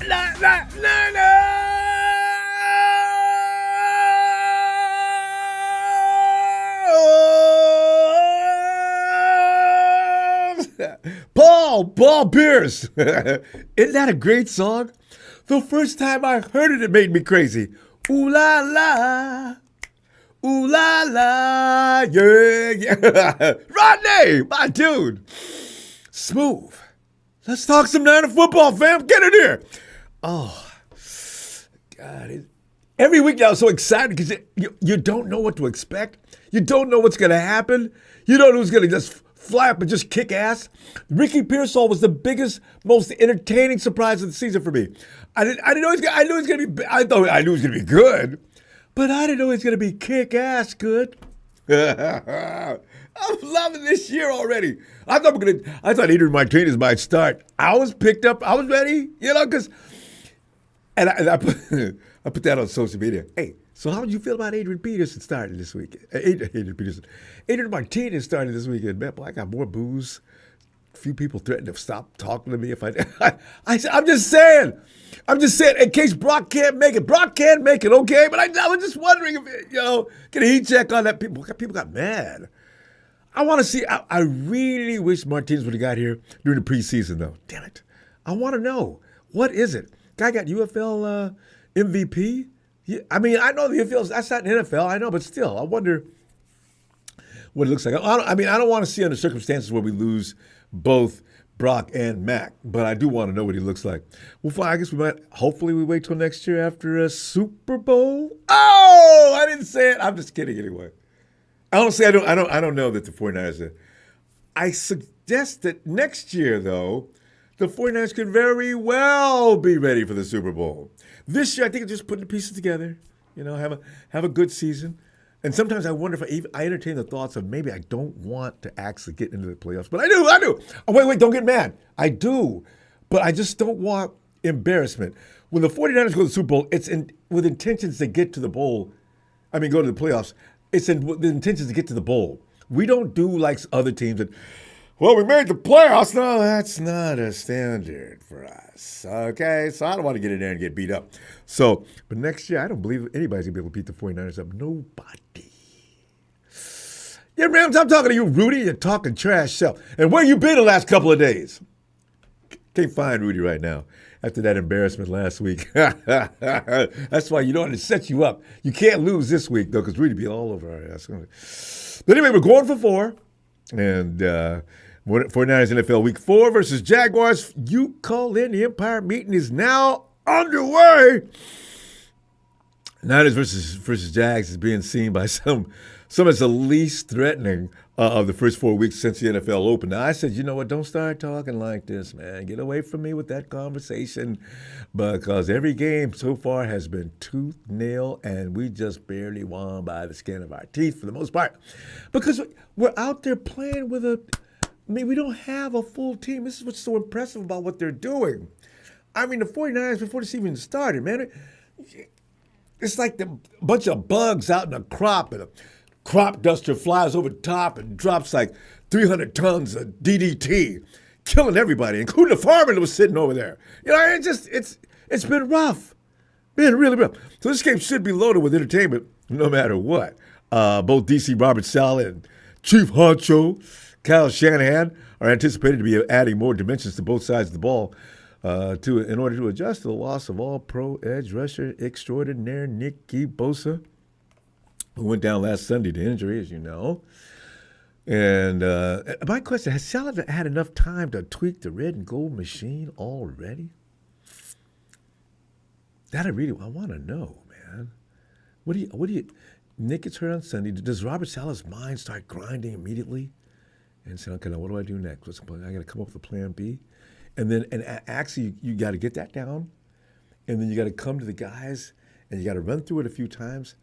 La, la, la, la. Paul Pierce. Isn't that a great song? The first time I heard it, it made me crazy. Ooh la la. Ooh la la. Yeah, yeah. Rodney, my dude. Smooth. Let's talk some Niner football, fam. Get in here. Oh, God. Every week now I'm so excited because you don't know what to expect. You don't know what's going to happen. You don't know who's going to just fly up and just kick ass. Ricky Pearsall was the biggest, most entertaining surprise of the season for me. I didn't know I knew he was going to be. I knew he was going to be good, but I didn't know he was going to be kick ass good. I'm loving this year already. I thought Adrian Martinez might start. I was picked up. I was ready, because, and I put that on social media. Hey, so how did you feel about Adrian Peterson starting this weekend? Adrian Martinez starting this weekend. Man, boy, I got more booze. A few people threatened to stop talking to me if I'm just saying. In case Brock can't make it. Brock can't make it, okay? But I was just wondering if, get a heat check on that. People got mad. I want to see. I really wish Martinez would have got here during the preseason, though. Damn it. I want to know. What is it? Guy got UFL MVP? Yeah, I mean, I know the UFL, that's not an NFL, I know, but still, I wonder what it looks like. I don't want to see under circumstances where we lose both Brock and Mac, but I do want to know what he looks like. Well, fine, I guess hopefully we wait till next year after a Super Bowl. Oh, I didn't say it. I'm just kidding anyway. Honestly, I don't know that the 49ers are. I suggest that next year, though, the 49ers could very well be ready for the Super Bowl. This year, I think it's just putting the pieces together, have a good season. And sometimes I wonder if I entertain the thoughts of maybe I don't want to actually get into the playoffs. But I do. Oh, wait, don't get mad. I do. But I just don't want embarrassment. When the 49ers go to the Super Bowl, it's with intentions to get to the bowl. Go to the playoffs. It's with the intentions to get to the bowl. We don't do like other teams that, well, we made the playoffs. No, that's not a standard for us. Okay, so I don't want to get in there and get beat up. So, but next year, I don't believe anybody's going to be able to beat the 49ers up. Nobody. Yeah, Rams, I'm talking to you, Rudy. You're talking trash self. And where you been the last couple of days? Can't find Rudy right now after that embarrassment last week. That's why you don't set you up. You can't lose this week, though, because Rudy be all over our ass. But anyway, we're going for 4. And 49ers NFL Week 4 versus Jaguars. You call in the Empire meeting is now underway. Niners versus Jags is being seen by some as the least threatening of the first 4 weeks since the NFL opened. Now, I said, you know what, don't start talking like this, man. Get away from me with that conversation because every game so far has been tooth, nail, and we just barely won by the skin of our teeth for the most part. Because we're out there playing with we don't have a full team. This is what's so impressive about what they're doing. The 49ers, before the season started, man, it's like a bunch of bugs out in a crop, and a crop duster flies over the top and drops like 300 tons of DDT, killing everybody, including the farmer that was sitting over there. It's been rough. Been really rough. So this game should be loaded with entertainment no matter what. Both DC Robert Saleh and Chief Honcho Kyle Shanahan are anticipated to be adding more dimensions to both sides of the ball in order to adjust to the loss of all-pro edge rusher extraordinaire Nick Bosa, who went down last Sunday to injury, as you know. And my question, has Saleh had enough time to tweak the red and gold machine already? I want to know, man. What do you, Nick gets hurt on Sunday. Does Robert Saleh's mind start grinding immediately? And say, okay, now what do I do next? I got to come up with a plan B. And then, actually, you got to get that down. And then you got to come to the guys and you got to run through it a few times.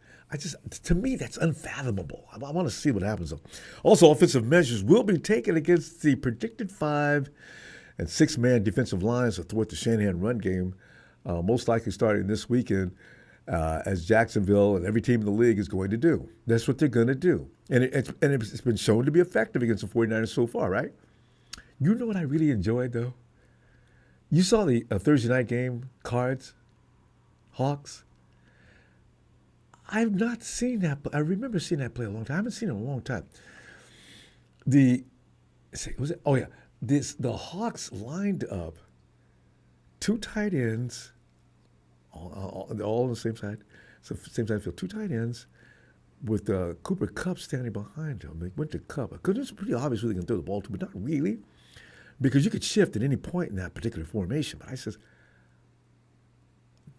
To me, that's unfathomable. I want to see what happens. Also, offensive measures will be taken against the predicted 5 and 6-man defensive lines to thwart the Shanahan run game, most likely starting this weekend, as Jacksonville and every team in the league is going to do. That's what they're going to do. And it's been shown to be effective against the 49ers so far, right? You know what I really enjoyed, though? You saw the Thursday night game, Cards, Hawks. I've not seen that. I remember seeing that play a long time. I haven't seen it in a long time. Was it? Oh yeah, the Hawks lined up two tight ends, all on the same side, so same side of the field. Two tight ends with Cooper Kupp standing behind him. They went to Kupp. Because it's pretty obvious who they can throw the ball to, but not really, because you could shift at any point in that particular formation. But I says,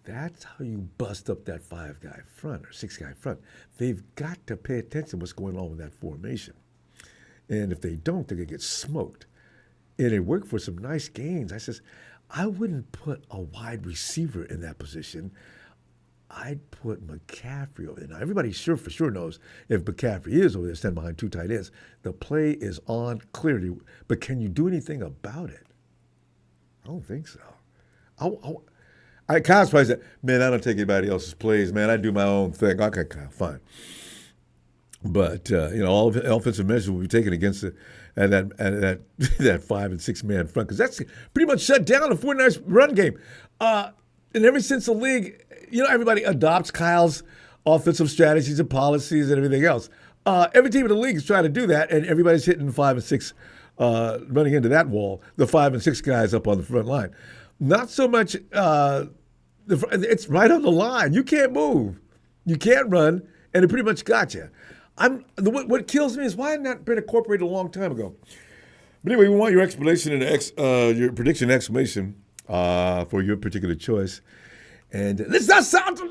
that's how you bust up that 5-guy front or 6-guy front. They've got to pay attention to what's going on with that formation. And if they don't, they're going to get smoked. And it worked for some nice gains. I says, I wouldn't put a wide receiver in that position. I'd put McCaffrey over there. Now, everybody for sure knows if McCaffrey is over there standing behind two tight ends, the play is on clearly. But can you do anything about it? I don't think so. Kyle's probably said, man, I don't take anybody else's plays, man. I do my own thing. Okay, Kyle, fine. But, all offensive measures will be taken against that 5 and 6 man front, because that's pretty much shut down the 49ers run game. And ever since the league, everybody adopts Kyle's offensive strategies and policies and everything else. Every team in the league is trying to do that, and everybody's hitting 5 and 6, running into that wall, the 5 and 6 guys up on the front line. Not so much, it's right on the line. You can't move. You can't run, and it pretty much got you. What kills me is why hadn't that been incorporated a long time ago? But anyway, we want your explanation and your prediction exclamation for your particular choice. And this does sound to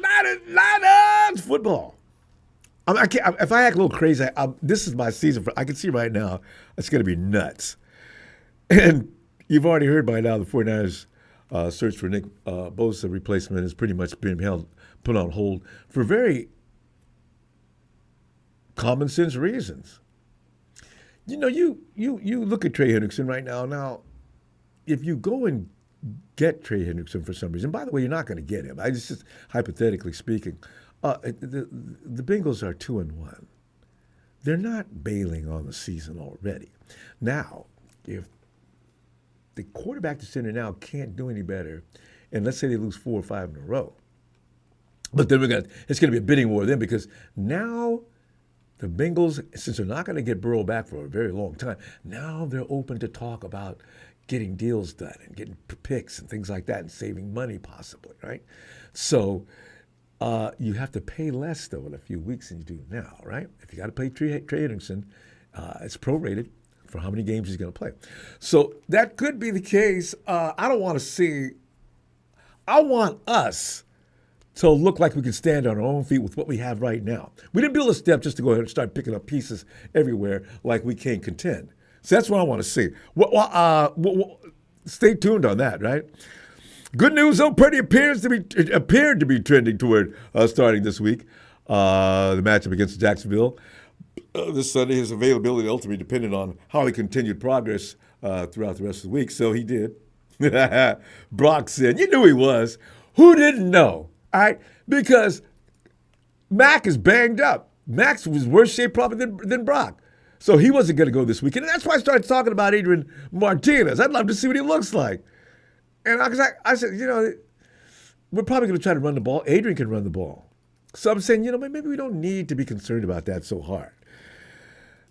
Niners football. If I act a little crazy, this is my season. I can see right now it's going to be nuts. And you've already heard by now the 49ers search for Nick Bosa replacement has pretty much been put on hold for very common sense reasons. You look at Trey Hendrickson right now. Now, if you go and get Trey Hendrickson for some reason, by the way, you're not going to get him. I just hypothetically speaking, the Bengals are 2-1. They're not bailing on the season already. Now, if the quarterback that's in there now can't do any better, and let's say they lose 4 or 5 in a row, but then it's going to be a bidding war then, because now the Bengals, since they're not going to get Burrow back for a very long time, now they're open to talk about getting deals done and getting picks and things like that and saving money possibly, right? So you have to pay less, though, in a few weeks than you do now, right? If you got to pay Trey Hendrickson, it's prorated for how many games he's going to play. So that could be the case. I want us to look like we can stand on our own feet with what we have right now. We didn't build a step just to go ahead and start picking up pieces everywhere like we can't contend. So that's what I want to see. Stay tuned on that, right? Good news, though, Purdy appeared to be trending toward starting this week. The matchup against Jacksonville this Sunday. His availability ultimately depended on how he continued progress throughout the rest of the week. So he did. Brock said, you knew he was. Who didn't know? All right, because Mac is banged up. Mac's was worse shape probably than Brock. So he wasn't going to go this weekend. And that's why I started talking about Adrian Martinez. I'd love to see what he looks like. And I said, we're probably going to try to run the ball. Adrian can run the ball. So I'm saying, maybe we don't need to be concerned about that so hard.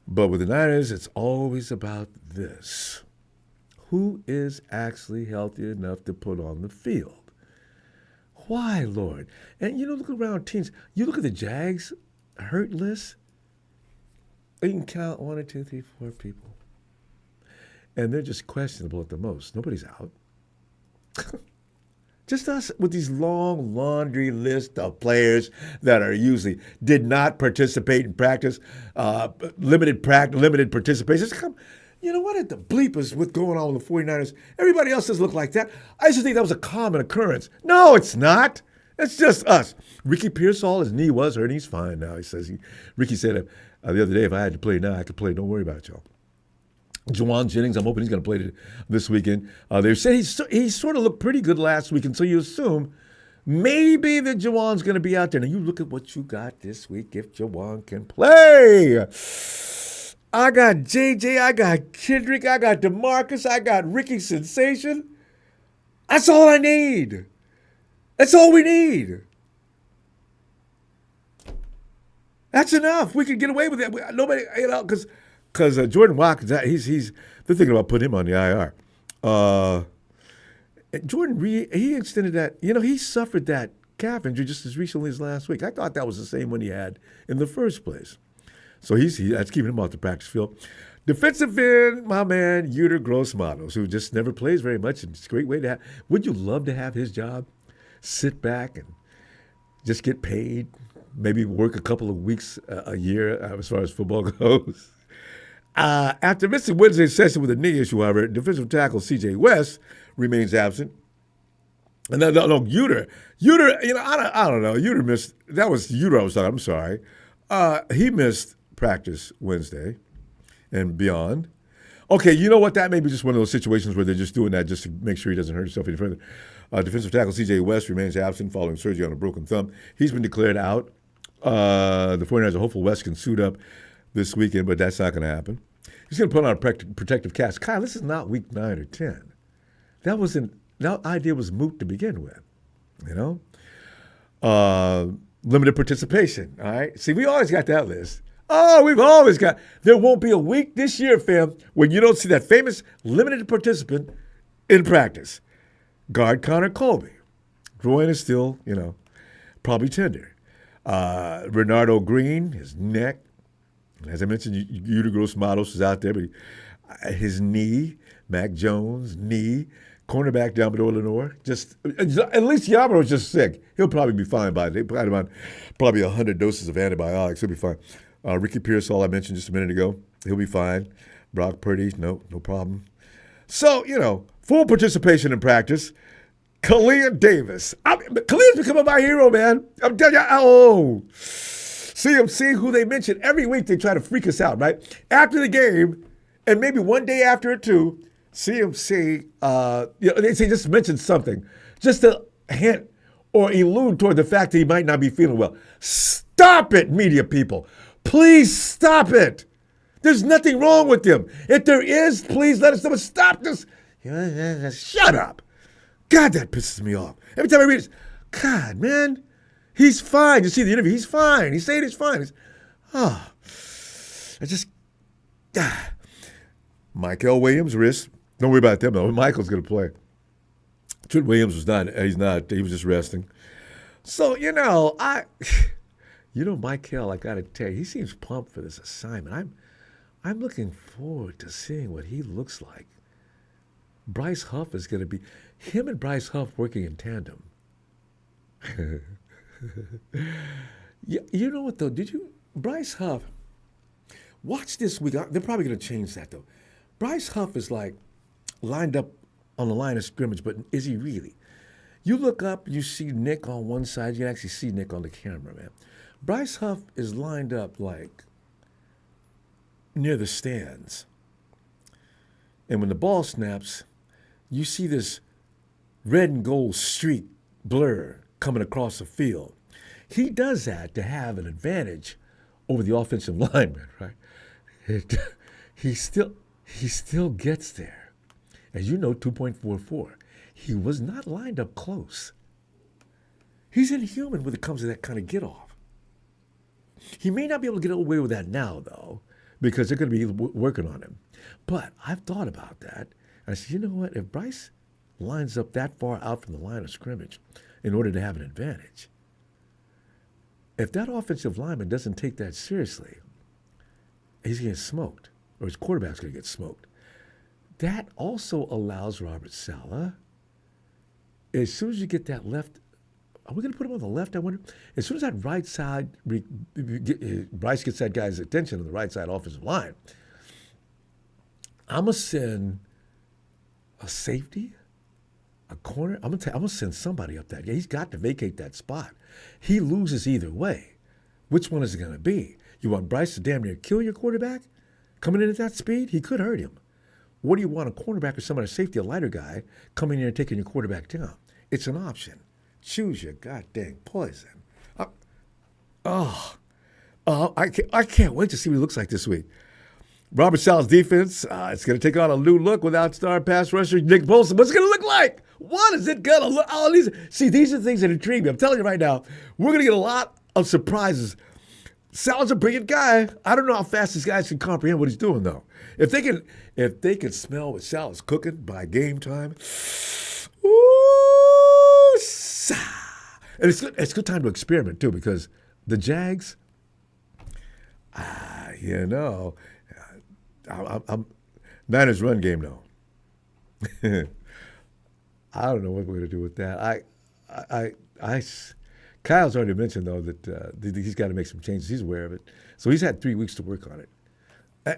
But with the Niners, it's always about this. Who is actually healthy enough to put on the field? Why, Lord? And, look around teams. You look at the Jags hurt list. You can count 1 or 2, 3, 4 people. And they're just questionable at the most. Nobody's out. Just us with these long laundry list of players that are usually did not participate in practice, limited participation. What the bleep is what's going on with the 49ers? Everybody else doesn't look like that. I used to think that was a common occurrence. No, it's not. It's just us. Ricky Pearsall, his knee was hurt, and he's fine now. He says Ricky said the other day, if I had to play now, I could play. Don't worry about it, y'all. Juwan Jennings, I'm hoping he's going to play this weekend. They said he sort of looked pretty good last week, and so you assume maybe that Juwan's going to be out there. Now, you look at what you got this week if Juwan can play. I got JJ, I got Kendrick, I got DeMarcus, I got Ricky Sensation. That's all I need. That's all we need. That's enough. We can get away with it. Nobody, because Jordan Watkins, they're thinking about putting him on the IR. Jordan Reed, he extended that. He suffered that calf injury just as recently as last week. I thought that was the same one he had in the first place. So that's keeping him off the practice field. Defensive end, my man, Uter Gross-Matos, who just never plays very much. It's a great way to have. Would you love to have his job? Sit back and just get paid, maybe work a couple of weeks a year as far as football goes. After missing Wednesday's session with a knee issue, however, defensive tackle C.J. West remains absent. And then, no, Uter, I don't know. Uter missed, that was Uter I was talking, I'm sorry. He missed practice Wednesday and beyond. Okay, you know what? That may be just one of those situations where they're just doing that just to make sure he doesn't hurt himself any further. Defensive tackle C.J. West remains absent following surgery on a broken thumb. He's been declared out. The 49ers are hopeful West can suit up this weekend, but that's not going to happen. He's going to put on a protective cast. Kyle, this is not week 9 or 10. That idea was moot to begin with, Limited participation, all right? See, we always got that list. Oh, we've always got. There won't be a week this year, fam, when you don't see that famous limited participant in practice. Guard Connor Colby. Groin is still, probably tender. Renardo Green, his neck. As I mentioned, Uter Gross-Matos is out there, but his knee, Mac Jones, knee, cornerback Yamado Lenore. At least Yamado's just sick. He'll probably be fine by it. They put him on probably 100 doses of antibiotics. He'll be fine. Ricky Pearsall, I mentioned just a minute ago. He'll be fine. Brock Purdy, no problem. So, full participation in practice. Khalil Davis. Khalil's becoming my hero, man. I'm telling you. CMC, who they mention every week, they try to freak us out, right? After the game, and maybe one day after it too, CMC, they say just mention something, just to hint or allude toward the fact that he might not be feeling well. Stop it, media people. Please stop it. There's nothing wrong with him. If there is, please let us know. Stop this. Shut up. God, that pisses me off. Every time I read it, God, man, he's fine. You see the interview, he's fine. He's saying he's fine. Michael Williams, wrist. Don't worry about them, though. Michael's going to play. Trent Williams he was just resting. So, Michael, I got to tell you, he seems pumped for this assignment. I'm looking forward to seeing what he looks like. Bryce Huff is going to be, him and Bryce Huff working in tandem. You know what, though? Bryce Huff, watch this week. They're probably going to change that, though. Bryce Huff is like lined up on the line of scrimmage, but is he really? You look up, you see Nick on one side. You can actually see Nick on the camera, man. Bryce Huff is lined up like near the stands. And when the ball snaps, you see this red and gold streak blur coming across the field. He does that to have an advantage over the offensive lineman, right? He still gets there. As you know, 2.44. He was not lined up close. He's inhuman when it comes to that kind of get-off. He may not be able to get away with that now, though, because they're going to be working on him. But I've thought about that. I said, you know what? If Bryce lines up that far out from the line of scrimmage in order to have an advantage, if that offensive lineman doesn't take that seriously, he's going to get smoked, or his quarterback's going to get smoked. That also allows Robert Saleh, as soon as you get that left, are we going to put him on the left, I wonder? As soon as that right side, Bryce gets that guy's attention on the right side offensive line, I'm going to send a safety, a corner. I'm going to send somebody up that. Yeah, he's got to vacate that spot. He loses either way. Which one is it going to be? You want Bryce to damn near kill your quarterback? Coming in at that speed? He could hurt him. What do you want, a cornerback or somebody, a safety, a lighter guy, coming in and taking your quarterback down? It's an option. Choose your goddamn poison. I can't wait to see what he looks like this week. Robert Saleh's defense, it's going to take on a new look without star pass rusher Nick Bosa. What's it going to look like? What is it going to look? Oh, these are things that intrigue me. I'm telling you right now, we're going to get a lot of surprises. Saleh's a brilliant guy. I don't know how fast these guys can comprehend what he's doing, though. If they can smell what Saleh's cooking by game time, ooh, and it's good. It's a good time to experiment too, because the Jags, I'm Niners run game though. I don't know what we're going to do with that. Kyle's already mentioned though that he's got to make some changes. He's aware of it, so he's had 3 weeks to work on it.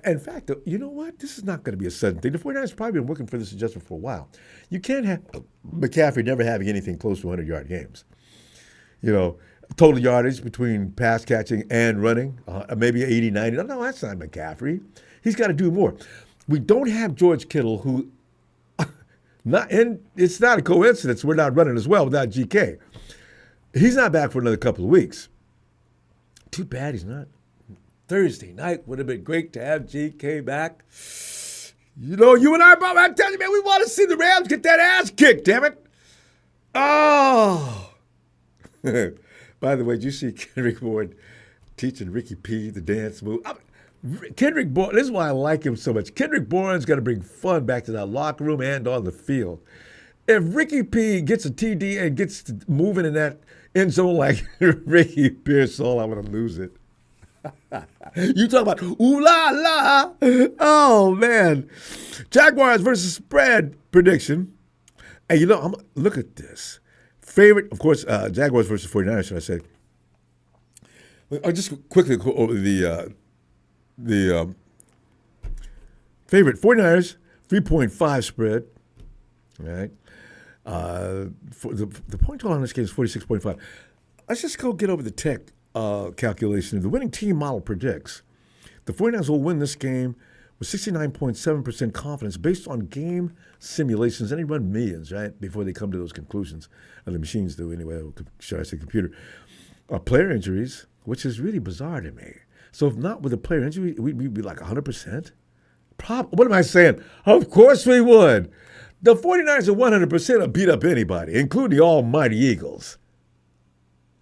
In fact, you know what? This is not going to be a sudden thing. The 49ers have probably been working for this adjustment for a while. You can't have McCaffrey never having anything close to 100-yard games. Total yardage between pass catching and running, maybe 80, 90. No, that's not McCaffrey. He's got to do more. We don't have George Kittle, who, it's not a coincidence we're not running as well without GK. He's not back for another couple of weeks. Too bad he's not. Thursday night would have been great to have GK back. You and I, Bob, I tell you, man, we want to see the Rams get that ass kicked, damn it. Oh. By the way, did you see Kendrick Bourne teaching Ricky P the dance move? Kendrick Bourne, this is why I like him so much. Kendrick Bourne's going to bring fun back to that locker room and on the field. If Ricky P gets a TD and gets moving in that end zone like Ricky Pearsall, I'm going to lose it. You talk about ooh la la. Oh man. Jaguars versus spread prediction. And look at this. Favorite, of course, Jaguars versus 49ers, should I say. I'll just quickly go over the favorite 49ers, 3.5 spread. All right. For the point total on this game is 46.5. Let's just go get over the tech calculation. The winning team model predicts the 49ers will win this game with 69.7% confidence based on game simulations. And they run millions, right, before they come to those conclusions. And the machines do anyway, or should I say computer. Player injuries, which is really bizarre to me. So if not with a player injury, we'd be like 100%. What am I saying? Of course we would. The 49ers are 100% will beat up anybody, including the almighty Eagles.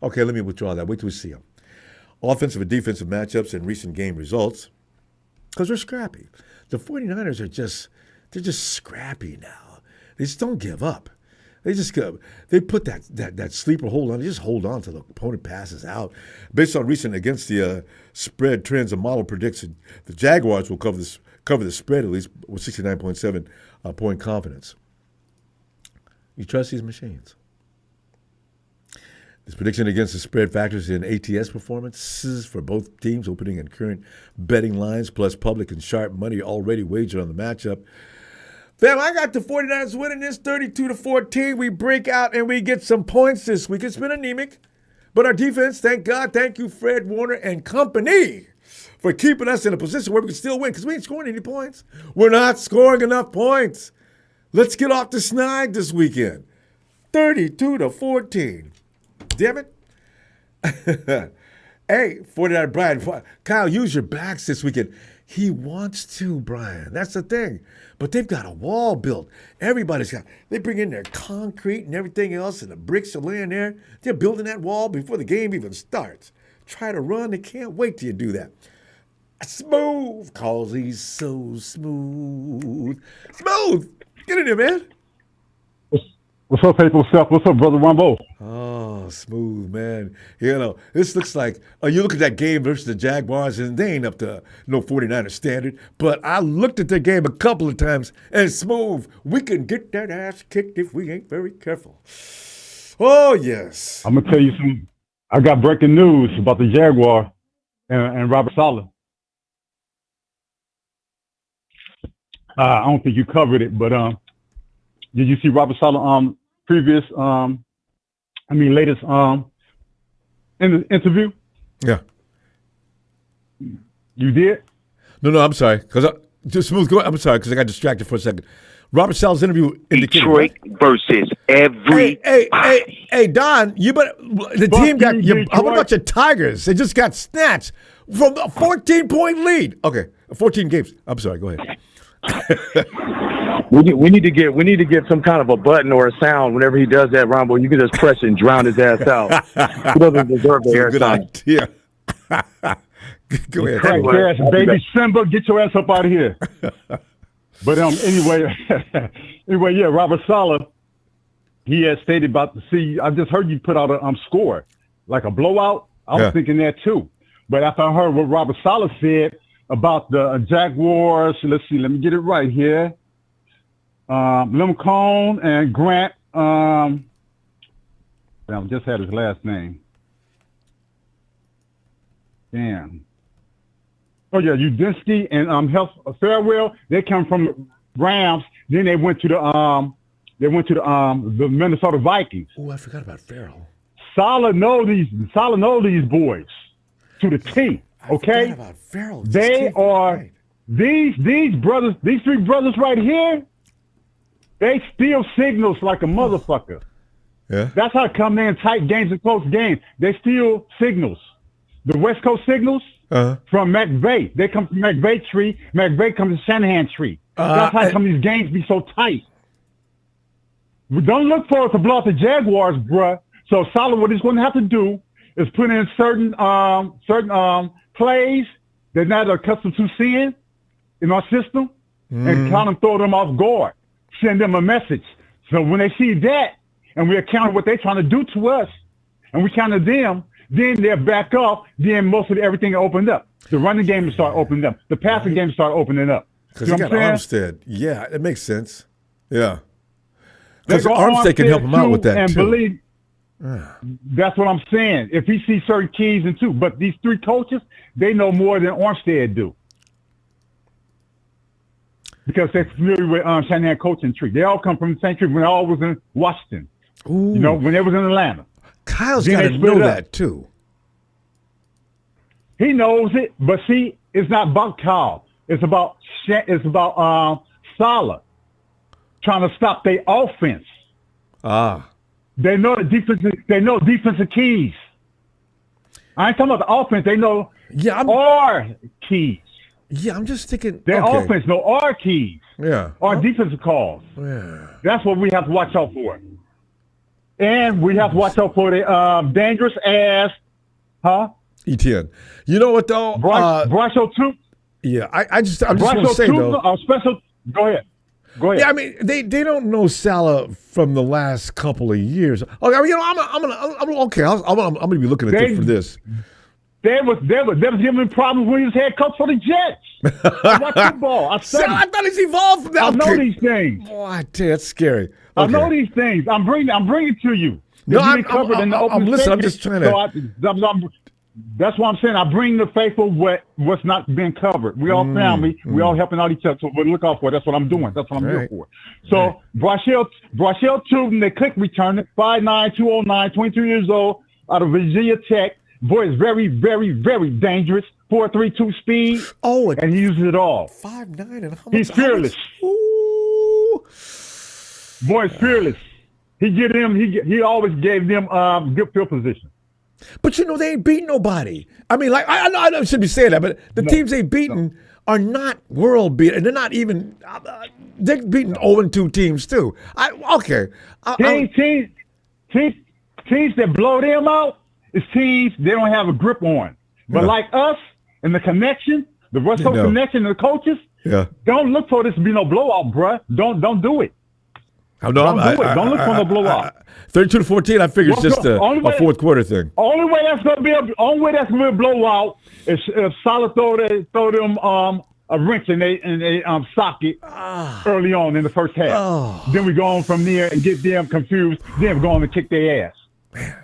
Okay, let me withdraw that. Wait till we see them. Offensive and defensive matchups and recent game results, because they're scrappy. The 49ers they're just scrappy now. They just don't give up. They put that sleeper hold on. They just hold on till the opponent passes out. Based on recent against the spread trends, the model predicts the Jaguars will cover the spread at least with 69.7 point confidence. You trust these machines? This prediction against the spread factors in ATS performances for both teams, opening and current betting lines, plus public and sharp money already wagered on the matchup. Fam, I got the 49ers winning this 32-14. We break out and we get some points this week. It's been anemic, but our defense, thank God, thank you, Fred Warner and company, for keeping us in a position where we can still win, because we ain't scoring any points. We're not scoring enough points. Let's get off the snide this weekend. 32-14. Damn it. Hey, 49 Brian, Kyle, use your backs this weekend. He wants to, Brian. That's the thing. But they've got a wall built. They bring in their concrete and everything else, and the bricks are laying there. They're building that wall before the game even starts. Try to run, they can't wait till you do that. Smooth, cause he's so smooth. Smooth! Get in there, man. What's up, people? What's up, brother Ronbo? Oh, smooth, man. This looks like, you look at that game versus the Jaguars, and they ain't up to no 49er standard. But I looked at their game a couple of times, and smooth, we can get that ass kicked if we ain't very careful. Oh, yes. I'm going to tell you something. I got breaking news about the Jaguar and Robert Saleh. I don't think you covered it, but did you see Robert Saleh latest in the interview? Yeah. You did? No, I'm sorry. I'm sorry, because I got distracted for a second. Robert Saleh's interview indicated Detroit versus every. Hey, Don, the team got how about your Tigers? They just got snatched from a 14-point lead. Okay, 14 games. I'm sorry. Go ahead. We need to get some kind of a button or a sound whenever he does that, Ronbo. You can just press it and drown his ass out. He doesn't deserve the Good airtime. idea. Go ahead. Crack your ass, baby Simba, get your ass up out of here. But anyway, yeah, Robert Saleh, he had stated about I just heard you put out a score, like a blowout. I was thinking that too. But after I heard what Robert Saleh said about the Jaguars, let's see, let me get it right here. Lincoln and Grant, I just had his last name. Damn. Oh yeah, Udinski and Farewell. They come from the Rams. Then they went to the Minnesota Vikings. Oh, I forgot about Farrell. Saleh know these boys to the T. Okay, I forgot about Farrell. They are right. these brothers. These three brothers right here. They steal signals like a motherfucker. Yeah. That's how come they in tight games and close games. They steal signals. The West Coast signals from McVay. They come from McVay tree. McVay comes from Shanahan tree. That's how come these games be so tight. We don't look for us to blow out the Jaguars, bruh. So Saleh, what he's going to have to do is put in certain plays they're not accustomed to seeing in our system and kind of throw them off guard. Send them a message. So when they see that and we account what they're trying to do to us and we counter them, then they'll back off. Then most of everything opened up. The running game will start opening up. The passing game will start opening up. Because you got saying? Armstead. Yeah, it makes sense. Yeah. Because Armstead can help him out with that, and too. Believe, that's what I'm saying. If he sees certain keys and two, but these three coaches, they know more than Armstead do. Because they're familiar with Shanahan coaching tree. They all come from the same tree when they all was in Washington. Ooh. You know, when they was in Atlanta. Kyle's Then got to they split know it up. that, too. He knows it, but see, it's not about Kyle. It's about Saleh trying to stop their offense. They know the defense. They know defensive keys. I ain't talking about the offense. They know our keys. Yeah, I'm just thinking. Their offense know our keys. Yeah. Our defensive calls. Yeah. That's what we have to watch out for. And we have to watch out for the dangerous ass, ETN. You know what though? Bryce O'Toole. Yeah, I'm just want to say though. Special. Go ahead. Yeah, I mean they don't know Saleh from the last couple of years. Okay, I mean, I'm gonna be looking at it for this. They was giving him problems when he was head coach for the Jets. I watch football. I thought he's evolved from that. I know these things. Boy, I tell you, that's scary. Okay. I know these things. I'm bringing it to you. No, I'm listening. I'm just trying to. That's what I'm saying. I bring the faithful what's not been covered. We all family. We all helping out each other. So we'll look out for it. That's what I'm doing. That's what I'm here for. So Brachel Tubin, the click returner, 5'9", 209, 22 years old, out of Virginia Tech. Boy is very, very, very dangerous. 4.32 speed. Oh, and he uses it all. 5'9" and how much? He's fearless. Ooh. Boy is fearless. He always gave them good field position. But they ain't beating nobody. I mean, like I know I shouldn't be saying that, but the teams they've beaten are not world beaters. They're not even. They're beating 0-2 teams too. Teams that blow them out is teams they don't have a grip on. But like us and the connection, the West Coast connection, and the coaches, don't look for this to be no blowout, bruh. Don't do it. Don't look for no blowout. 32-14. I figure it's just a fourth quarter thing. Only way that's gonna be a blowout is if Saleh throw them a wrench in they socket early on in the first half. Then we go on from there and get them confused. Then we go on and kick their ass. Man.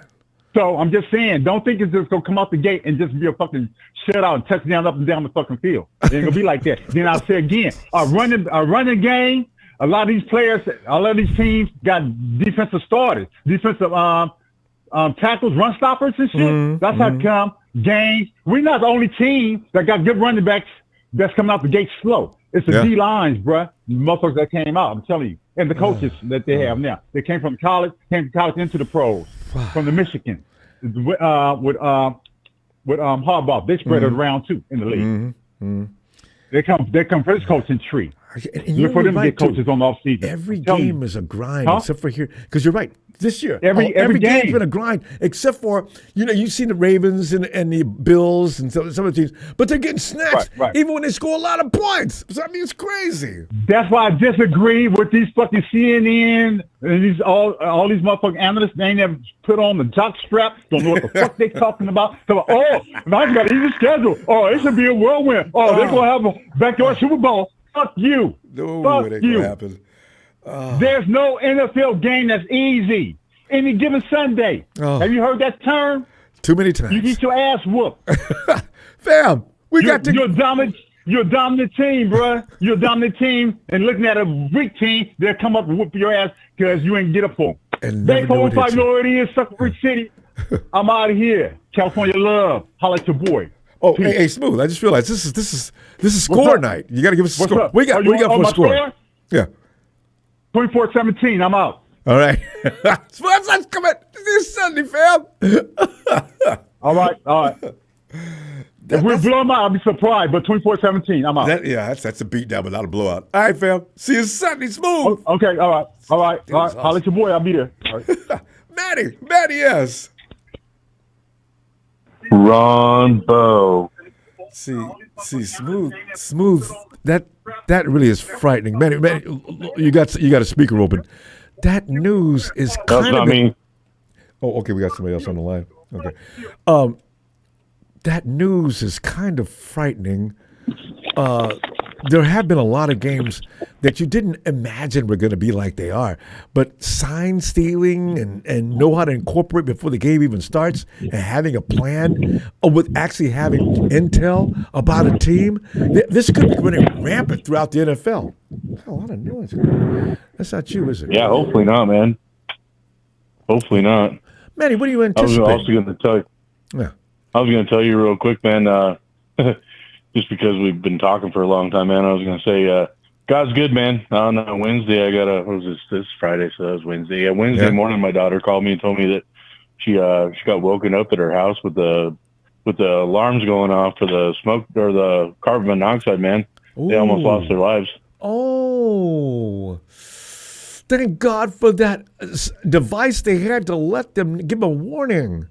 So I'm just saying, don't think it's just gonna come out the gate and just be a fucking shutout and touchdown up and down the fucking field. It ain't gonna be like that. Then I'll say again, a running game. A lot of these players, a lot of these teams got defensive starters, defensive tackles, run stoppers and shit. That's how come games. We're not the only team that got good running backs that's coming out the gate slow. It's the D lines, bruh. Motherfuckers that came out, I'm telling you. And the coaches that they have now. They came from college into the pros. From the Michigan. With Harbaugh. They spread it around too in the league. They come for this coaching tree. And Look for them to right, get coaches too. on the off season. Every game is a grind, Huh? except for here. Because you're right. This year, Every game's game. been a grind, except for, you've seen the Ravens and the Bills and some of the teams, but they're getting snatched Right. even when they score a lot of points. So, I mean, it's crazy. That's why I disagree with these fucking CNN and these all these motherfucking analysts. They ain't never put on the jock strap. Don't know what the fuck they talking about. So, now you got an easy schedule. Oh, it should be a whirlwind. Oh, they're gonna have a backyard Super Bowl. Fuck you. No, Fuck it ain't you. gonna happen. There's no NFL game that's easy. Any given Sunday. Oh. Have you heard that term? Too many times. You get your ass whooped. Fam, You're a dominant team, bruh. You're a dominant team, and looking at a weak team, they'll come up and whoop your ass because you ain't get up for And them. never know what hit 845 you. know what it is, Sucker Freak City. I'm out of here. California love. Holla at your boy. Oh, Peace. hey, Smooth. I just realized this is score up? night. You got to give us a What's score. up? We got Oh, you for on a my score. score? Yeah. 24-17. I'm out. All right. Smooth, let's come in. This Sunday, fam. All right. If we blow them out, I'll be surprised. But 24-17. I'm out. That's a beat down, but not a blowout. All right, fam. See you Sunday, Smooth. Okay. All right. awesome. Holla at your boy. I'll be there. All right. Maddie, yes. Ronbo. See, smooth. That really is frightening. Maddie, you got a speaker open. That news is That's kind not of. me. Oh, okay. We got somebody else on the line. Okay. That news is kind of frightening. There have been a lot of games that you didn't imagine were going to be like they are, but sign stealing and know how to incorporate before the game even starts and having a plan with actually having intel about a team, this could be running rampant throughout the NFL. A lot of noise. That's not you, is it? Yeah, hopefully not, man. Hopefully not. Manny, what do you I was anticipate? also going to tell you. Yeah. I was going to tell you real quick, man. Just because we've been talking for a long time, man. I was going to say, God's good, man. On Wednesday, what was this Friday? So that was Wednesday. Yeah, Wednesday morning, my daughter called me and told me that she got woken up at her house with the alarms going off for the smoke or the carbon monoxide. Man, they almost lost their lives. Oh, thank God for that device they had to let them give a warning.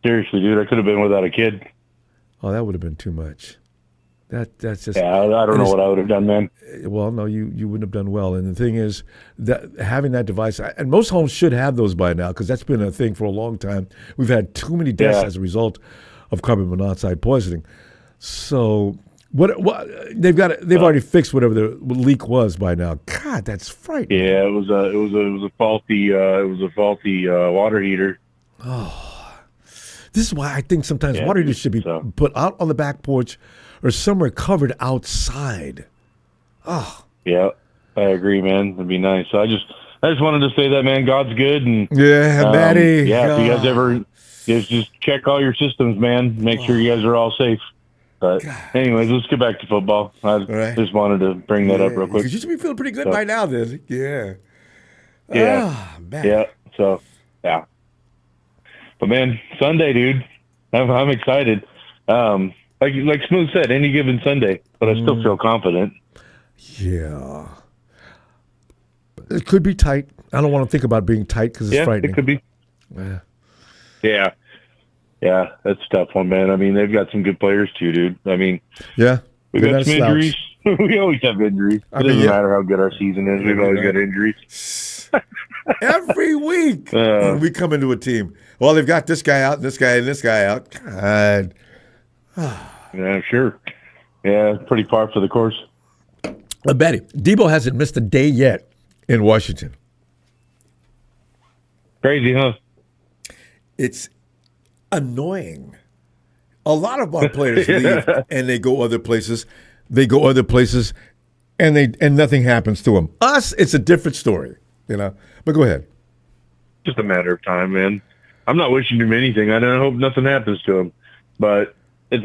Seriously, dude, I could have been without a kid. Oh, that would have been too much. That's just. Yeah, I don't know what I would have done, man. Well, no, you wouldn't have done well. And the thing is that having that device, and most homes should have those by now because that's been a thing for a long time. We've had too many deaths as a result of carbon monoxide poisoning. So what they've already fixed whatever the leak was by now. God, that's frightening. Yeah, it was a faulty water heater. This is why I think sometimes water heaters should be put out on the back porch or somewhere covered outside. Oh. Yeah, I agree, man. It'd be nice. So I just wanted to say that, man. God's good, and Maddie. Yeah, if you guys ever just check all your systems, man. Make sure you guys are all safe. But anyways, let's get back to football. I just wanted to bring that up real quick. Because you should be feeling pretty good by now, then. Yeah. Man. Yeah. So yeah. But man, Sunday, dude, I'm excited. Like Smooth said, any given Sunday, but I still feel confident. Yeah. It could be tight. I don't want to think about being tight because it's frightening. It could be. Yeah, that's a tough one, man. I mean, they've got some good players too, dude. I mean, we got some injuries. We always have injuries. It doesn't matter how good our season is. We've always got injuries. Every week when we come into a team. Well, they've got this guy out, and this guy, and this guy out. God. Yeah, sure. Yeah, pretty par for the course. Betty, Debo hasn't missed a day yet in Washington. Crazy, huh? It's annoying. A lot of our players leave and they go other places. And nothing happens to them. Us, it's a different story, But go ahead. Just a matter of time, man. I'm not wishing him anything. I hope nothing happens to him. But I'm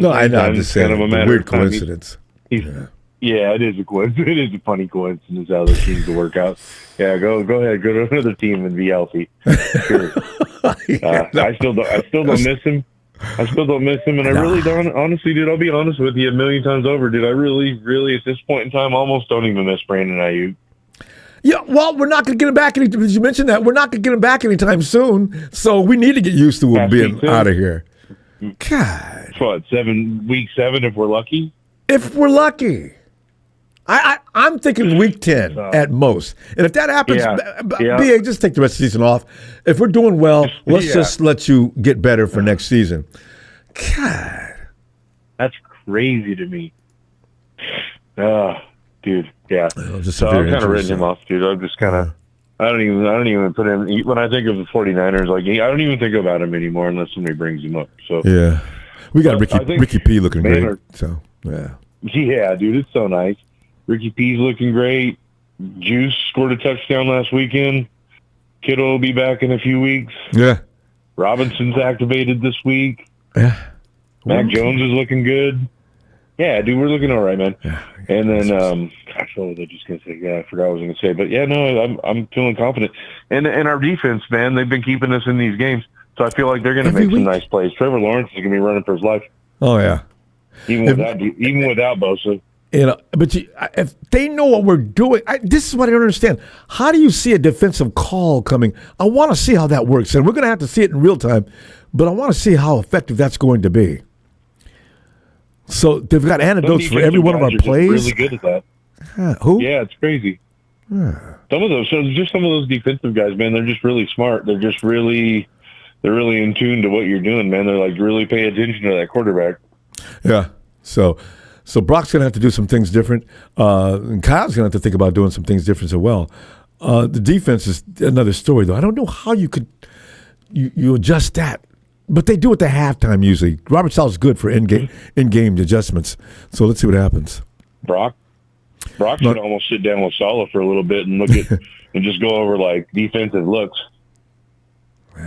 just saying, kind of a matter weird of time. Coincidence. Yeah, it is a coincidence. It is a funny coincidence how those teams will work out. Yeah, go ahead, go to another team and be healthy. Sure. I still don't miss him. I still don't miss him, and I really don't. Honestly, dude, I'll be honest with you a million times over, dude. I really, really, at this point in time, almost don't even miss Brandon Ayuk. Yeah, well, we're not going to get him back. Did you mention that? We're not going to get him back anytime soon, so we need to get used to him being out of here. God. It's what, week 7 if we're lucky? If we're lucky. I'm thinking week 10 at most. And if that happens, BA, just take the rest of the season off. If we're doing well, let's just let you get better for next season. God. That's crazy to me. Dude, yeah. So I've kind of written him off, dude. I'm just kind of, I don't even put him, when I think of the 49ers, like, I don't even think about him anymore unless somebody brings him up. So yeah. We got Ricky P looking great. So, yeah. Yeah, dude, it's so nice. Ricky P's looking great. Juice scored a touchdown last weekend. Kittle will be back in a few weeks. Yeah. Robinson's activated this week. Yeah. Mac Jones is looking good. Yeah, dude, we're looking all right, man. Yeah. And then, gosh, what was I just going to say? Yeah, I forgot what I was going to say. But, yeah, no, I'm feeling confident. And our defense, man, they've been keeping us in these games. So I feel like they're going to make some nice plays. Trevor Lawrence is going to be running for his life. Oh, yeah. Even without Bosa. You know, but if they know what we're doing, this is what I don't understand. How do you see a defensive call coming? I want to see how that works, and we're going to have to see it in real time, but I want to see how effective that's going to be. So they've got antidotes for every one of our plays. Really good at that. Who? Yeah, it's crazy. Some of those defensive guys, man, they're just really smart. They're really in tune to what you're doing, man. They're like really pay attention to that quarterback. Yeah. So Brock's going to have to do some things different, and Kyle's going to have to think about doing some things different as well. The defense is another story, though. I don't know how you could you adjust that, but they do it at halftime usually. Robert Saleh is good for in-game adjustments. So let's see what happens. Brock should almost sit down with Saleh for a little bit and look at and just go over like defensive looks. You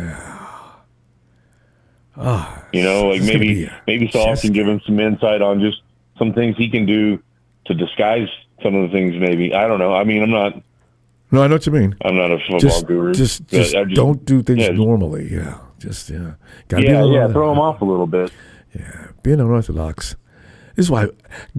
know, like maybe Saleh can give him some insight on just some things he can do to disguise some of the things. Maybe I don't know. I mean, I'm not. No, I know what you mean. I'm not a football guru. Just don't do things normally. Yeah, throw him off a little bit. Yeah, being unorthodox. This is why.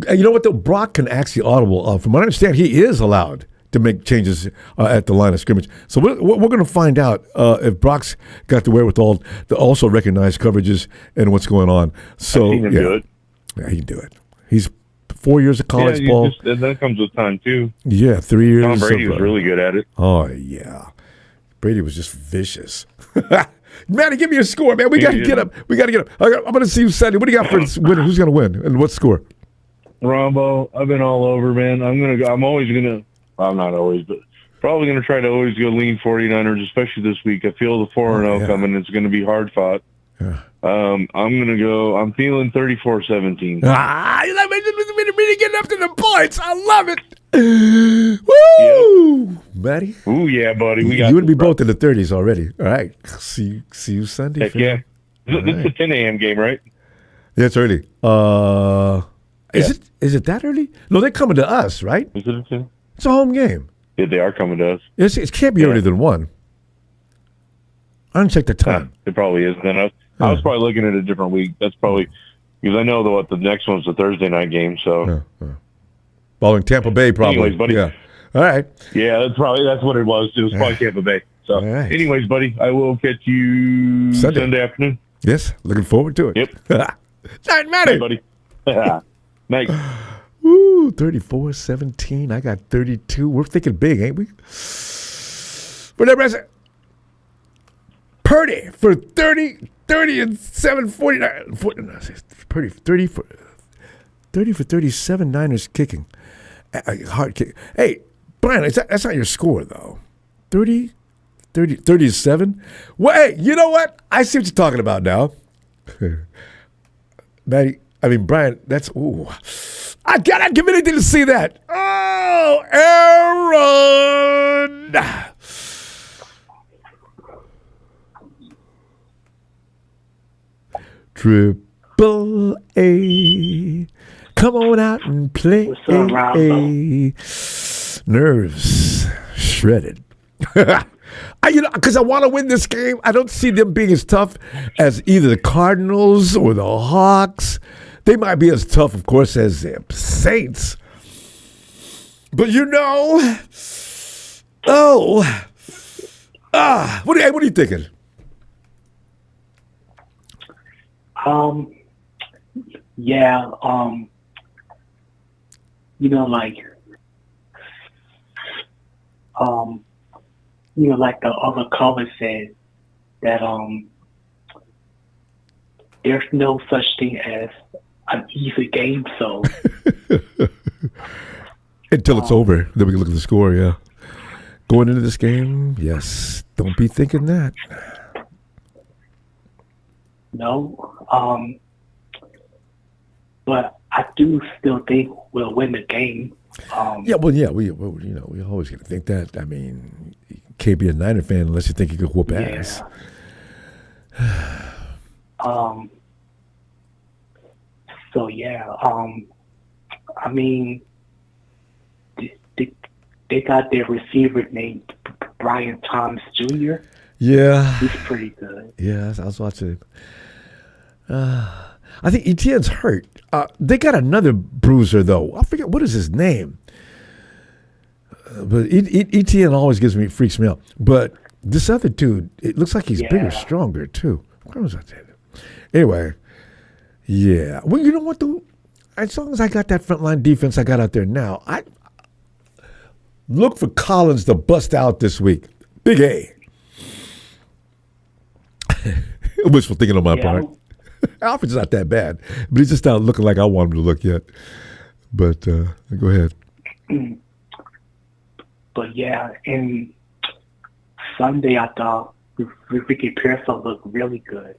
You know what? Though Brock can actually audible. From what I understand, he is allowed to make changes at the line of scrimmage. So we're going to find out if Brock's got the wherewithal to also recognize coverages and what's going on. So I've seen him do it. Yeah, he can do it. He's 4 years of college ball. That comes with time too. Yeah, 3 years. Tom Brady was really good at it. Oh yeah, Brady was just vicious. Manny, give me a score, man. We got to get up. I'm going to see you Sunday. What do you got for winning? Who's going to win and what score? Ronbo, I've been all over, man. I'm always gonna. Well, I'm not always, but probably going to try to always go lean 49ers, especially this week. I feel the 4-0 coming. It's going to be hard fought. Yeah. I'm going to go. I'm feeling 34-17. Let me get up to the points. I love it. Woo, yep. Buddy. Ooh, yeah, buddy. We got you and me both in the 30s already. All right. See you Sunday. Heck yeah. This is a 10 a.m. game, right? Yeah, it's early. Is it that early? No, they're coming to us, right? Is it a 10? It's a home game. Yeah, they are coming to us. It can't be earlier than 1. I didn't check the time. It probably is. Then I was probably looking at a different week. That's probably because I know the next one's the Thursday night game. So following Tampa Bay, probably. Anyways, buddy. Yeah. All right. Yeah, that's what it was. It was probably Tampa Bay. So, anyways, buddy, I will catch you Sunday afternoon. Yes, looking forward to it. Yep. Night, Matty. Hey, buddy. Night. Woo, 34-17. I got 32. We're thinking big, ain't we? But that rest, Purdy for 30 and 7, 49. Purdy, 30 for 37. Niners kicking. Hard kick. Hey, Brian, that's not your score, though. 37? Well, hey, you know what? I see what you're talking about now. Brian, that's, ooh. I cannot give anything to see that. Oh, Aaron. Triple A. Come on out and play. What's up, Ronbo? Nerves shredded. Because I want to win this game. I don't see them being as tough as either the Cardinals or the Hawks. They might be as tough, of course, as the Saints. But what are you thinking? Yeah, like the other caller said, that there's no such thing as an easy game, so until it's over, then we can look at the score. Yeah, going into this game, yes, don't be thinking that. no. But I do still think we'll win the game. We always got to think that. I mean, you can't be a Niner fan unless you think you could whoop ass. So yeah, I mean, they got their receiver named Brian Thomas Jr. Yeah, he's pretty good. Yeah, I was watching him. I think Etienne's hurt. They got another bruiser though. I forget what is his name. But Etienne always freaks me out. But this other dude, it looks like he's bigger, stronger too. Where was that? Anyway, yeah. Well, you know what though? As long as I got that frontline defense I got out there now, I look for Collins to bust out this week. Big A. Wishful thinking on my part. Alfred's not that bad, but he's just not looking like I want him to look yet. But go ahead. But yeah, and Sunday I thought Ricky Pearson looked really good.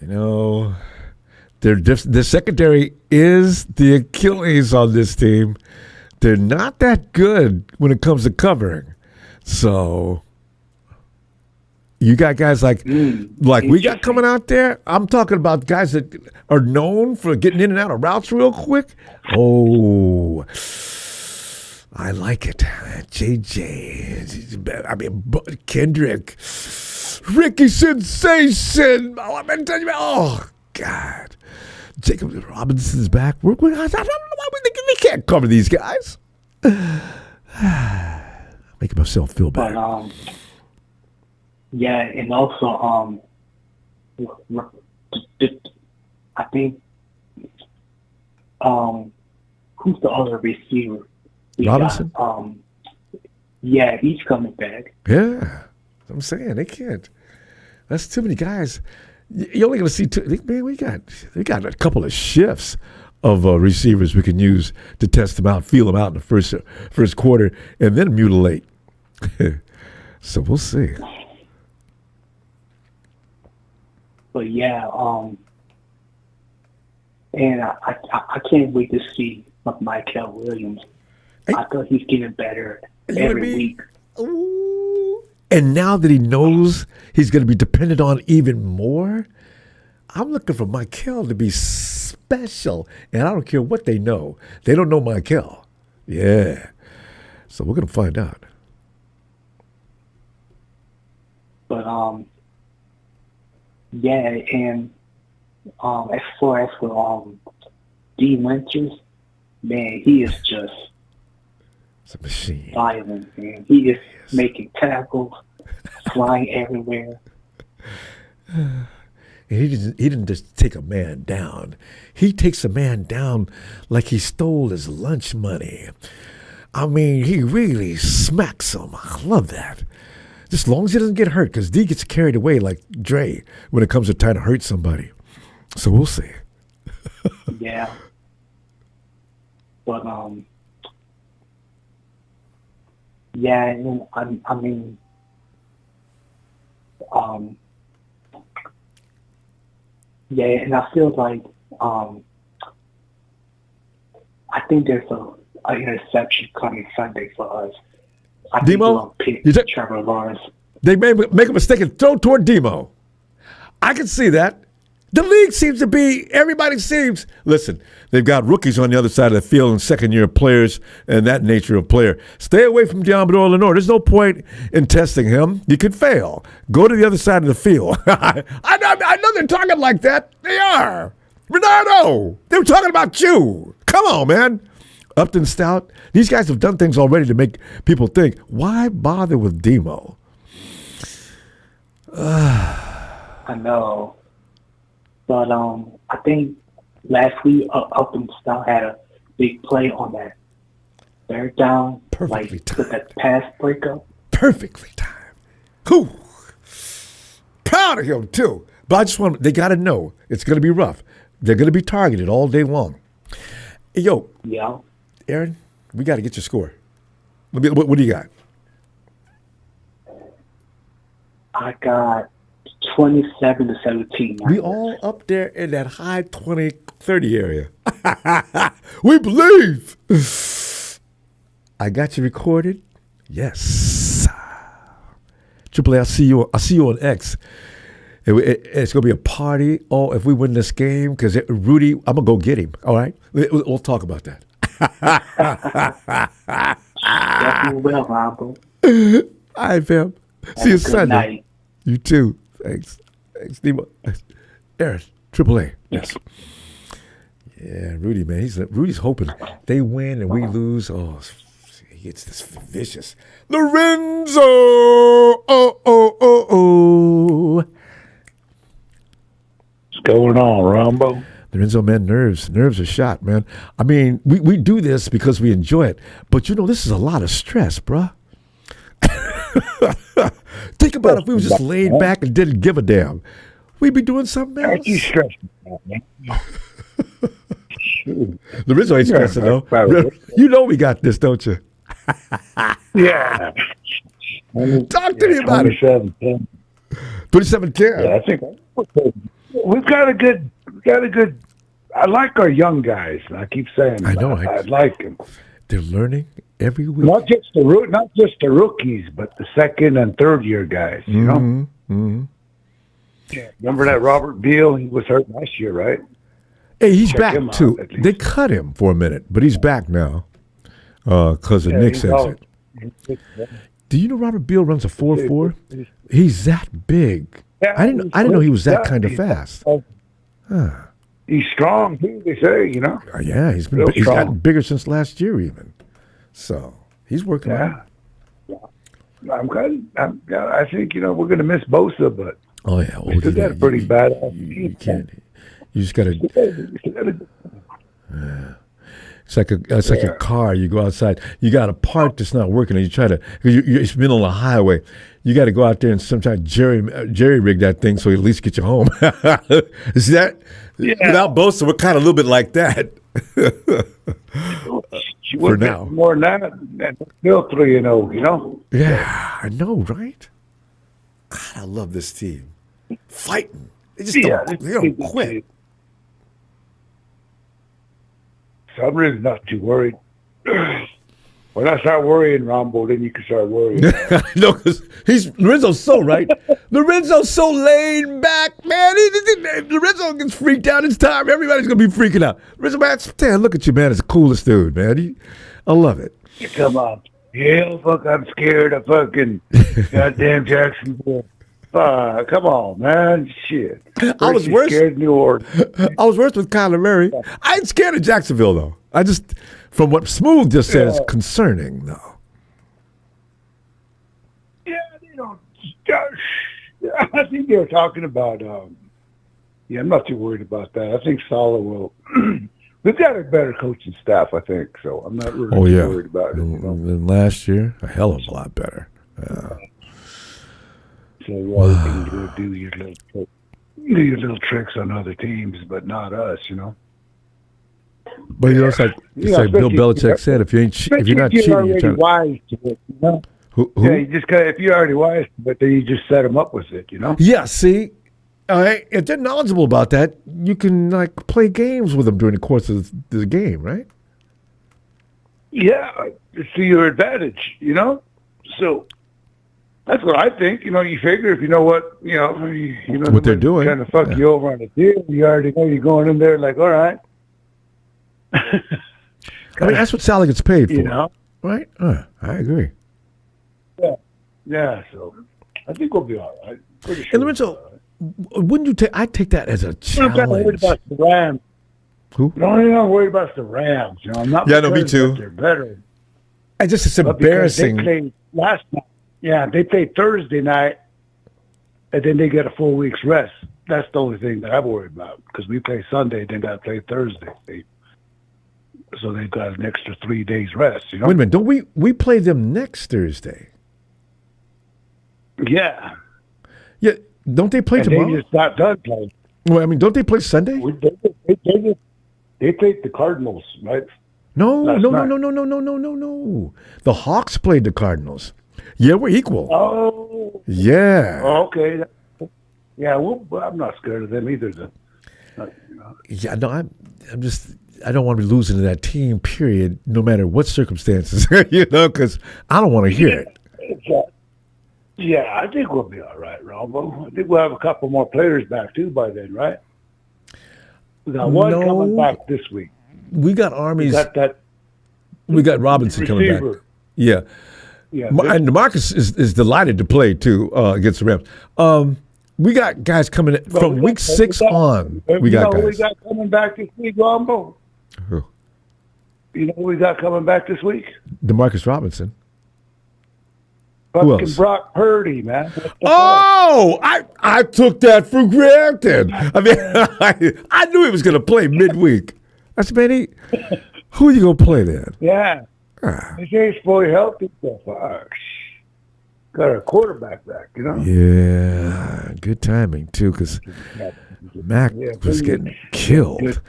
You know, their secondary is the Achilles on this team. They're not that good when it comes to covering. So you got guys like we got coming out there. I'm talking about guys that are known for getting in and out of routes real quick. Oh, I like it. JJ. I mean, Kendrick. Ricky Sensation. Oh, God. Jacob Robinson's back. I don't know why they can't cover these guys. Making myself feel bad. But, yeah, and also, I think, who's the other receiver? Robinson? Yeah, he's coming back. Yeah, I'm saying they can't. That's too many guys. You're only going to see two. Man, we got a couple of shifts of receivers we can use to test them out, feel them out in the first quarter, and then mutilate. So we'll see. But yeah, and I can't wait to see Michael Williams. I thought he's getting better every week. Ooh. And now that he knows he's going to be dependent on even more, I'm looking for Michael to be special. And I don't care what they know. They don't know Michael. Yeah. So we're going to find out. But, yeah, and as far as for D. Winters, man, he is just a machine. Violent, man. He is making tackles, flying everywhere. And he didn't just take a man down. He takes a man down like he stole his lunch money. I mean, he really smacks him. I love that. Just as long as he doesn't get hurt, because D gets carried away like Dre when it comes to trying to hurt somebody. So we'll see. Yeah. But, yeah, and I mean, yeah, and I feel like, I think there's an interception coming Sunday for us. I think Demo? we'll pick Trevor Lawrence. They may make a mistake and throw toward Demo. I can see that. The league seems to be, everybody seems, listen, they've got rookies on the other side of the field and second-year players and that nature of player. Stay away from Diablo Lenore. There's no point in testing him. You could fail. Go to the other side of the field. I know they're talking like that. They are. Bernardo, they were talking about you. Come on, man. Upton Stout, these guys have done things already to make people think, why bother with Demo? I know. But I think last week Upton Stout had a big play on that third down. Perfectly timed. With that pass breakup. Perfectly timed. Whew. Proud of him, too. But I just want, they got to know it's going to be rough. They're going to be targeted all day long. Hey, yo. Yeah. Aaron, we got to get your score. What do you got? I got 27-17. We all up there in that high 20-30 area. We believe. I got you recorded. Yes. Triple A, I'll see you on X. It's going to be a party. Oh, if we win this game, because Rudy, I'm going to go get him. All right? We'll talk about that. Definitely will, Ronbo. All right, fam. See you Sunday. Night. You too. Thanks, Nemo. Aaron, Triple A. Yes. Yeah, Rudy, man. Rudy's hoping they win and we lose. Oh, he gets this vicious. Lorenzo! Oh. What's going on, Ronbo? Lorenzo, man, nerves are shot, man. I mean, we do this because we enjoy it, but this is a lot of stress, bruh. Think about if we was just laid back and didn't give a damn. We'd be doing something else. Aren't you stressed out, man? Lorenzo ain't stressing, though. You know we got this, don't you? Yeah. Talk to me about it. 27-10. 27-10. Yeah, I think we've got a good. I like our young guys. I keep saying. I know. I like them. They're learning every week. Not just the rookies, but the second and third year guys. You know. Mm-hmm. Yeah. Remember that Robert Beal? He was hurt last year, right? Hey, he's Check back him out, too. at least. They cut him for a minute, but he's back now because of Nick's exit. Do you know Robert Beal runs a 4.4? He's that big. Yeah, I didn't know he was that kind of fast. He's strong too. They say, Yeah, he's gotten bigger since last year, even. So he's working on it. I think we're going to miss Bosa, but we still got a pretty bad. You can't. You just got to. It's like a car. You go outside. You got a part that's not working, and you try to. It's been on a highway. You got to go out there and sometimes jerry rig that thing so you at least get you home. Is that without Bosa? We're kind of a little bit like that. For now, more than that, and still 3-0. Yeah, I know, right? God, I love this team. Fighting. They just don't quit. So I'm really not too worried. When I start worrying, Ronbo, then you can start worrying. No, because Lorenzo's so right. Lorenzo's so laid back, man. Lorenzo gets freaked out. It's time. Everybody's going to be freaking out. Lorenzo, man, look at you, man. It's the coolest dude, man. I love it. Come on. Yeah, fuck, I'm scared of fucking goddamn Jacksonville. Come on, man. Shit. I was worse. Scared of New Orleans. I was worse with Kyler Murray. I ain't scared of Jacksonville, though. I just, from what Smooth just said, is concerning, though. Yeah, I think they were talking about, I'm not too worried about that. I think Saleh will. We've got a better coaching staff, I think, so I'm not really worried about it. Than last year, a hell of a lot better. So you can do your little tricks on other teams, but not us, But it's like Bill Belichick said, if you're not cheating, you're trying to. Wise to it, Who? Yeah, you just if you're already wise, but then you just set them up with it, Yeah, see, if they're knowledgeable about that, you can play games with them during the course of the game, right? Yeah, it's to your advantage, So That's what I think. You figure if you know what What they're doing. trying to fuck you over on the deal, you already know you're going in there like, all right. I mean, that's what Saleh gets paid for. You know? Right? I agree. Yeah, so I think we'll be all right. Pretty sure. And Lorenzo, wouldn't you take? I take that as a I'm kind of worried challenge. about the Rams. Who? The only thing I'm worried about is the Rams. I'm not. Yeah, no, me too. They're better. I just it's But because embarrassing. they played last night. Yeah, they played Thursday night, and then they get a full week's rest. That's the only thing that I'm worried about because we play Sunday, then got to play Thursday. So they've got an extra 3 days rest. Wait a minute, don't we play them next Thursday? Yeah. Yeah, don't they play And tomorrow? they just got done playing. Well, I mean, don't they play Sunday? They played the Cardinals, right? No. Last night. No. The Hawks played the Cardinals. Yeah, we're equal. Oh. Yeah. Okay. Yeah, I'm not scared of them either. Yeah, no, I'm just. I don't want to be losing to that team. Period. No matter what circumstances, because I don't want to hear it. Yeah, I think we'll be all right, Ronbo. I think we'll have a couple more players back too by then, right? We got one coming back this week. We got armies. We got Robinson coming back. receiver. Yeah. Yeah, And DeMarcus is delighted to play too against the Rams. We got guys coming in from week 6 on. We got guys. Who we got coming back this week, Ronbo? Who? You know who we got coming back this week? DeMarcus Robinson. Fucking else? Brock Purdy, man. What the fuck? Oh, I took that for granted. I mean, I knew he was going to play midweek. I said, man, who are you going to play then? Yeah. He ain't fully healthy. So fuck. Got a quarterback back, Yeah, good timing too, because Mac was getting killed.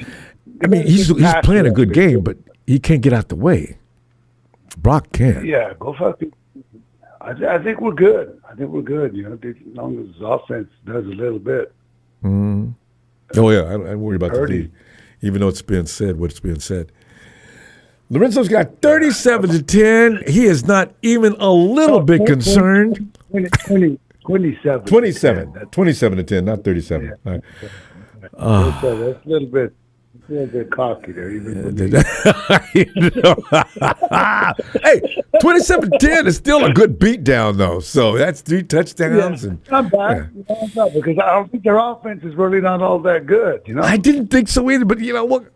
I mean, he's playing a good game, but he can't get out the way. Brock can. Yeah, go fucking. I think we're good. As long as his offense does a little bit. Mm-hmm. Oh yeah, I'm worried about the D, even though it's been said what's being said. Lorenzo's got 37-10. He is not even a little bit concerned. 27. 27-10, not 37. Yeah. All right. That's a little bit cocky there. Hey, 27-10 is still a good beatdown, though. So that's 3 touchdowns. And not bad. Yeah. Because I don't think their offense is really not all that good. I didn't think so either, but look,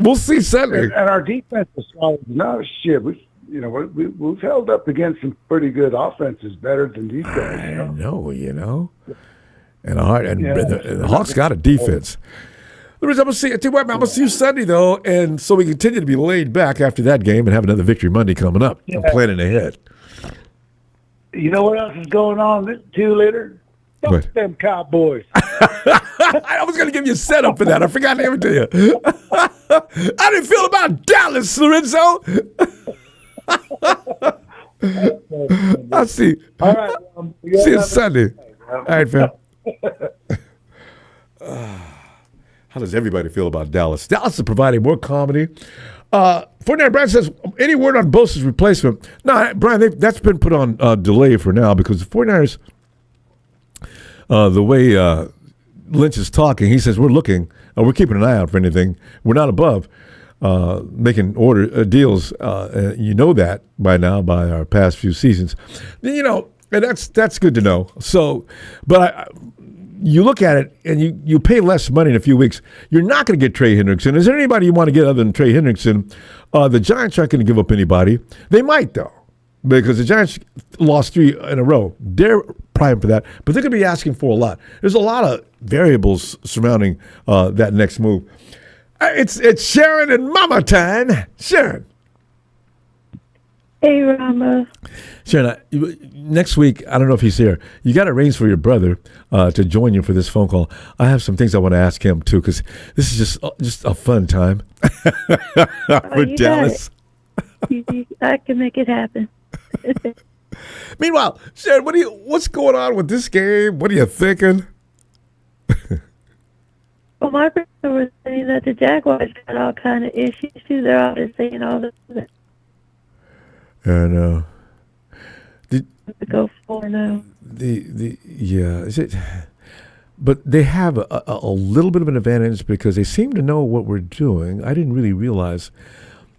we'll see Sunday. And our defense is solid. No shit. We've held up against some pretty good offenses, better than these guys. I know. And the Hawks got a defense. I'm gonna see you Sunday though, and so we continue to be laid back after that game and have another victory Monday coming up. I'm planning ahead. You know what else is going on too later? Fuck them Cowboys. I was going to give you a setup for that. I forgot to give it to you. How do you feel about Dallas, Lorenzo? I'll see. All right. See you Sunday. All right, fam. How does everybody feel about Dallas? Dallas is providing more comedy. 49 Brian says, any word on Bosa's replacement? No, Brian, that's been put on delay for now because the 49ers, the way Lynch is talking, he says, we're keeping an eye out for anything. We're not above making deals. You know that by now, by our past few seasons. And that's good to know. So, but you look at it and you pay less money in a few weeks. You're not going to get Trey Hendrickson. Is there anybody you want to get other than Trey Hendrickson? The Giants aren't going to give up anybody. They might, though, because the Giants lost 3 in a row. They're primed for that, but they're going to be asking for a lot. There's a lot of variables surrounding that next move. It's Sharon and Mama time. Sharon. Hey, Ronbo. Sharon, next week, I don't know if he's here. You got to arrange for your brother to join you for this phone call. I have some things I want to ask him, too, because this is just a fun time for Dallas. I can make it happen. Meanwhile, Sharon, what's going on with this game? What are you thinking? Well, my brother was saying that the Jaguars got all kind of issues, too. They're all just saying all this. And to go 4-0. Is it? But they have a little bit of an advantage because they seem to know what we're doing. I didn't really realize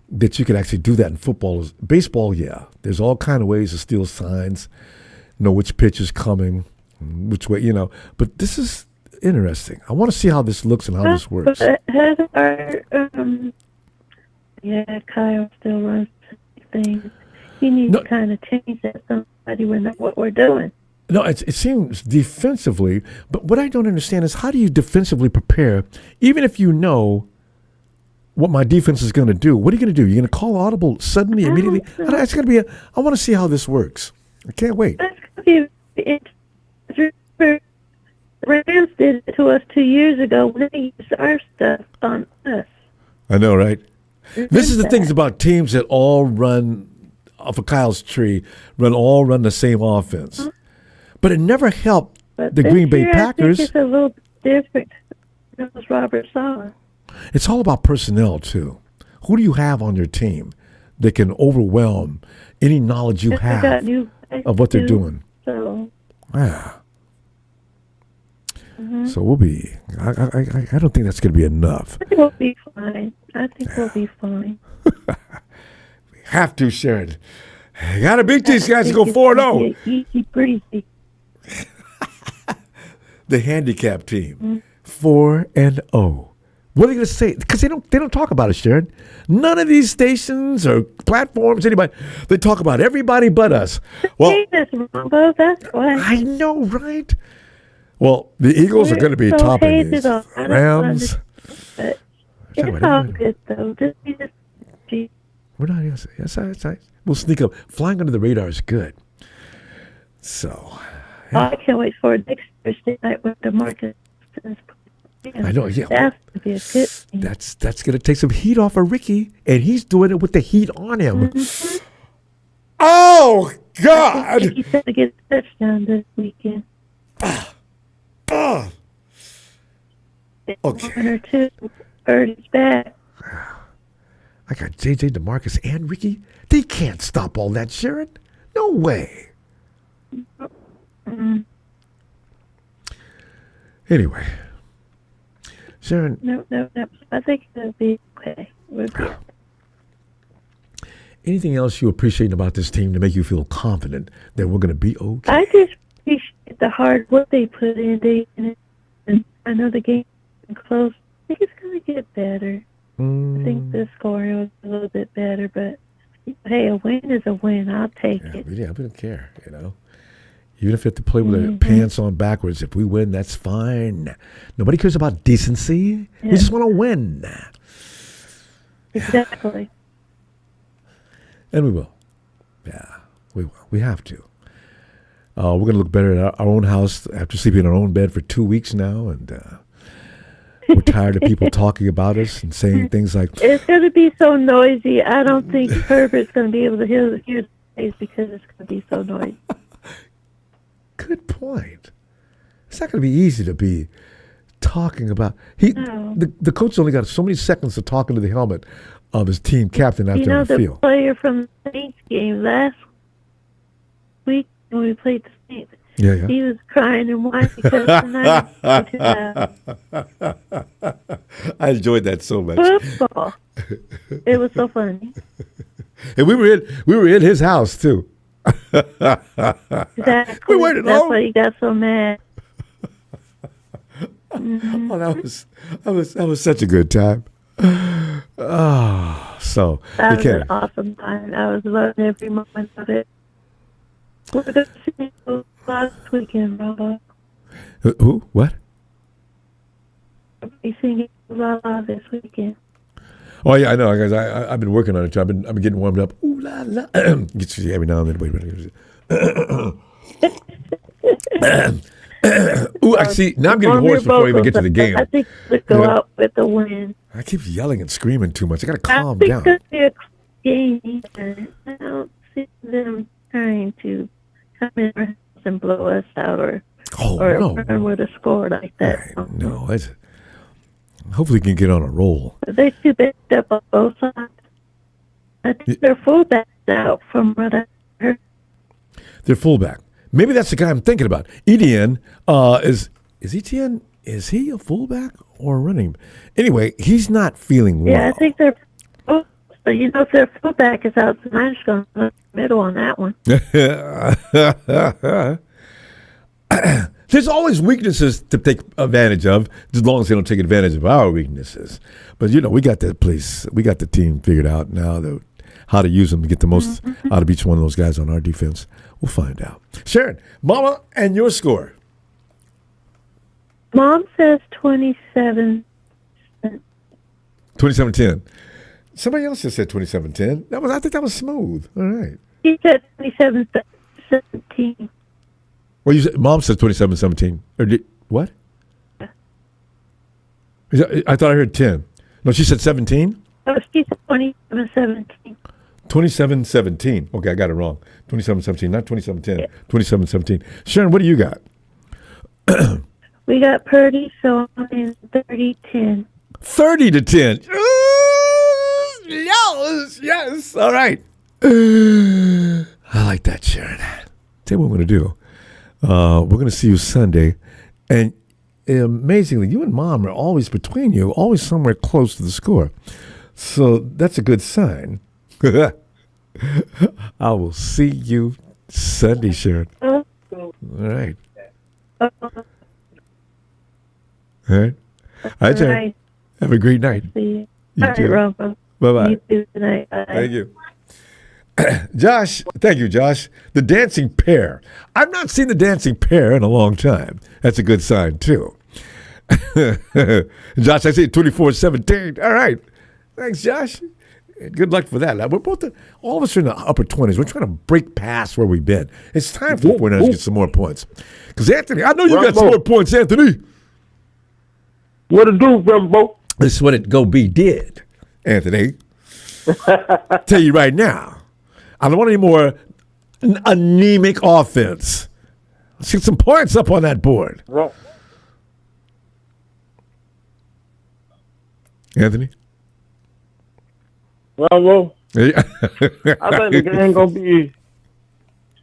that you could actually do that in football. Baseball, yeah. There's all kind of ways to steal signs, know which pitch is coming, which way, But this is interesting. I want to see how this looks and how this works. Kyle still runs things. He needs to kind of change that. Somebody would know what we're doing. No, it seems defensively, but what I don't understand is how do you defensively prepare, even if you know what my defense is going to do? What are you going to do? You're going to call audible suddenly, immediately? It's going to be I want to see how this works. I can't wait. That's going to be Rams did it to us 2 years ago when they used our stuff on us. I know, right? This is the things about teams that all run off of Kyle's tree, run the same offense. But it never helped the Green Bay Packers. I think it's a little different. It was Robert Saleh. It's all about personnel, too. Who do you have on your team that can overwhelm any knowledge you have of what they're doing? So, yeah. So we'll be. I don't think that's going to be enough. I think we'll be fine. We have to, Sharon. You got to beat these guys to go 4-0. Easy breezy. The handicap team, 4-0. What are they going to say? Because they don't talk about it, Sharon. None of these stations or platforms, anybody, they talk about everybody but us. Well, Ronbo, that's why. I know, right? Well, the Eagles are going to be topping these. Rams. It's all good, though. We're not. Yes, we'll sneak up. Flying under the radar is good. So. Yeah. I can't wait for next Thursday night with the market. I know, yeah. That's going to be a good thing. That's going to take some heat off of Ricky, and he's doing it with the heat on him. Mm-hmm. Oh, God! He's going to get a touchdown this weekend. Okay. 1 or 2, Birdie's back. I got J.J. DeMarcus and Ricky. They can't stop all that, Sharon. No way. Mm-hmm. Anyway, Sharon. No. I think it'll be okay. We'll be okay. Anything else you appreciate about this team to make you feel confident that we're going to be okay? I just appreciate the hard work they put in. And I know the game's been close. I think it's going to get better. I think the scoring was a little bit better, but hey, a win is a win. I'll take it. Yeah, we don't care, Even if we have to play with our pants on backwards, if we win, that's fine. Nobody cares about decency. Yeah. We just want to win. Exactly. And we will. Yeah, we will. We have to. We're going to look better at our own house after sleeping in our own bed for 2 weeks now, and we're tired of people talking about us and saying things like, it's going to be so noisy. I don't think Herbert's going to be able to hear the place because it's going to be so noisy. Good point. It's not going to be easy to be talking about. The coach only got so many seconds to talk into the helmet of his team captain out there on the field. The player from the Saints game last week when we played the Saints, he was crying and whining because tonight I enjoyed that so much. Football. It was so funny. And we were in his house too. Exactly. We weren't at home. That's why he got so mad. Mm-hmm. Oh, that was such a good time. Oh, so that was an awesome time. I was loving every moment of it. We're going to see you last weekend, Ronbo. Who? What? We're singing La La this weekend. Oh yeah, I know, guys. I've been working on it. I've been getting warmed up. Ooh la la. Gets you every now and then. Wait. Ooh, I see. Now I'm getting hoarse before we even get to the game. I think we'll go out with the win. I keep yelling and screaming too much. I got to calm down. I think it's a game. I don't see them trying to come in our house and blow us out or run with a score like that. No, hopefully we can get on a roll. But they too backed up on both sides. I think their fullback's out from what I heard. their fullback. Maybe that's the guy I'm thinking about. Etienne is Etienne? Is he a fullback or a running? Anyway, he's not feeling well. Yeah, I think they're. Oh, but if their fullback is out, then I'm just going to go middle on that one. There's always weaknesses to take advantage of, as long as they don't take advantage of our weaknesses. But we got that place. We got the team figured out now, how to use them to get the most out of each one of those guys on our defense. We'll find out. Sharon, Mama, and your score. Mom says 27. 27-10. Somebody else just said 27-10. I think that was smooth. All right. He said 27-17. Well, Mom said 27-17. Or what? Yeah. I thought I heard 10. No, she said 17? Oh, she said 27-17. 27-17. Okay, I got it wrong. 27-17, not 27-10. Yeah. 27-17. Sharon, what do you got? We got Purdy, so I'm in 30-10. 30-10. Yes. All right. I like that, Sharon. Tell you what we're going to do. We're going to see you Sunday. And amazingly, you and Mom are always between you, always somewhere close to the score. So that's a good sign. I will see you Sunday, Sharon. All right. All right. All right, Sharon. Have a great night. See you. You All too. right, Ronbo. Bye-bye. You too tonight. Bye. Thank you. Josh, thank you, Josh. The dancing pair. I've not seen the dancing pair in a long time. That's a good sign, too. Josh, I see 24-17. All right. Thanks, Josh. Good luck for that. We're both, all of us are in the upper 20s. We're trying to break past where we've been. It's time for the 49ers to get some more points. Because, Anthony, I know you got some more points, Anthony. What it do, Ronbo? This is what it go be did, Anthony. Tell you right now. I don't want any more anemic offense. Let's get some points up on that board. Well, Anthony? I think the game gonna be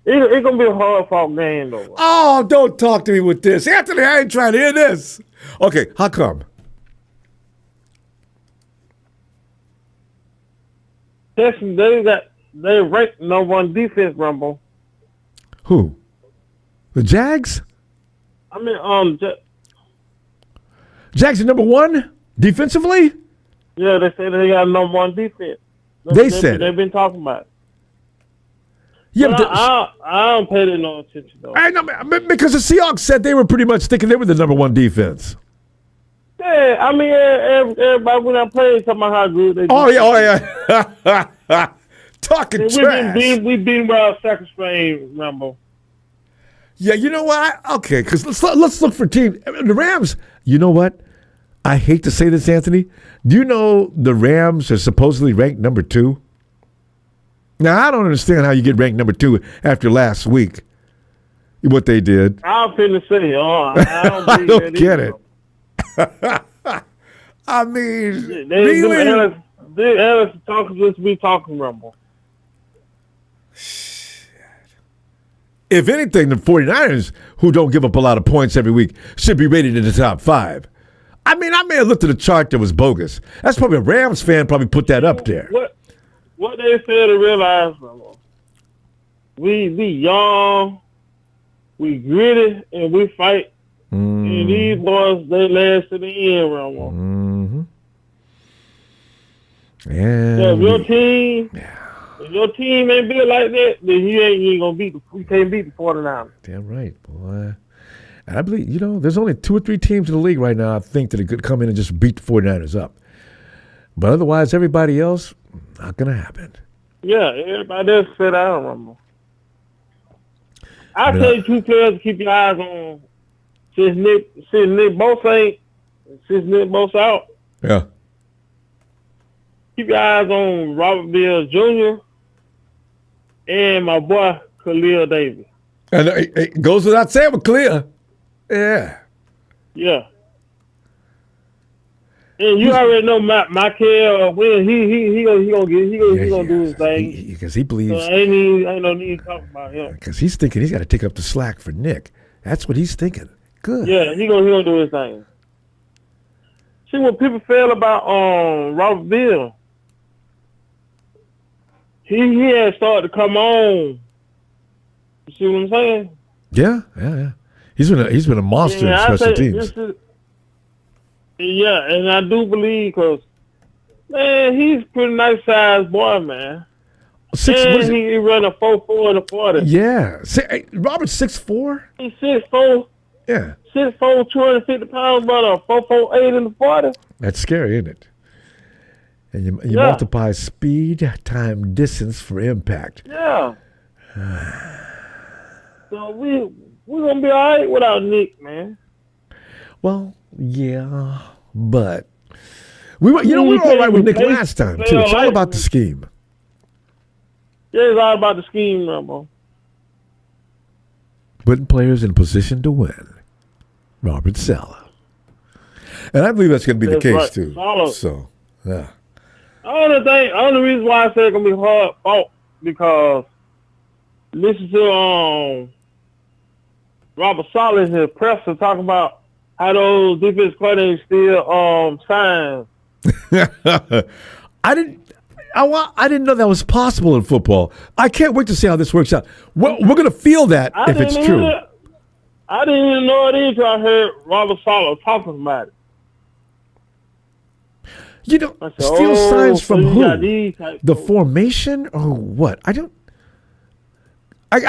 it's gonna be a hard fought game though. Oh, don't talk to me with this. Anthony, I ain't trying to hear this. Okay, how come? Texas, they ranked number one defense, Ronbo. Who? The Jags? I mean, Jags are number one defensively? yeah, they say they got number one defense. Said they've been talking about it. Yeah, But but I don't pay that no attention though. I know, because the Seahawks said they were pretty much thinking they were the number one defense. Yeah, I mean, everybody when I play talking about how good they do. Oh yeah. Talking trash. We've been Wild Sacker Spain, Rambo. Yeah, you know what? Okay, because let's look for teams. The Rams. You know what? I hate to say this, Anthony. Do you know the Rams are supposedly ranked number 2? Now I don't understand how you get ranked number 2 after last week. What they did. I'm finna say, I don't get it. I mean, really? They talking just be talking, Rumble. If anything, the 49ers, who don't give up a lot of points every week, should be rated in the top 5. I mean, I may have looked at a chart that was bogus. That's probably a Rams fan probably put that up there. What they fail to realize, Rumble, we young, we gritty, and we fight. And these boys, they last to the end, Rumble. Mm-hmm. So if your team ain't built like that, then you ain't gonna beat you can't beat the 49ers. Damn right, boy. And I believe, there's only 2 or 3 teams in the league right now I think that could come in and just beat the 49ers up. But otherwise, everybody else, not going to happen. Yeah, everybody else sit down, Rumble. I tell you 2 players to keep your eyes on since Nick Bosa out. Yeah. Keep your eyes on Robert Bill Jr. and my boy Khalil Davis. And it goes without saying with Khalil. Yeah. Yeah. And you already know Michael when he gonna do his thing. Because he believes. So ain't no need to talk about him. Because he's thinking he's got to take up the slack for Nick. That's what he's thinking. Good. Yeah, he gonna do his thing. See what people feel about Robert Bill. He had started to come on. You see what I'm saying? Yeah. He's been a monster in special teams. Yeah, and I do believe because, man, he's a pretty nice sized boy, man. He run a 4.4 and a 40. Yeah. Robert's 6'4"? He's 6'4". Yeah. 6'4", 250 pounds, but a 4.48 in the 40. That's scary, isn't it? And you multiply speed time distance for impact. Yeah. So we're gonna be all right without Nick, man. Well, yeah, but we were all right with Nick last time too. It's all about the scheme. Yeah, it's all about the scheme, Ronbo. Putting players in position to win. Robert Saleh. And I believe that's going to be the case too. Solid. So, yeah. Only reason why I say it's gonna be hard fought because listen to Robert Saleh in his presser talking about how those defense coordinators still sign. I didn't know that was possible in football. I can't wait to see how this works out. We're going to feel that if it's true. I didn't even know it until I heard Robert Saleh talking about it. You know, steal signs from who? The formation or what? I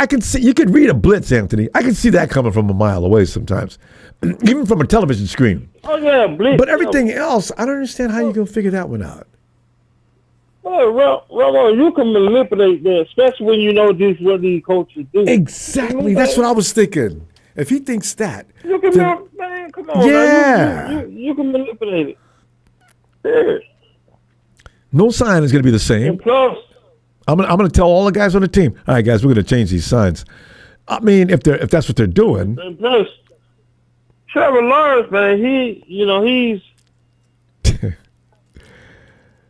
can see, you can read a blitz, Anthony. I can see that coming from a mile away sometimes, even from a television screen. Oh, yeah, blitz. But everything else, I don't understand how you're going to figure that one out. Well, you can manipulate that, especially when you know this what these coaches do. Exactly. That's what I was thinking. If he thinks that. You can, man, come on. Yeah. Man. You can manipulate it. Yeah. No sign is going to be the same. And plus, I'm going to tell all the guys on the team, all right, guys, we're going to change these signs. I mean, if that's what they're doing. And plus, Trevor Lawrence, man, he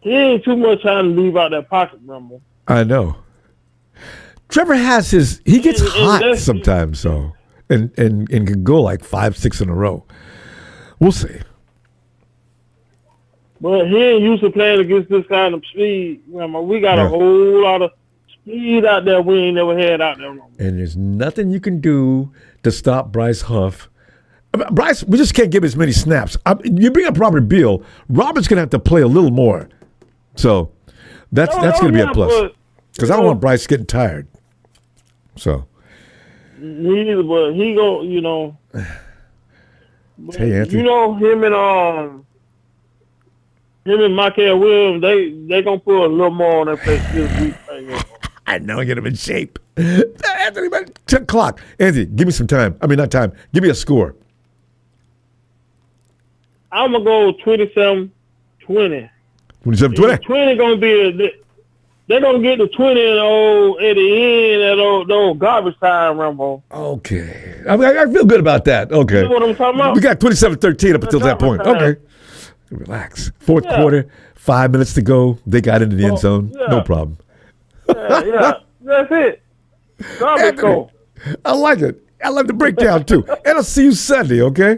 ain't too much time to leave out that pocket, Rumble. I know. Trevor has he gets hot sometimes, so, and can go like 5-6 in a row. We'll see. But he ain't used to playing against this kind of speed. We got a whole lot of speed out there we ain't never had out there. And there's nothing you can do to stop Bryce Huff. Bryce, we just can't give as many snaps. You bring up Robert Beal, Robert's going to have to play a little more. So that's going to be a plus. Because I don't want Bryce getting tired. So. Neither, but he go, Hey, Anthony. Him and Michael Williams, they gonna put a little more on their face this week. I know, get him in shape. Anthony, clock. Anthony, give me some time. I mean, not time. Give me a score. I'm gonna go 27-20. 27-20. 20 gonna be they're gonna get the 20 at the end at the old garbage time, Rumble. Okay, I feel good about that. Okay, You know what I'm talking about? We got 27-13 up until that point. Okay. Relax. Fourth quarter, 5 minutes to go. They got into the end zone. Yeah. No problem. Yeah. That's it. Garbage goal. I like it. I like the breakdown, too. And I'll see you Sunday, okay?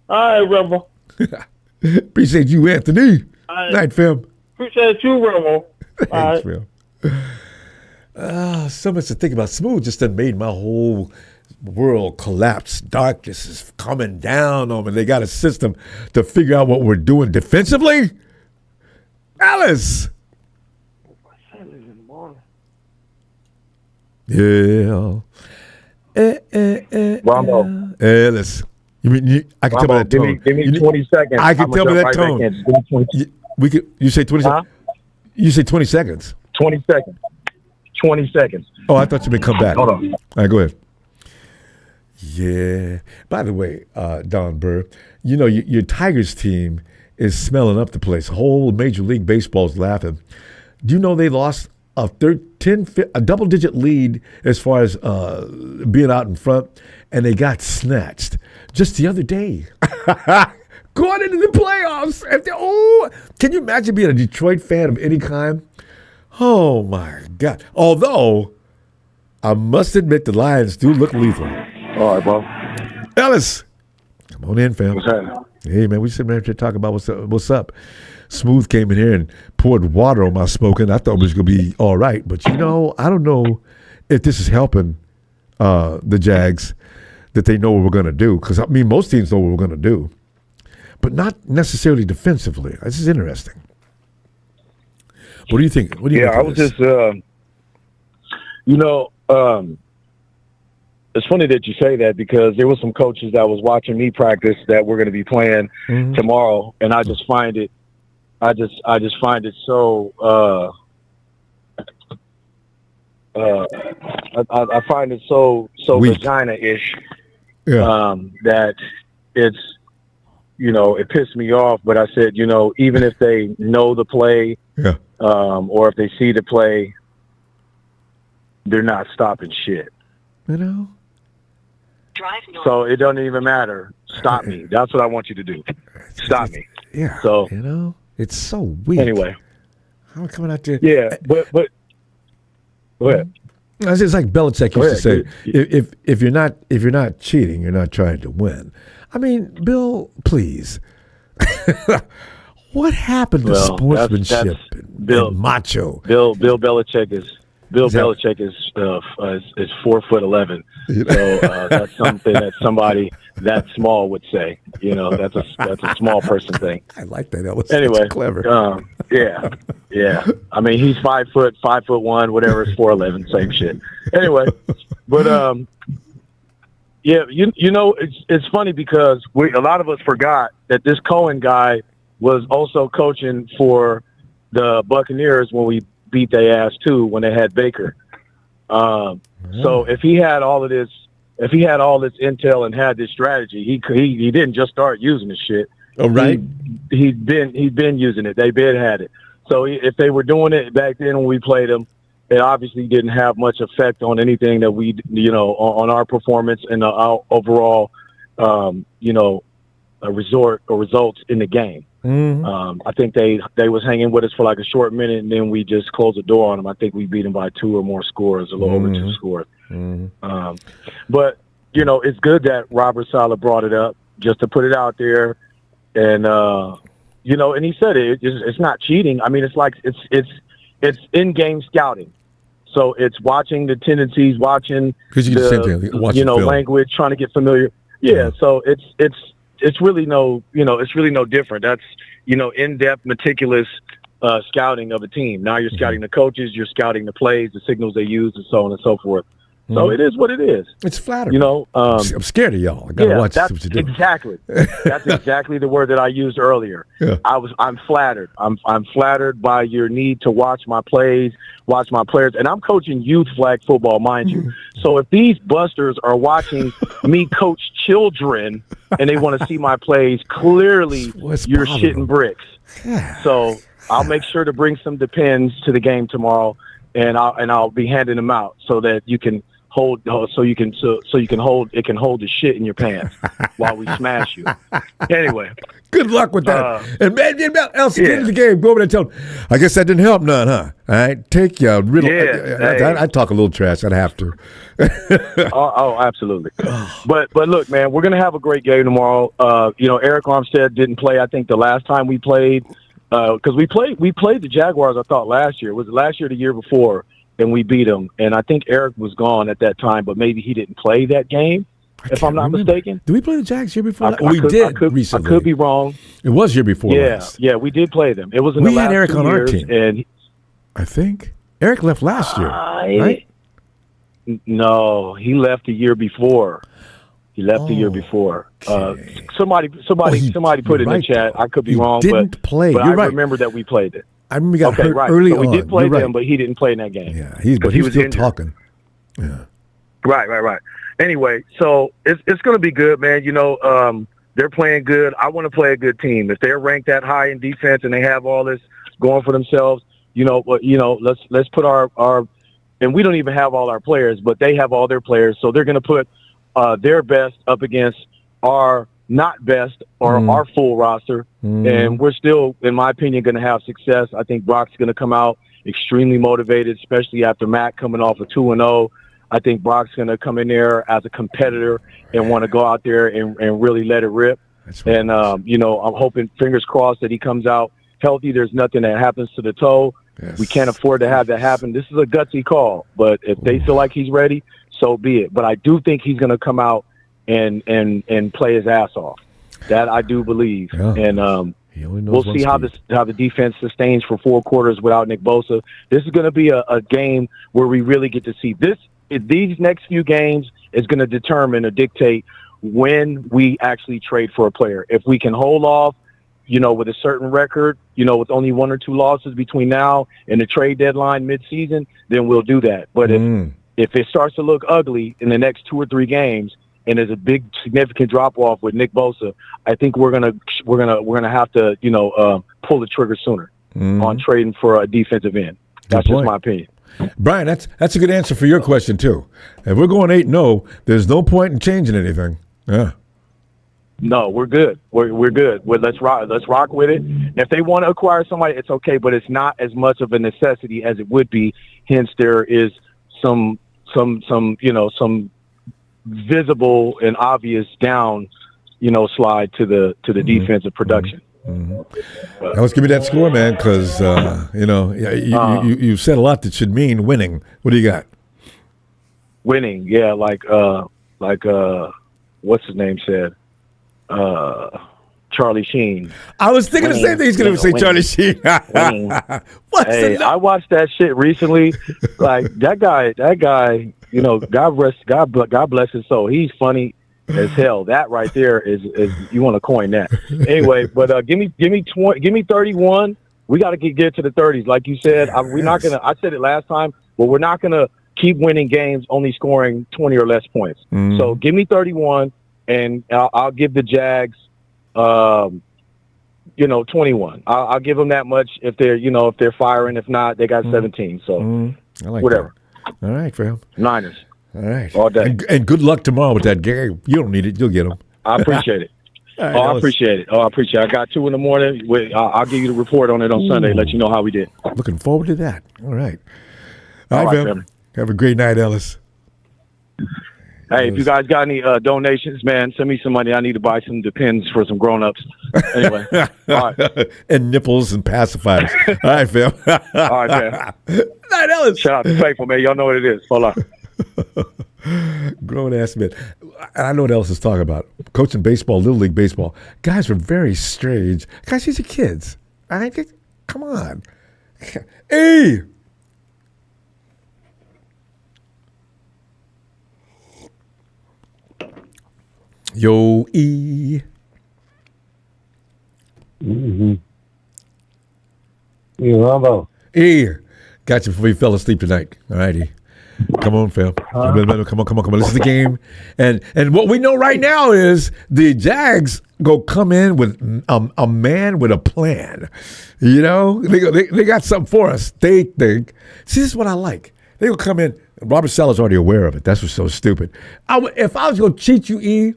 All right, Rumble. Appreciate you, Anthony. All right. Night, fam. Appreciate you, Rumble. Thanks, fam. So much to think about. Smooth just done made my whole world collapse. Darkness is coming down on me. They got a system to figure out what we're doing defensively. Alice. Yeah. Ronbo. Alice. I can tell by that tone. Give me 20 seconds. I can tell by that tone. You say 20 seconds? You say 20 seconds. 20 seconds. 20 seconds. Oh, I thought you meant come back. Hold on. All right, go ahead. Yeah. By the way, Don Burr, your Tigers team is smelling up the place. Whole Major League Baseball's laughing. Do you know they lost a double-digit lead as far as being out in front, and they got snatched just the other day. going into the playoffs. Can you imagine being a Detroit fan of any kind? Oh, my God. Although, I must admit the Lions do look lethal. All right, bro. Ellis, come on in, fam. What's happening? Hey, man, we sitting right here talking about what's up. Smooth came in here and poured water on my smoking. I thought it was going to be all right. But, I don't know if this is helping the Jags, that they know what we're going to do. Because, most teams know what we're going to do. But not necessarily defensively. This is interesting. What do you think? What do you think? I was just, it's funny that you say that because there were some coaches that was watching me practice that we're going to be playing tomorrow, and I just find it, I just find it so, I find it so vagina-ish that it's, it pissed me off. But I said, even if they know the play, or if they see the play, they're not stopping shit. So it doesn't even matter. Stop me. That's what I want you to do. Stop me. Yeah. So it's so weak. Anyway, I'm coming out there. Yeah, but go ahead. It's like Belichick used to say, if you're not cheating, you're not trying to win. Bill, please. What happened to sportsmanship and macho? Bill Belichick is 4'11". So that's something that somebody that small would say. That's a small person thing. I like that. That was anyway clever. Yeah. He's 5 foot, 5'1", whatever. It's 4'11", same shit. Anyway, but it's funny because a lot of us forgot that this Cohen guy was also coaching for the Buccaneers when we beat their ass too when they had Baker. So if he had all this intel and had this strategy, he didn't just start using this shit. Oh, right. He'd been using it. They been had it. So if they were doing it back then when we played them, it obviously didn't have much effect on anything that we, on our performance and our overall, results in the game. I think they was hanging with us for like a short minute, and then we just closed the door on them. I think we beat them by 2 or more scores, a little over 2 scores. But it's good that Robert Saleh brought it up just to put it out there, and and he said it's not cheating. It's like it's in-game scouting. So it's watching the tendencies, watching the language, trying to get familiar. Yeah. So it's really no different. That's, in-depth, meticulous scouting of a team. Now you're scouting the coaches, you're scouting the plays, the signals they use, and so on and so forth. So it is what it is. It's flattering. I'm scared of y'all. I gotta watch what you do. Exactly. That's exactly the word that I used earlier. Yeah. I'm flattered. I'm flattered by your need to watch my plays, watch my players, and I'm coaching youth flag football, mind you. So if these busters are watching me coach children and they want to see my plays, clearly you're shitting bricks. Yeah. So I'll make sure to bring some Depends to the game tomorrow, and I'll be handing them out so that you can hold it can hold the shit in your pants while we smash you. Anyway, good luck with that. And man, else get into the game. Go over there and tell them. I guess that didn't help none, huh? All right, take your riddle. I talk a little trash. I'd have to. Absolutely. But look, man, we're gonna have a great game tomorrow. Eric Armstead didn't play. I think the last time we played, because we played the Jaguars. I thought last year was it last year, or the year before. And we beat him. And I think Eric was gone at that time, but maybe he didn't play that game, if I'm not mistaken. Did we play the Jags year before? We did recently. I could be wrong. It was year before last. Yeah, we did play them. It was in the last 2 years. We had Eric on our team. And I think. Eric left last year, right? No, he left the year before. Somebody put it in the chat. I could be wrong, but I remember that we played it. I remember we got hurt early on. We did play them, but he didn't play in that game. Yeah, he was still injured. Talking. Yeah. Right. Anyway, so it's going to be good, man. They're playing good. I want to play a good team. If they're ranked that high in defense and they have all this going for themselves, let's put our and we don't even have all our players, but they have all their players, so they're going to put their best up against our not best or our full roster, and we're still, in my opinion, going to have success. I think Brock's going to come out extremely motivated, especially after Matt coming off a 2-0. I think Brock's going to come in there as a competitor and want to go out there and really let it rip. And, you know, I'm hoping, fingers crossed, that he comes out healthy. There's nothing that happens to the toe. Yes. We can't afford to have that happen. This is a gutsy call, but if they feel like he's ready, so be it. But I do think he's going to come out and play his ass off. That I do believe. Yeah. And we'll see how the defense sustains for 4 quarters without Nick Bosa. This is going to be a game where we really get to see this. These next few games is going to determine or dictate when we actually trade for a player. If we can hold off, you know, with a certain record, you know, with only 1 or 2 losses between now and the trade deadline mid-season, then we'll do that. But if it starts to look ugly in the next 2 or 3 games, and there's a big significant drop off with Nick Bosa, I think we're gonna have to, you know, pull the trigger sooner on trading for a defensive end. That's just my opinion. Brian, that's a good answer for your question too. If we're going 8-0, there's no point in changing anything. Yeah. No, we're good. We're good. Let's rock with it. And if they want to acquire somebody, it's okay, but it's not as much of a necessity as it would be. Hence, there is some you know, some visible and obvious down, you know, slide to the defensive production. Now let's give me that score, man, because you know, you said a lot that should mean winning. What do you got? Winning, yeah, like what's his name said, Charlie Sheen. I was thinking the same thing. He's going to say Charlie Sheen. Hey, I watched that shit recently. Like that guy. You know, God bless his soul. He's funny as hell. That right there is you want to coin that. Anyway, but give me 31. We got to get to the 30s, like you said. We're not gonna. I said it last time, but we're not gonna keep winning games only scoring 20 or less points. So give me 31, and I'll give the Jags, you know, 21. I'll give them that much if they're firing. If not, they got 17. So I like whatever. That. All right, fam. Niners. All right. All day. And good luck tomorrow with that game. You don't need it. You'll get them. I appreciate it. Right, I appreciate it. I got 2 in the morning. I'll give you the report on it on Sunday. Let you know how we did. Looking forward to that. All right. All right, fam. family. Have a great night, Ellis. Hey, if you guys got any donations, man, send me some money. I need to buy some Depends for some grown-ups. Anyway. All right. And nipples and pacifiers. All right, fam. All right, man. Night, Ellis. Shout out to Faithful, man. Y'all know what it is. Hold on. Grown-ass man. I know what Ellis is talking about. Coaching baseball, Little League baseball. Guys were very strange. Guys, these are kids. All right? Come on. Hey! Yo, E. Hey, Ronbo. E. Got you before you fell asleep tonight. All righty. Come on, Phil. Come on. This is the game. And what we know right now is the Jags come in with a man with a plan. You know? They got something for us. They think. See, this is what I like. They will come in. Robert Saleh's already aware of it. That's what's so stupid. If I was going to cheat you, E,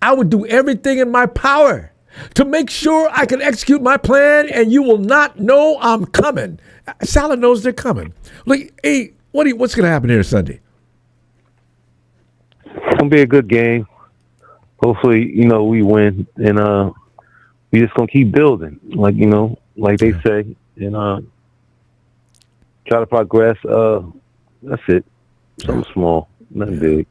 I would do everything in my power to make sure I can execute my plan, and you will not know I'm coming. Saleh knows they're coming. Like, hey, what's going to happen here Sunday? It's going to be a good game. Hopefully, you know, we win, and we just going to keep building, like, you know, like they say, and try to progress. That's it. Something small, nothing big.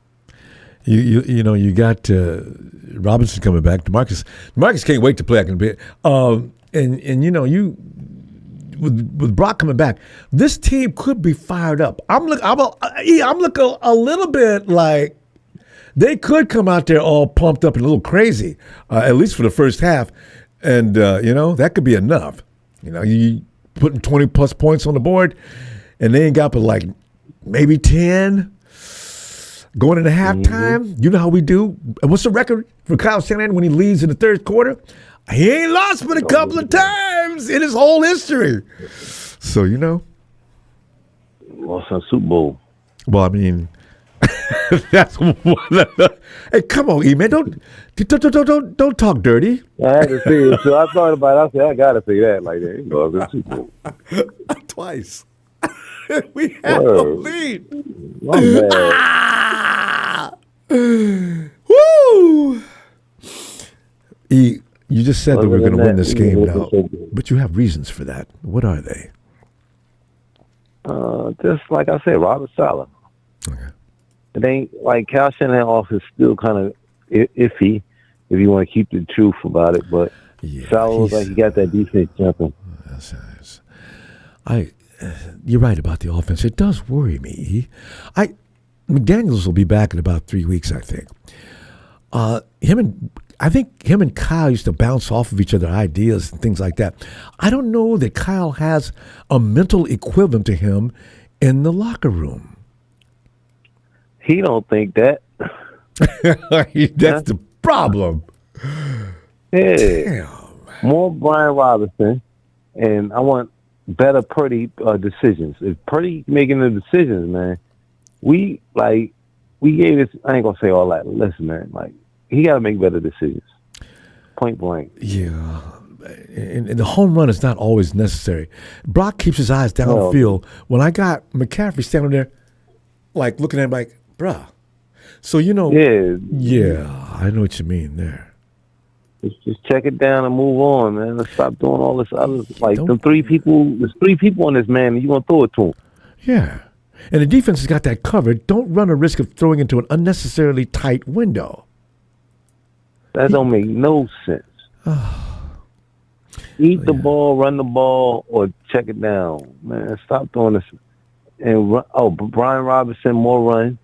You know, you got Robinson coming back. DeMarcus can't wait to play. I can be, and you know, with Brock coming back, this team could be fired up. I'm looking a little bit like they could come out there all pumped up and a little crazy, at least for the first half, and you know, that could be enough. You know, you putting 20 plus points on the board, and they ain't got but like maybe 10. Going into halftime, you know how we do. What's the record for Kyle Shanahan when he leads in the third quarter? He ain't lost but a couple of times in his whole history. So, you know. Lost on Super Bowl. Well, I mean, That's one. Hey, come on, E man, don't talk dirty. I had to see it, so I thought about it. I said, I gotta say that like that. You know, it's Super Bowl. Twice. We had a lead. Woo! E, you just said that we're going to win this game now, but you have reasons for that. What are they? Just like I said, Robert Saleh. Okay. It ain't like Kyle Shanahan offense still kind of iffy if you want to keep the truth about it, but Saleh was like he got that defense jumping. You're right about the offense. It does worry me. McDaniels will be back in about 3 weeks, I think. I think him and Kyle used to bounce off of each other ideas and things like that. I don't know that Kyle has a mental equivalent to him in the locker room. He don't think that. That's the problem. Yeah. Damn. More Brian Robinson, and I want better Purdy decisions. If Purdy making the decisions, man, we gave this. I ain't gonna say all that. Listen, man, like he got to make better decisions. Point blank. Yeah, and the home run is not always necessary. Brock keeps his eyes downfield. When I got McCaffrey standing there, like looking at him, like, bruh. So you know, yeah, I know what you mean there. Just check it down and move on, man. Let's stop doing all this other like the three people. There's 3 people on this man, and you gonna throw it to him. Yeah, and the defense has got that covered. Don't run a risk of throwing into an unnecessarily tight window. That don't make no sense. Eat the ball, run the ball, or check it down, man. Stop doing this. And Brian Robinson, more run,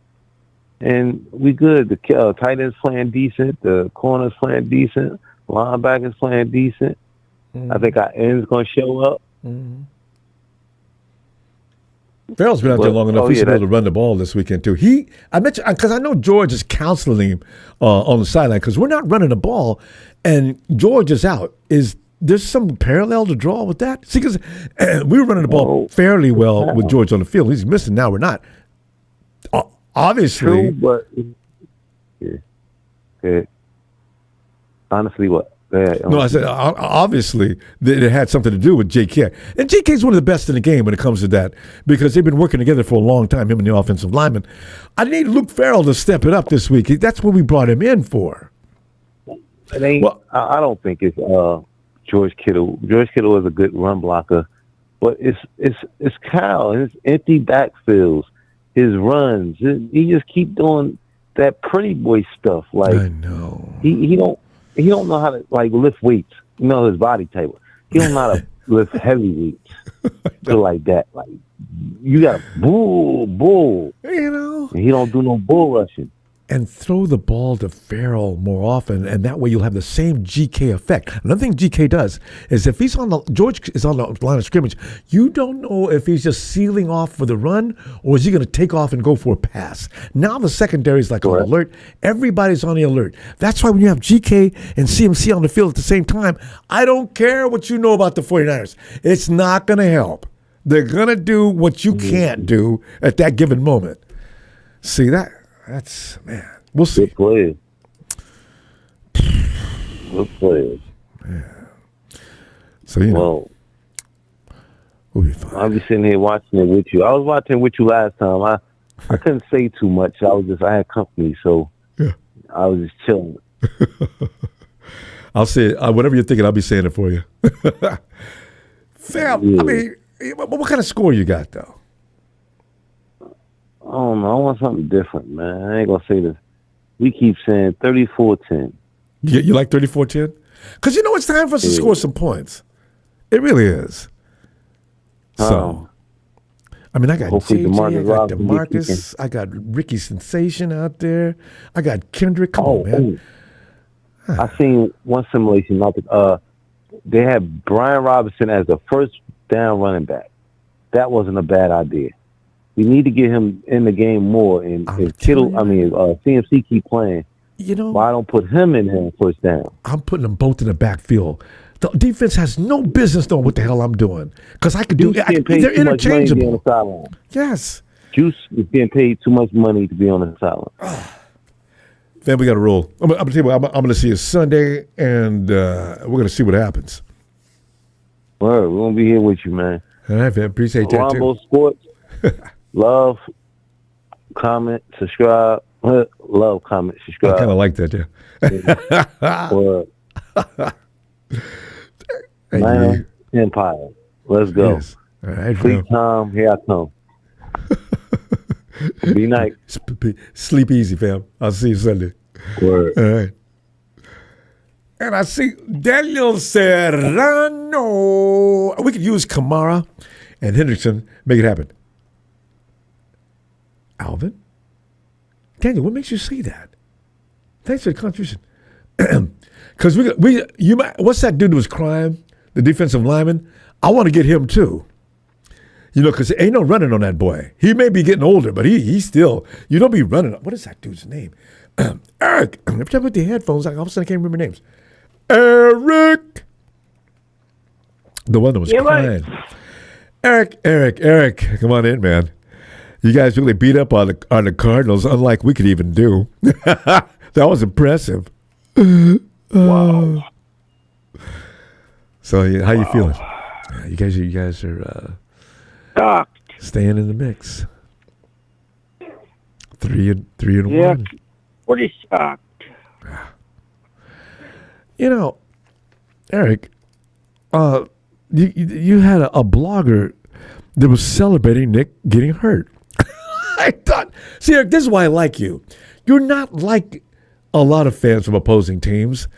and we good. The tight ends playing decent. The corners playing decent. Linebackers playing decent. I think our ends gonna show up. Farrell's been out there long enough. He's able to run the ball this weekend too. I mentioned because I know George is counseling him on the sideline because we're not running the ball, and George is out. Is there some parallel to draw with that? See, because we were running the ball fairly well with George on the field. He's missing now. We're not. Obviously, true, but honestly, what? No, I said obviously it had something to do with J.K. And J.K.'s one of the best in the game when it comes to that because they've been working together for a long time, him and the offensive lineman. I need Luke Farrell to step it up this week. That's what we brought him in for. It ain't. Well, I don't think it's George Kittle. George Kittle is a good run blocker, but it's Kyle. His empty backfields, his runs. He just keep doing that pretty boy stuff. Like I know he don't know how to like lift weights. You know his body type. He don't know how to lift heavy weights. So like that. Like you got bull. You know. And he don't do no bull rushing. And throw the ball to Farrell more often, and that way you'll have the same GK effect. Another thing GK does is if George is on the line of scrimmage, you don't know if he's just sealing off for the run or is he going to take off and go for a pass. Now the secondary is like on alert. Everybody's on the alert. That's why when you have GK and CMC on the field at the same time, I don't care what you know about the 49ers. It's not going to help. They're going to do what you can't do at that given moment. See that? That's, man, we'll see. Good players. Good players. Yeah. So, you know, we'll be fine. I'll be sitting here watching it with you. I was watching it with you last time. I couldn't say too much. I had company, so I was just chilling. I'll say whatever you're thinking, I'll be saying it for you. Sam, I mean, what kind of score you got, though? I don't know. I want something different, man. I ain't going to say this. We keep saying 34-10. You like 34-10? Because you know it's time for us to score some points. It really is. So, I mean, I got JJ, I got DeMarcus, I got Ricky Sensation out there. I got Kendrick. Come on, man. I seen one simulation. They had Brian Robinson as the first down running back. That wasn't a bad idea. We need to get him in the game more. And Kittle, CMC keep playing. You know, why don't put him in here first down? I'm putting them both in the backfield. The defense has no business knowing what the hell I'm doing because I could do. They're interchangeable. On the yes, Juice is getting paid too much money to be on the sideline. Fam, we got to roll. I'm gonna tell you what, I'm gonna see you Sunday, and we're gonna see what happens. Word, we're gonna be here with you, man. All right, fam. Appreciate that too. Ronbo Sports. Love, comment, subscribe. Love, comment, subscribe. I kind of like that, yeah. Word. Man, Empire. Let's go. Yes. All right, Sleep time. Here I come. Be nice. Sleep easy, fam. I'll see you Sunday. Word. All right. And I see Daniel Serrano. We could use Kamara and Hendrickson. Make it happen. Alvin? Daniel, what makes you say that? Thanks for the contribution. Because what's that dude who was crying? The defensive lineman? I want to get him too. You know, because ain't no running on that boy. He may be getting older, but he's still, you don't be running. What is that dude's name? Eric. Every time I put the headphones, all of a sudden I can't remember names. Eric. The one that was crying. Right. Eric. Come on in, man. You guys really beat up on the Cardinals, unlike we could even do. That was impressive. Wow. So how you feeling? You guys are staying in the mix. 3-1. Pretty shocked. You know, Eric, you had a blogger that was celebrating Nick getting hurt. I thought, see, Eric, this is why I like you. You're not like a lot of fans from opposing teams,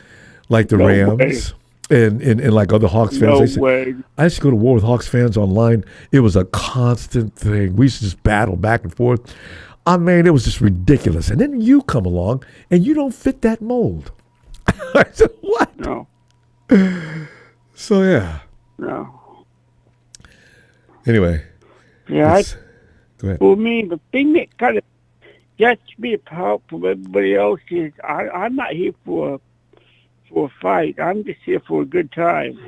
like the Rams. And like other Hawks fans. No way. I used to go to war with Hawks fans online. It was a constant thing. We used to just battle back and forth. I mean, it was just ridiculous. And then you come along, and you don't fit that mold. I said, what? No. So, yeah. No. Anyway. Yeah, go ahead. For me, the thing that kind of gets me apart from everybody else is I'm not here for a fight. I'm just here for a good time.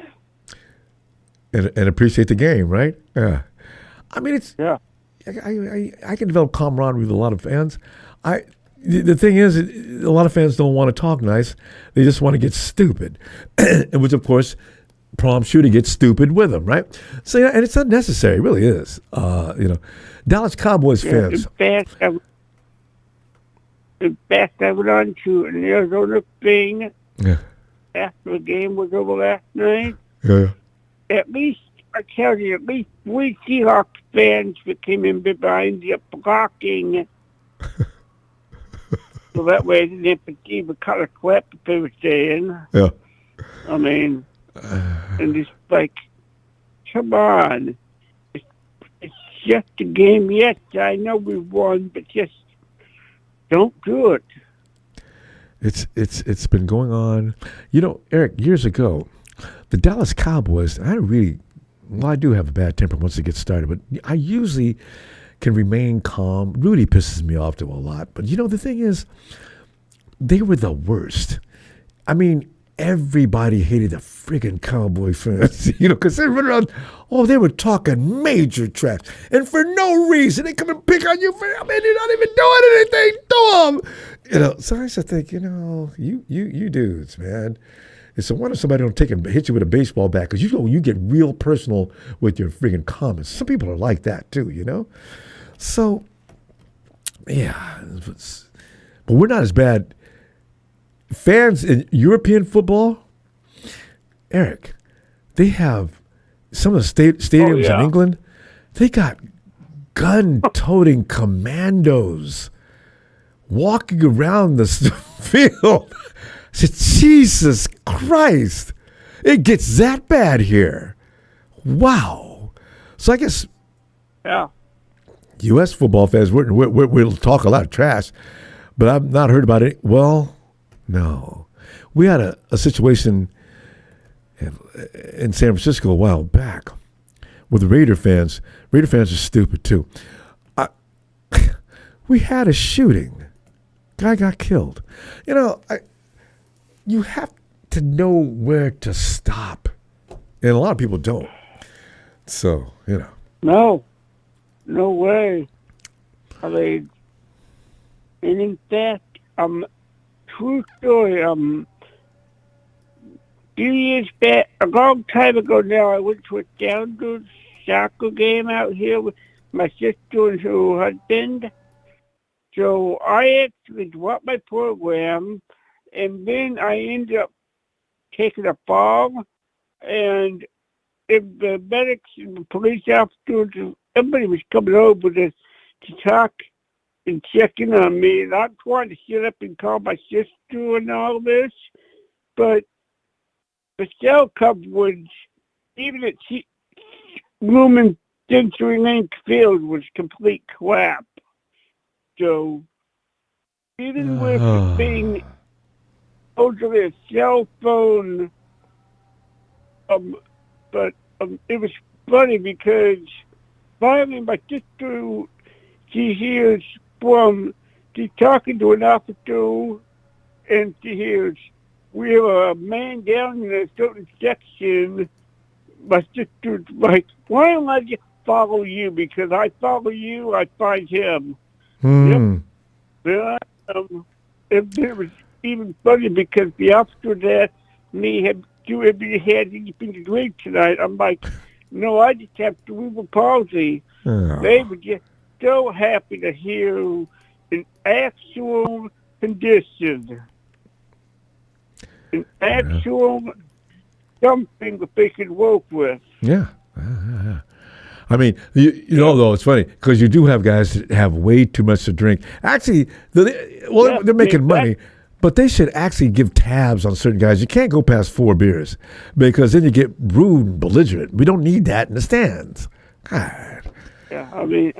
And appreciate the game, right? Yeah. I mean, it's... Yeah. I can develop camaraderie with a lot of fans. The thing is, a lot of fans don't want to talk nice. They just want to get stupid, and which, of course, prompts you to get stupid with them, right? So, yeah, and it's unnecessary. It really is. Dallas Cowboys fans. In fact, I went on to an Arizona thing after the game was over last night. Yeah. At least, I tell you, at least 3 Seahawks fans that came in behind you blocking. So that way they didn't perceive the kind of crap that they were saying. Yeah. I mean, and it's like, come on. It's just a game. Yes, I know we won, but just don't do it. It's been going on. You know, Eric, years ago, the Dallas Cowboys, I do have a bad temper once it gets started, but I usually can remain calm. Rudy pisses me off to a lot. But, the thing is, they were the worst. I mean, everybody hated the friggin' Cowboy fans, because they were around, they were talking major trash. And for no reason, they come and pick on you. You're not even doing anything to them. So I used to think, you dudes, man. It's a wonder somebody don't take and hit you with a baseball bat, because you get real personal with your friggin' comments. Some people are like that too, So, yeah, but we're not as bad. Fans in European football, Eric, they have some of the stadiums in England. They got gun-toting commandos walking around the field. I said, Jesus Christ, it gets that bad here. Wow. So I guess U.S. football fans, we'll talk a lot of trash, but I've not heard about it. Well, no. We had a situation in San Francisco a while back with the Raider fans. Raider fans are stupid, too. We had a shooting. Guy got killed. You have to know where to stop. And a lot of people don't. So, No way. I mean, and in fact, true story, few years back, a long time ago now, I went to a Jaguars soccer game out here with my sister and her husband. So I actually dropped my program, and then I ended up taking a fall, and if the medics and the police officers, everybody was coming over to talk and check in on me, and I'm trying to sit up and call my sister and all this, but the cell coverage, even at Lumen Century Link Field, was complete crap. So, even with being totally a cell phone, but it was funny because finally my sister, she's talking to an officer, and she hears, we have a man down in a certain section. My sister's like, why don't I just follow you? Because I follow you, I find him. Yep. It was even funny because the officer that me had anything to drink tonight. I'm like, no, I just have cerebral palsy. Oh. They were just so happy to hear an actual condition. An actual something that they could work with. Yeah. I mean, you know, though, it's funny because you do have guys that have way too much to drink. Actually, they're making money, but they should actually give tabs on certain guys. You can't go past 4 beers because then you get rude and belligerent. We don't need that in the stands. God. Yeah, I mean,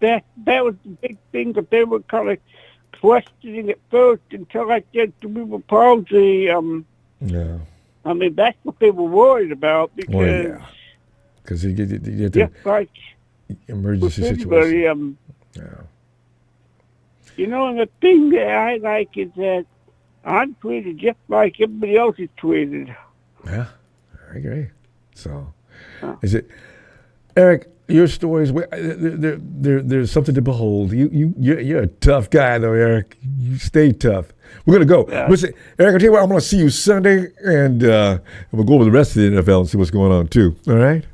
that was the big thing that they were kind of questioning at first until I get cerebral palsy. Yeah. I mean, that's what they were worried about because. Well, yeah. Because you get the like emergency situation. Yeah. You know, and the thing that I like is that I'm treated just like everybody else is treated. Yeah, I agree. So, is it, Eric? Your stories, there's something to behold. You're a tough guy, though, Eric. You stay tough. We're gonna go. Yeah. Listen, Eric, I'll tell you what. I'm gonna see you Sunday, and we'll go over the rest of the NFL and see what's going on too. All right.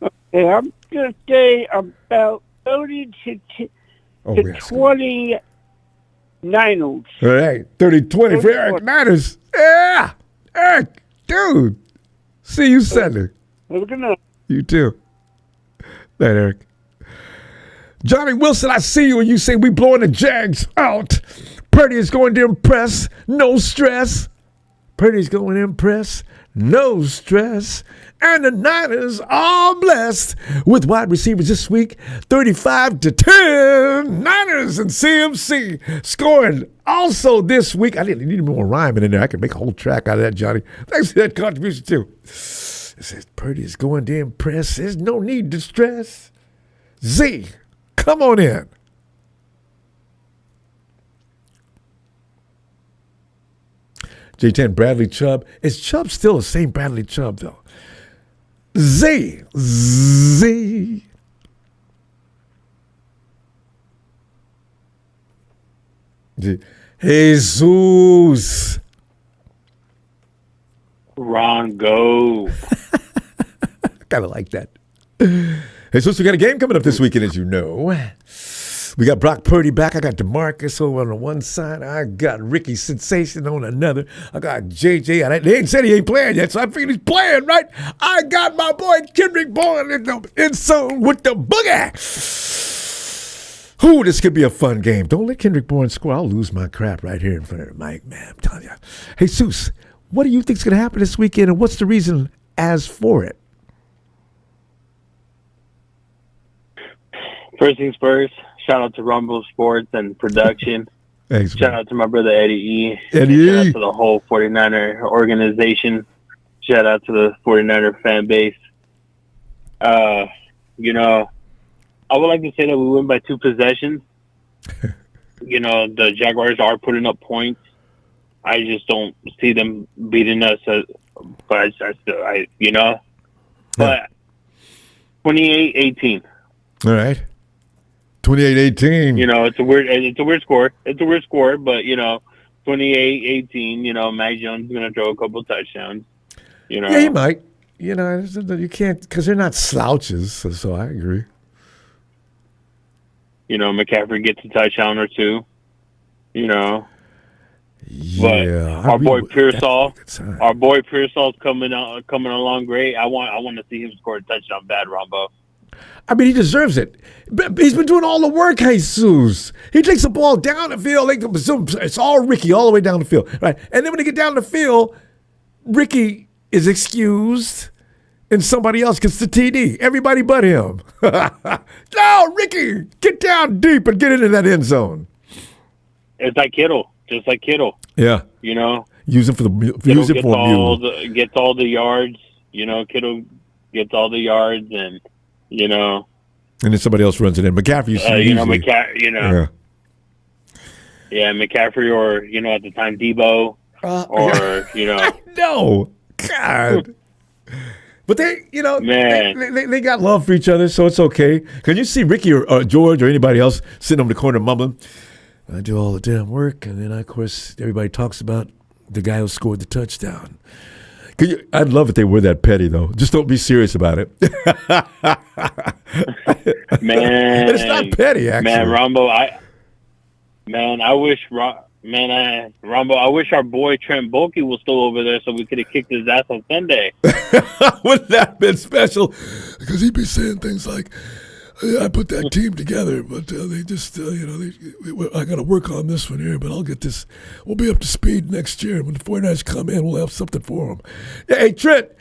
Okay, I'm gonna say about 30 to 20 Niners. All right, 30-20 for Eric Niners. Yeah, Eric, dude. See you Sunday. Have a good night. You too. Night, Eric. Johnny Wilson, I see you, and you say we blowing the Jags out. Purdy is going to impress, no stress. Purdy's going to impress, no stress. And the Niners are blessed with wide receivers this week, 35-10. Niners and CMC scoring also this week. I didn't need more rhyming in there. I could make a whole track out of that, Johnny. Thanks for that contribution, too. It says Purdy is going to impress. There's no need to stress. Z, come on in. J10, Bradley Chubb. Is Chubb still the same Bradley Chubb, though? Z. Jesus. Ronbo. Kind of like that. Hey, so we got a game coming up this weekend, as you know. We got Brock Purdy back. I got DeMarcus over on the one side. I got Ricky Sensation on another. I got JJ. They ain't said he ain't playing yet, so I figured he's playing, right? I got my boy Kendrick Bourne in the end zone with the boogie. Ooh, this could be a fun game. Don't let Kendrick Bourne score. I'll lose my crap right here in front of the mic, man. I'm telling you. Hey, Seuss, what do you think's going to happen this weekend, and what's the reason as for it? First things first, shout out to Ronbo Sports and production. Thanks, shout out to my brother Eddie E. Eddie E. Shout out to the whole 49er organization. Shout out to the 49er fan base. You know, I would like to say that we win by 2 possessions. You know, the Jaguars are putting up points. I just don't see them beating us. But you know, but 28-18. All right. 28-18. You know, it's a weird score. It's a weird score, but 28-18. Mac Jones is gonna throw a couple touchdowns. Yeah, he might. You can't because they're not slouches. So I agree. McCaffrey gets a touchdown or two. Yeah, but our boy Pearsall's coming along great. I want to see him score a touchdown bad, Ronbo. I mean, he deserves it. He's been doing all the work, Jesus. He takes the ball down the field. It's all Ricky all the way down the field, right? And then when they get down the field, Ricky is excused, and somebody else gets the TD. Everybody but him. No, Ricky, get down deep and get into that end zone. It's like Kittle, just like Kittle. Yeah. Use him for gets all the yards. Kittle gets all the yards, and and then somebody else runs it in. McCaffrey, McCaffrey, or at the time Debo, or No, God. But they, man, they got love for each other, so it's okay. Can you see Ricky or George or anybody else sitting over the corner mumbling? I do all the damn work, and then of course everybody talks about the guy who scored the touchdown. I'd love if they were that petty, though. Just don't be serious about it. Man, it's not petty, actually. Man, Ronbo, I wish our boy Trent Baalke was still over there so we could have kicked his ass on Sunday. Wouldn't that have been special? Because he'd be saying things like, I put that team together, but they just, I got to work on this one here, but I'll get this. We'll be up to speed next year. When the 49ers come in, we'll have something for them. Hey, Trent,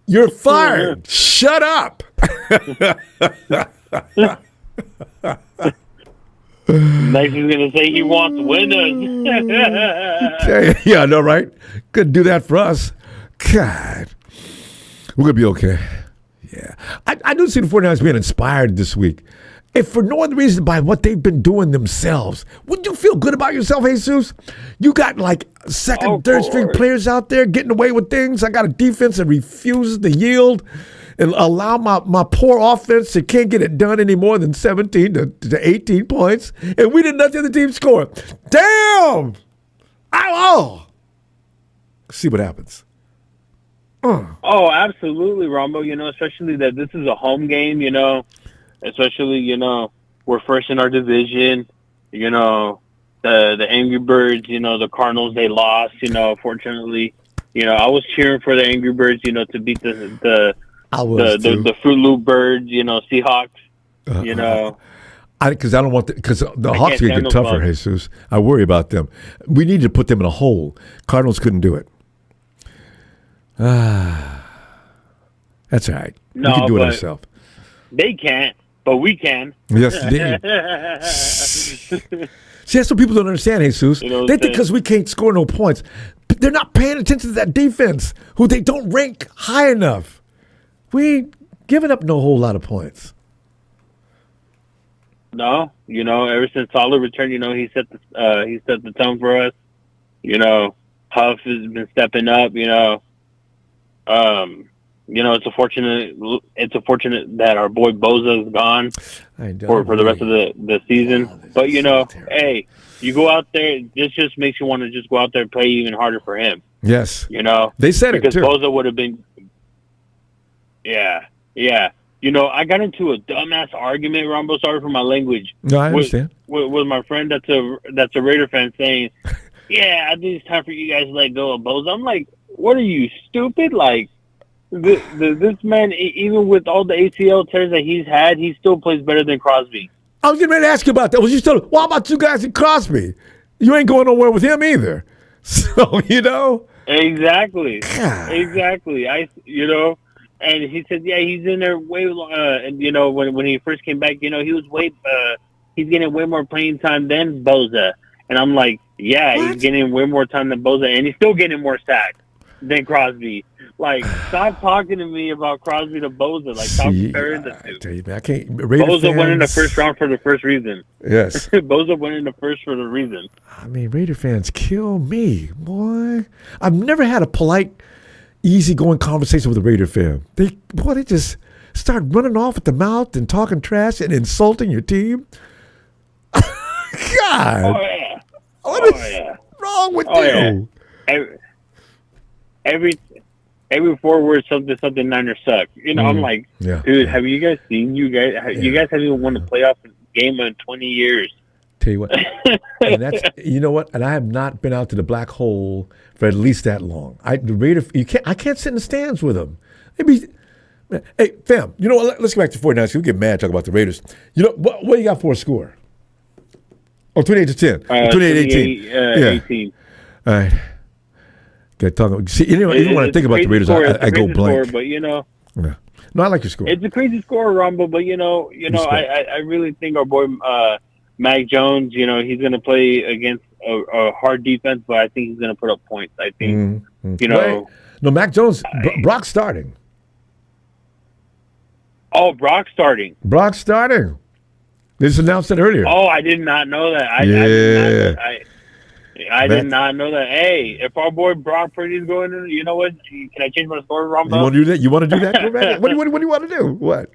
you're fired. Shut up. Next he's going to say he wants winners. Yeah, I know, right? Couldn't do that for us. God. We're going to be okay. Yeah. I do see the 49ers being inspired this week. If for no other reason by what they've been doing themselves. Wouldn't you feel good about yourself, Jesus? You got like second, third string players out there getting away with things. I got a defense that refuses to yield and allow my poor offense that can't get it done any more than 17 to 18 points. And we didn't let the other team score. Damn! See what happens. Oh, absolutely, Ronbo. Especially that this is a home game, especially, we're first in our division, the Angry Birds, the Cardinals, they lost, fortunately, I was cheering for the Angry Birds, to beat the Fruit Loop Birds, Seahawks, Because I don't want because the Hawks get tougher, Jesus. I worry about them. We need to put them in a hole. Cardinals couldn't do it. That's all right. No, we can do it ourselves. They can't, but we can. Yes, indeed. See, that's what people don't understand, Jesus. They think because we can't score no points. They're not paying attention to that defense, who they don't rank high enough. We ain't giving up no whole lot of points. No, ever since Saleh returned, he set the tone for us. Huff has been stepping up. It's unfortunate that our boy Bosa is gone for the rest of the season. But hey, you go out there. This just makes you want to just go out there and play even harder for him. Yes, they said it too. Because Bosa would have been. Yeah. I got into a dumbass argument, Ronbo. Sorry for my language. No, I understand. With my friend that's a Raider fan saying, "Yeah, I think it's time for you guys to let go of Bosa." I'm like, "What are you, stupid? Like, this man, even with all the ACL tears that he's had, he still plays better than Crosby." I was getting ready to ask you about that. Was you still? What about you guys in Crosby? You ain't going nowhere with him either. So exactly, God. Exactly. And he said, yeah, he's in there way and when he first came back, he was he's getting way more playing time than Bosa. And I'm like, yeah, what? He's getting way more time than Bosa, and he's still getting more sacks than Crosby. Like, stop talking to me about Crosby to Bosa. Like, stop comparing the two. Bosa went in the first round for the first reason. Yes. Bosa went in the first for the reason. I mean, Raider fans kill me, boy. I've never had a polite, easygoing conversation with a Raider fan. They just start running off at the mouth and talking trash and insulting your team. God. Oh yeah. What Oh is yeah. wrong with Oh, you? Every 4 words something Niners suck. You know, I'm like, dude, have you guys seen you guys haven't even won a playoff game in 20 years. Tell you what, and that's you know what, and I have not been out to the black hole for at least that long. I can't sit in the stands with them. Maybe, hey fam, you know what? Let's get back to 49ers. We get mad talking about the Raiders. You know what you got for a score? Oh, 28-10, 28-18, 18. All right. Okay, see, even when I think about the Raiders, I go blank. Score, but you know, yeah. No, I like your score. It's a crazy score, Ronbo. But you know, I really think our boy Mac Jones, you know, he's going to play against a hard defense, but I think he's going to put up points. I think, you know. No, Mac Jones, Brock's starting. Oh, Brock's starting. Brock's starting. They just announced it earlier. Oh, I did not know that. I did not know that. Hey, if our boy Brock Purdy's going in, you know what? Can I change my score, Ronbo? You want to do that? You want to do that? What do you want to do? What?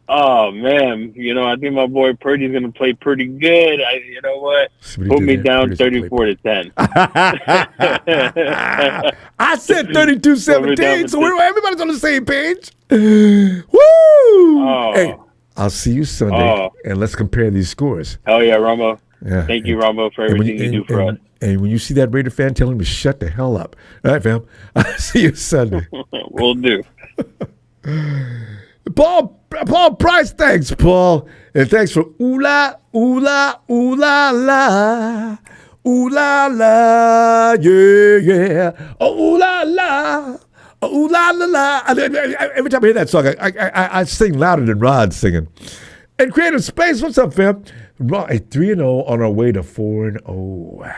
Oh man, you know, I think my boy Purdy's gonna play pretty good. You know what? Put me down 34-10. I said 32-17, so everybody's on the same page. Woo! Oh. Hey, I'll see you Sunday, and let's compare these scores. Oh yeah, Ronbo. Yeah. Thank you, Ronbo, for everything you do for us. And when you see that Raider fan, tell him to shut the hell up. All right, fam. I'll see you Sunday. Will do. Paul Price, thanks, Paul. And thanks for ooh la, ooh la, ooh la la. Ooh la la, yeah, yeah. Oh, ooh la la. Oh, ooh la la la. Every time I hear that song, I sing louder than Rod singing. And Creative Space, what's up, fam? 3-0 on our way to 4-0.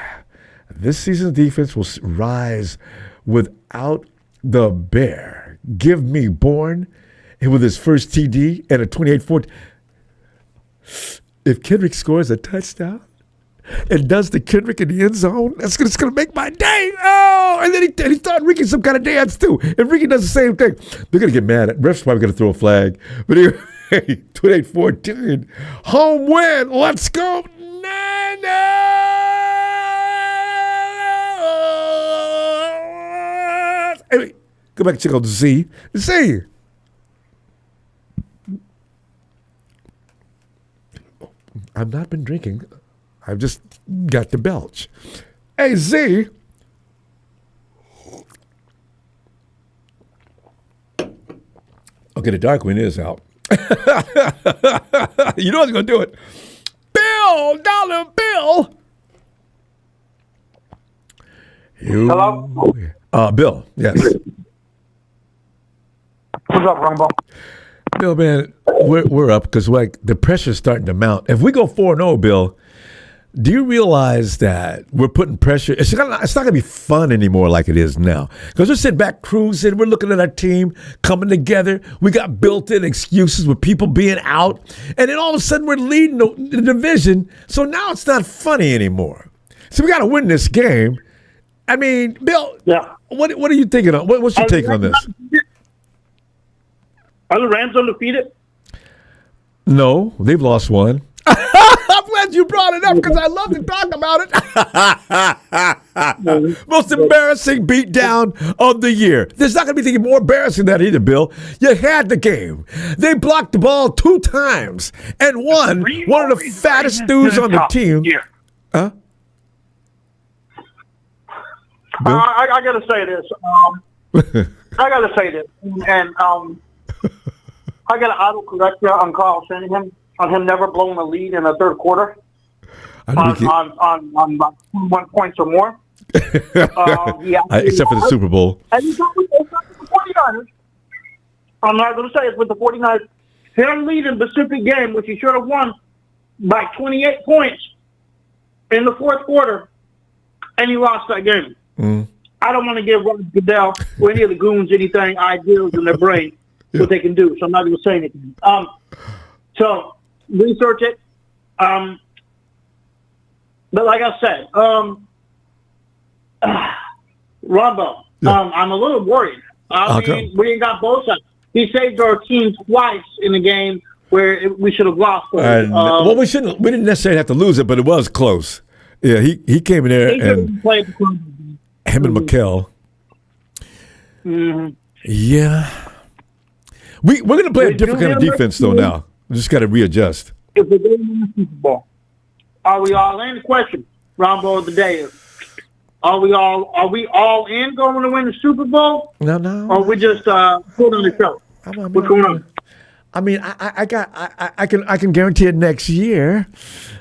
This season's defense will rise without the Bear. Give me Bourne with his first TD and a 28-14. If Kendrick scores a touchdown and does the Kendrick in the end zone, that's going to make my day. Oh, and then he taught Ricky some kind of dance too. If Ricky does the same thing, they're going to get mad. Ref's probably going to throw a flag. But anyway, 28-14. Home win. Let's go. Niners. Anyway, go back and check out the Z. Z. I've not been drinking. I've just got to belch. Hey, Z. Okay, the dark one is out. You know what's going to do it. Bill, dollar bill. Hello? Bill, yes. What's up, Ronbo? Bill, man, we're up because the pressure's starting to mount. If we go 4-0, Bill, do you realize that we're putting pressure? It's not going to be fun anymore like it is now. Because we're sitting back cruising. We're looking at our team coming together. We got built-in excuses with people being out. And then all of a sudden we're leading the division. So now it's not funny anymore. So we got to win this game. I mean, Bill, what are you thinking of? What's your take on this? Are the Rams undefeated? No, they've lost one. I'm glad you brought it up because I love to talk about it. Most embarrassing beatdown of the year. There's not going to be anything more embarrassing than that either, Bill. You had the game. They blocked the ball 2 times and won. One of the fattest dudes on the team. Huh? I got to say this. I got to say this. And I got to auto-correct you on Kyle Shanahan. On him never blowing a lead in the third quarter on 1 points or more. Except for the Super Bowl. And it's not with the 49ers. I'm not going to say it's with the 49ers. Him leading the Pacific game, which he should have won by 28 points in the fourth quarter, and he lost that game. I don't want to give Roger Goodell or any of the goons anything ideas in their brain what they can do, so I'm not going to say anything. So research it. But like I said, Ronbo, I'm a little worried. I mean, we ain't got Bosa. He saved our team twice in the game where we should have lost. Well, we didn't necessarily have to lose it, but it was close. Yeah, he came in there and him and McKell. Mm-hmm. Yeah. We're going to play a different kind of defense, though, now. We just got to readjust. If we're going to win the Super Bowl, are we all in? The question, Ronbo, of the day is, are we all in going to win the Super Bowl? No. Or we just put on the show? What's going on? I mean, I can guarantee it next year.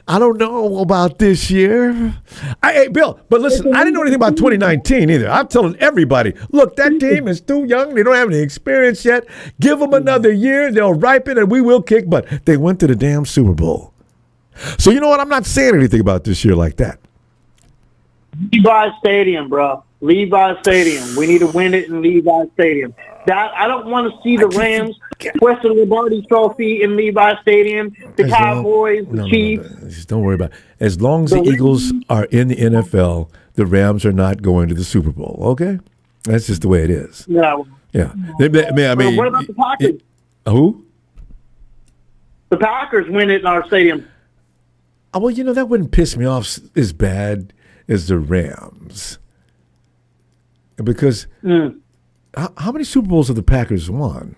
I don't know about this year. Hey, Bill, but listen, I didn't know anything about 2019 either. I'm telling everybody, look, that team is too young. They don't have any experience yet. Give them another year. They'll ripen, and we will kick butt. They went to the damn Super Bowl. So you know what? I'm not saying anything about this year like that. Levi Stadium, bro. Levi Stadium. We need to win it in Levi Stadium. I don't want to see the Rams question the Lombardi Trophy in Levi Stadium. The Cowboys, the Chiefs. No. Just don't worry about it. As long as the Eagles are in the NFL, the Rams are not going to the Super Bowl. Okay, that's just the way it is. No. Yeah. I mean, what about the Packers? Who? The Packers win it in our stadium. Well, that wouldn't piss me off as bad as the Rams. Because how many Super Bowls have the Packers won?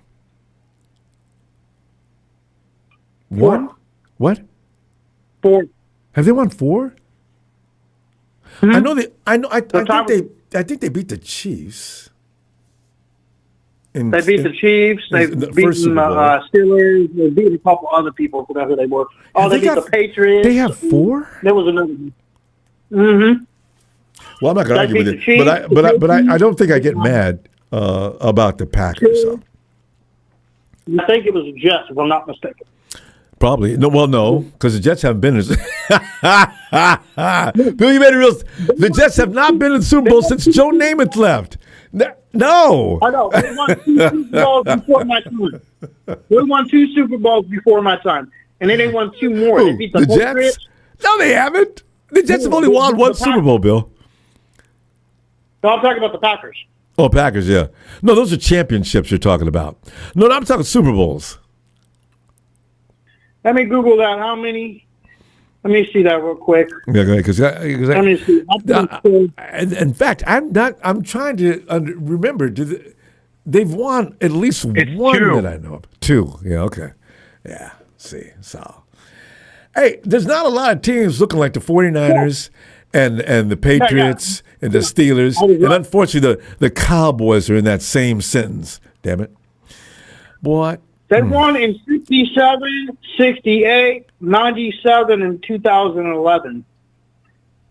One? What? 4. Have they won 4? Mm-hmm. I think they beat the Chiefs. They beat the Chiefs. They've beaten Steelers. They beat a couple other people. I forgot who they were. They beat the Patriots. They have 4? There was another one. Mm-hmm. Well, I'm not going to argue with it, but I don't think I get mad about the Packers. So. I think it was the Jets, if I'm not mistaken. Probably. No, because the Jets haven't been in. Bill, you made it real. The Jets have not been in the Super Bowl since Joe Namath left. No. I know. They won 2 Super Bowls before my time. They won 2 Super Bowls before my time, and then they won 2 more. They beat the Patriots. Jets? No, they haven't. The Jets have only won 1 Super Bowl, Bill. No, I'm talking about the Packers. Oh, Packers, yeah. No, those are championships you're talking about. No, I'm talking Super Bowls. Let me Google that. How many? Let me see that real quick. Yeah, because let me see. In fact, I'm trying to remember. They've won at least one 2. that I know of. 2. Yeah, okay. Yeah, see. So, hey, there's not a lot of teams looking like the 49ers and the Patriots and the Steelers. And unfortunately, the Cowboys are in that same sentence. Damn it. Boy. They won in 67, 68, 97, and 2011.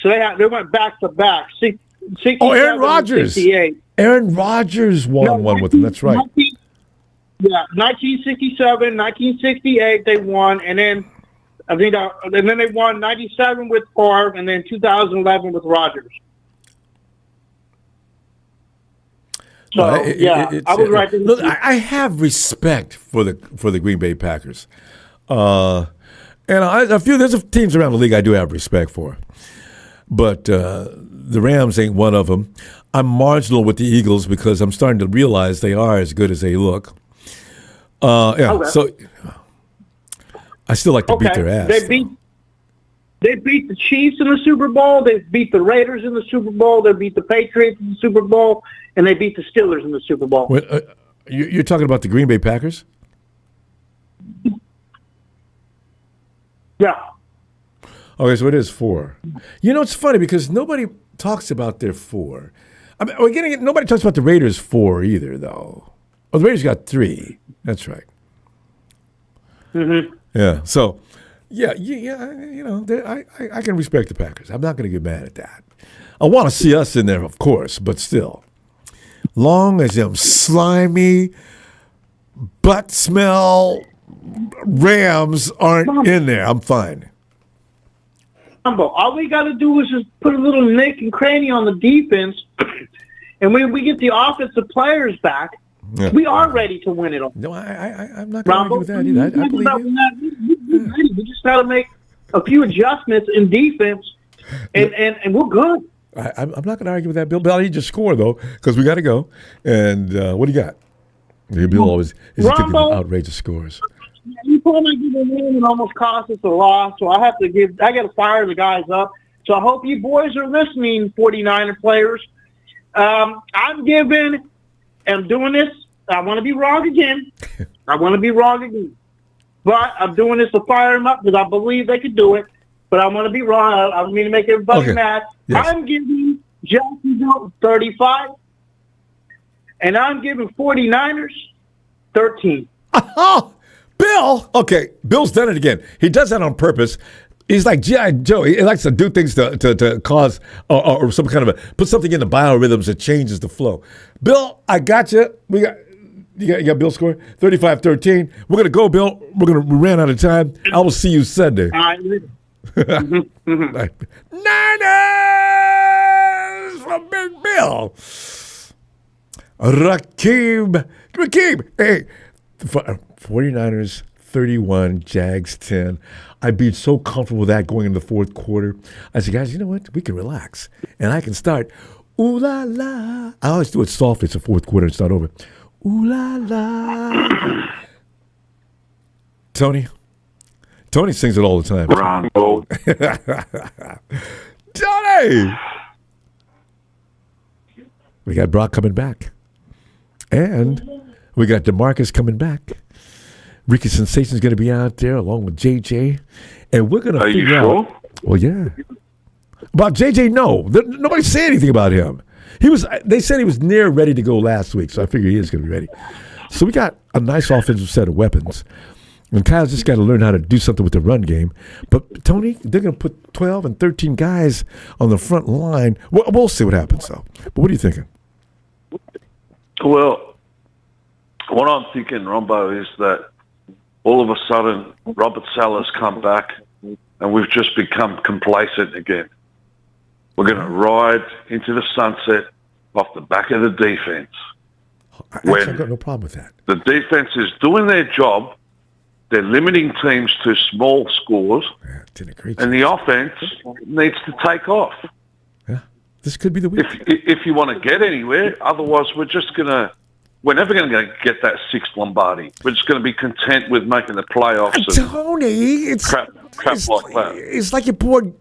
So they went back to back. 67, Aaron Rodgers. 68. Aaron Rodgers won one with them. That's right. 1967, 1968 they won, and then they won 97 with Favre, and then 2011 with Rodgers. So I was right. Look, I have respect for the Green Bay Packers, and there's teams around the league I do have respect for, but the Rams ain't one of them. I'm marginal with the Eagles because I'm starting to realize they are as good as they look. So I still like to beat their ass. They beat the Chiefs in the Super Bowl. They beat the Raiders in the Super Bowl. They beat the Patriots in the Super Bowl. And they beat the Steelers in the Super Bowl. Wait, you're talking about the Green Bay Packers? Yeah. Okay, so it is 4. It's funny because nobody talks about their 4. I mean, nobody talks about the Raiders' 4 either, though. Oh, the Raiders got 3. That's right. Mm-hmm. Yeah. So, I can respect the Packers. I'm not going to get mad at that. I want to see us in there, of course, but still. Long as them slimy, butt smell Rams aren't in there, I'm fine. All we got to do is just put a little nick and cranny on the defense, and when we get the offensive players back, we are ready to win it all. No, I'm not going to argue with that either. I believe you. We just got to make a few adjustments in defense, and we're good. I'm not going to argue with that, Bill. But I need your score, though, because we got to go. And what do you got? Bill always is giving outrageous scores. You told me to give a win and almost cost us a loss, so I got to fire the guys up. So I hope you boys are listening, 49er players. I'm doing this. I want to be wrong again. But I'm doing this to fire them up because I believe they could do it. But I want to be wrong. I don't mean to make everybody mad. Yes. I'm giving Jacksonville 35, and I'm giving 49ers 13. Oh, Bill. Okay, Bill's done it again. He does that on purpose. He's like G.I. Joe. He likes to do things to cause or some kind of put something in the biorhythms that changes the flow. Bill, I got you. You got Bill's score? 35-13. We're going to go, Bill. We ran out of time. I will see you Sunday. Niners from Big Bill. Rakeem. Hey, 49ers 31, Jags 10. I'd be so comfortable with that going into the fourth quarter. I said, guys, you know what? We can relax. And I can start, ooh la la. I always do it softly. It's the fourth quarter and start over. Ooh la la. Tony sings it all the time. Ronbo. Tony! We got Brock coming back. And we got DeMarcus coming back. Ricky Sensation's going to be out there along with JJ. And we're going to figure out. Well, yeah. About JJ, no. Nobody said anything about him. They said he was near ready to go last week, so I figure he is going to be ready. So we got a nice offensive set of weapons. And Kyle's just got to learn how to do something with the run game. But, Tony, they're going to put 12 and 13 guys on the front line. We'll see what happens, though. But what are you thinking? Well, what I'm thinking, Ronbo, is that all of a sudden Robert Saleh's come back and we've just become complacent again. We're going to ride into the sunset off the back of the defense. I've got no problem with that. The defense is doing their job. They're limiting teams to small scores. And the offense needs to take off. Yeah, this could be the week. If you want to get anywhere, otherwise we're never going to get that sixth Lombardi. We're just going to be content with making the playoffs. Tony, it's crap like that. It's like you poured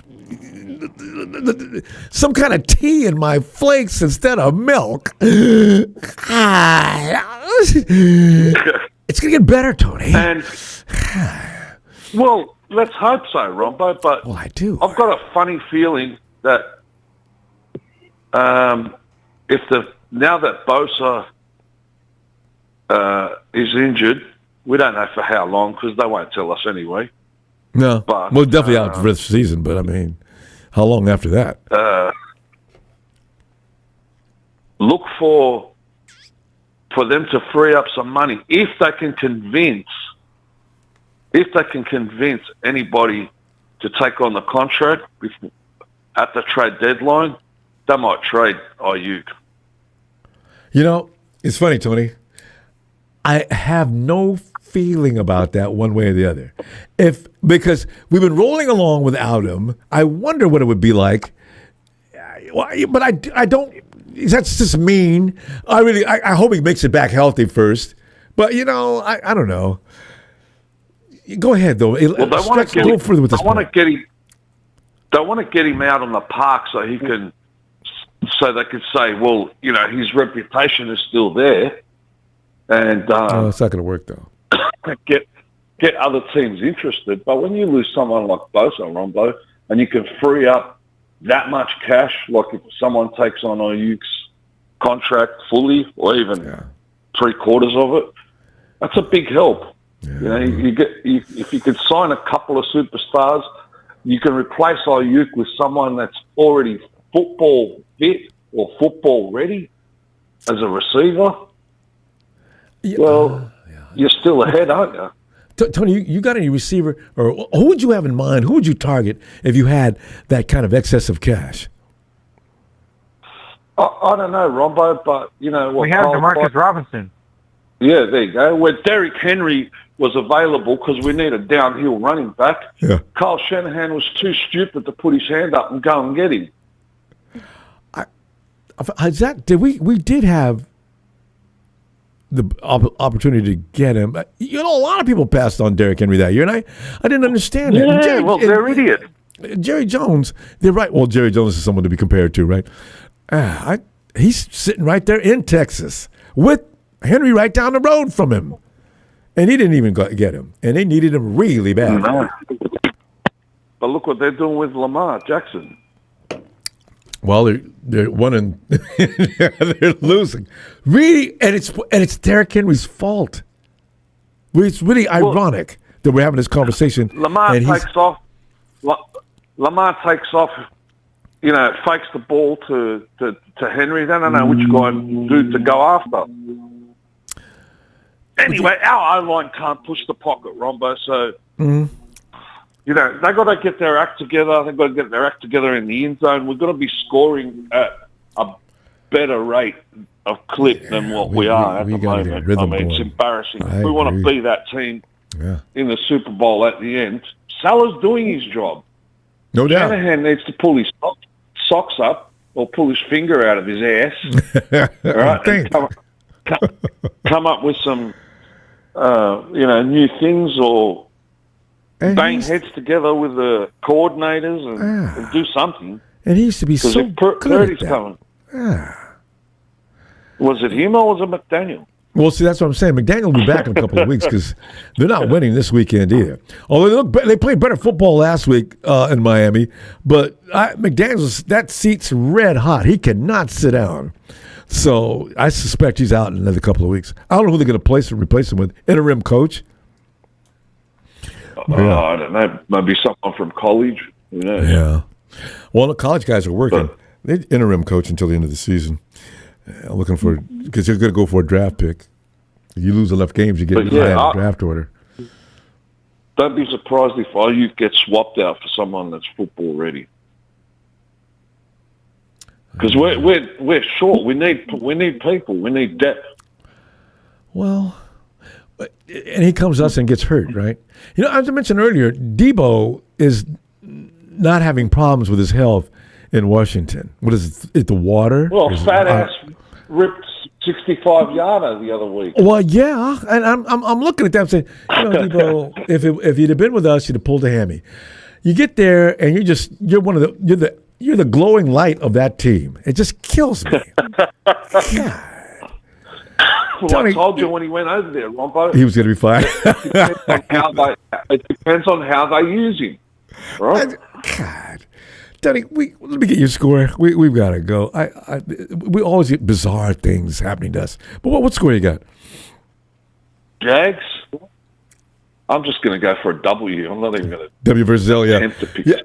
some kind of tea in my flakes instead of milk. It's going to get better, Tony. And well, let's hope so, Ronbo. But I do. I've got a funny feeling that now that Bosa is injured, we don't know for how long because they won't tell us anyway. No, but well, definitely out for the season. But I mean, how long after that? Look for them to free up some money if they can convince anybody to take on the contract at the trade deadline. They might trade Ayuk. You know, it's funny, Tony. I have no feeling about that one way or the other. Because we've been rolling along without him, I wonder what it would be like. But I don't. That's just mean. I hope he makes it back healthy first. But I don't know. Go ahead though. Well, they want to go further with this. They want to get him out on the park so he can. So they could say, well, his reputation is still there, and it's not going to work though. Get other teams interested. But when you lose someone like Bosa, Ronbo, and you can free up that much cash, like if someone takes on Ayuk's contract fully, or even 3/4 of it, that's a big help. Yeah. If you could sign a couple of superstars, you can replace Ayuk with someone that's already football fit or football ready as a receiver. You're still ahead, aren't you? Tony, you got any receiver, or who would you have in mind? Who would you target if you had that kind of excess of cash? I don't know, Ronbo, but we have DeMarcus Robinson. Yeah, there you go. Where Derrick Henry was available because we need a downhill running back. Yeah. Kyle Shanahan was too stupid to put his hand up and go and get him. the opportunity to get him. You know, a lot of people passed on Derrick Henry that year, and I didn't understand that. Yeah, well, they're idiots. Jerry Jones, they're right. Well, Jerry Jones is someone to be compared to, right? He's sitting right there in Texas with Henry right down the road from him, and he didn't even get him, and they needed him really bad. No. But look what they're doing with Lamar Jackson. Well, they're winning. They're losing. Really, and it's Derrick Henry's fault. It's really ironic that we're having this conversation. Lamar takes off. Lamar takes off. You know, fakes the ball to Henry. They don't know which guy dude to go after. Anyway, our O-line can't push the pocket, Ronbo. So, you know, they got to get their act together. They've got to get their act together in the end zone. We've got to be scoring at a better rate of clip than what we are at the moment. I mean, it's embarrassing. If we want to be that team in the Super Bowl at the end, Saleh's doing his job. No doubt. Shanahan needs to pull his socks up or pull his finger out of his ass. All right? And come up with some, new things or bang heads together with the coordinators and do something. And he used to be so good Purdy's at that. coming. Was it him or was it McDaniel? Well, see, that's what I'm saying. McDaniel will be back in a couple of weeks because they're not winning this weekend either. Although they played better football last week in Miami, but that seat's red hot. He cannot sit down. So I suspect he's out in another couple of weeks. I don't know who they're going to replace him with. Interim coach. I don't know. Maybe someone from college. Who knows? Yeah. Well, the college guys are working. They're interim coach until the end of the season. Looking for, because you're going to go for a draft pick. If you lose enough games, you get high on the draft order. Don't be surprised if IU gets swapped out for someone that's football ready. Because we're short. We need people. We need depth. Well, and he comes to us and gets hurt, right? You know, as I mentioned earlier, Debo is not having problems with his health in Washington. What is it? The water? Well, fat ass ripped 65-yarder the other week. Well, yeah, and I'm looking at that and saying, Debo, if you'd have been with us, you'd have pulled a hammy. You get there and you're the glowing light of that team. It just kills me. God. Well, I told you when he went over there, Ronbo. He was going to be fine. It depends on how they use him. Right? God. Tony, let me get your score. We've got to go. We always get bizarre things happening to us. But what score you got? Jags? I'm just going to go for a W. I'm not even going to W versus L, yeah.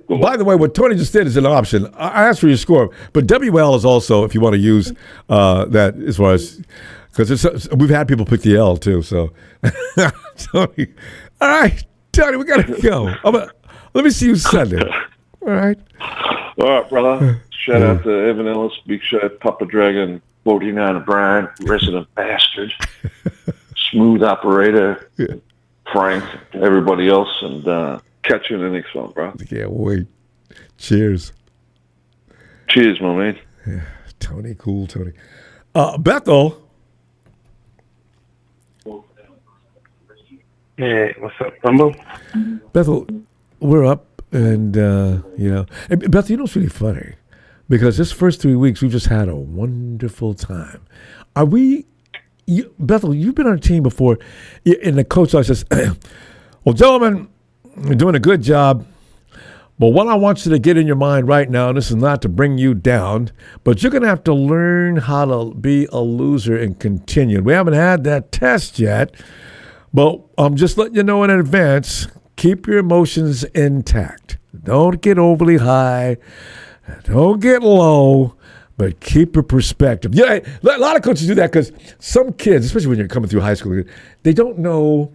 By the way, what Tony just did is an option. I asked for your score, but WL is also, if you want to use that as far as, because we've had people pick the L too. So, Tony, all right, Tony, we got to go. Let me see you Sunday. All right. All right, brother. Shout out to Evan Ellis, Big Show, Papa Dragon, 49 Brian, resident bastard, smooth operator, Frank, everybody else, and catch you in the next one, bro. Can't wait. Cheers. Cheers, my man. Yeah, Tony, cool, Tony. Bethel. Hey, what's up, Ronbo? Bethel, we're up. And, and Beth, you know what's really funny? Because this first 3 weeks, we've just had a wonderful time. Bethel, you've been on a team before, and the coach always says, well, gentlemen, you're doing a good job, but what I want you to get in your mind right now, and this is not to bring you down, but you're going to have to learn how to be a loser and continue. We haven't had that test yet, but I'm just letting you know in advance, keep your emotions intact. Don't get overly high. Don't get low, but keep your perspective. Yeah, a lot of coaches do that because some kids, especially when you're coming through high school, they don't know.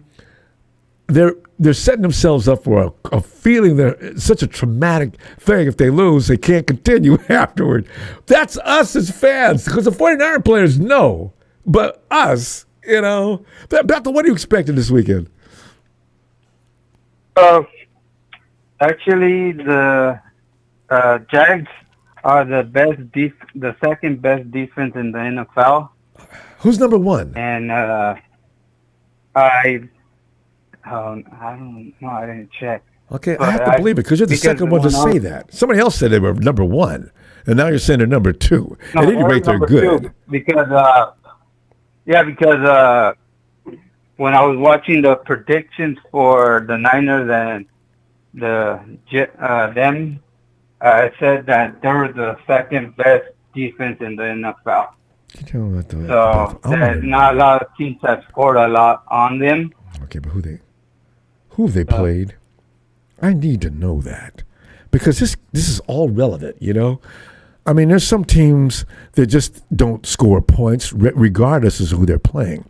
They're setting themselves up for a feeling that it's such a traumatic thing. If they lose, they can't continue afterward. That's us as fans because the 49er players know, but us, Bethel, what are you expecting this weekend? Actually, the Jags are the second best defense in the NFL. Who's number one? And I don't know. I didn't check. Okay, But I have to believe it because you're the second one to say that. Somebody else said they were number one, and now you're saying they're number two. No, At any rate, they're number good. two, because when I was watching the predictions for the Niners and them, I said that they were the second best defense in the NFL. So that not a lot of teams have scored a lot on them. Okay, but who have they played? I need to know that because this is all relevant, you know. I mean, there's some teams that just don't score points regardless of who they're playing.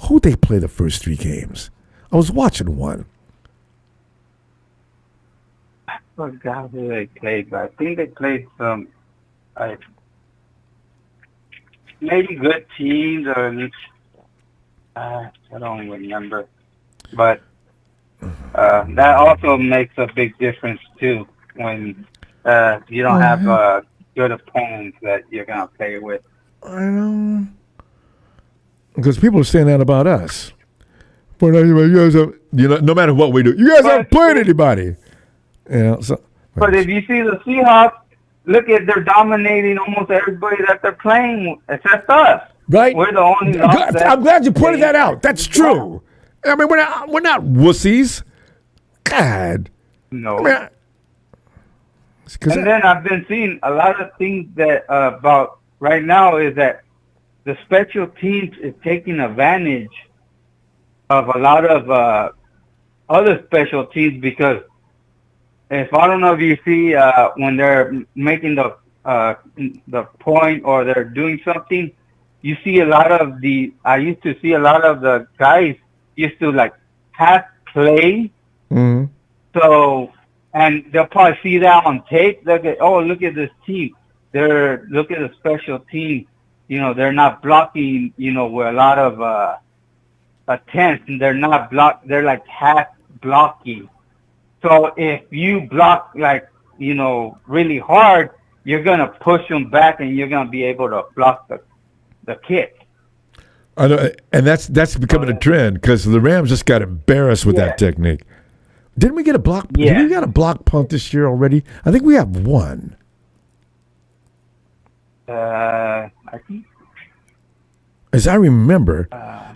Who they play the first three games? I was watching one. I forgot who they played, but I think they played some maybe good teams or I don't remember. But that also makes a big difference too when you don't have good opponents that you're gonna play with. I know. Because people are saying that about us. But you guys have, no matter what we do, you guys haven't played anybody. But if you see the Seahawks, look at they're dominating almost everybody that they're playing except us. Right? We're the only. I'm glad you pointed that out. That's true. I mean, we're not wussies. God. No. I mean, and then I've been seeing a lot of things that about right now is that the special teams is taking advantage of a lot of other special teams because if I don't know if you see when they're making the point or they're doing something, you see a lot of I used to see a lot of the guys used to like half play. Mm-hmm. So, and they'll probably see that on tape. Look at this team. Look at the special team. They're not blocking, with a lot of attempts, and they're not they're like half blocking. So if you block really hard, you're gonna push them back, and you're gonna be able to block the kick. I know, and that's becoming a trend because the Rams just got embarrassed with that technique. Didn't we get a block? Yeah. Did we got a block punt this year already? I think we have one. I think. As I remember,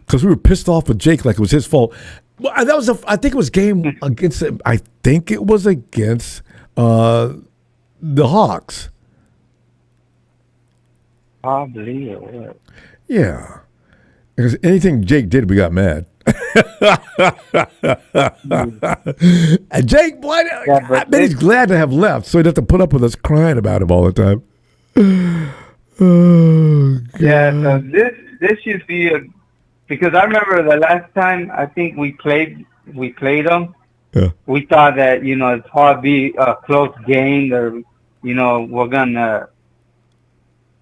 because we were pissed off with Jake like it was his fault. Well, I think it was game against. I think it was against the Hawks. Probably it was. Yeah, because anything Jake did, we got mad. And Jake, boy, I bet he's glad to have left, so he'd have to put up with us crying about him all the time. Oh, God. Yeah, so this should be because I remember the last time I think we played them. Yeah. We thought that it's probably a close game, or we're gonna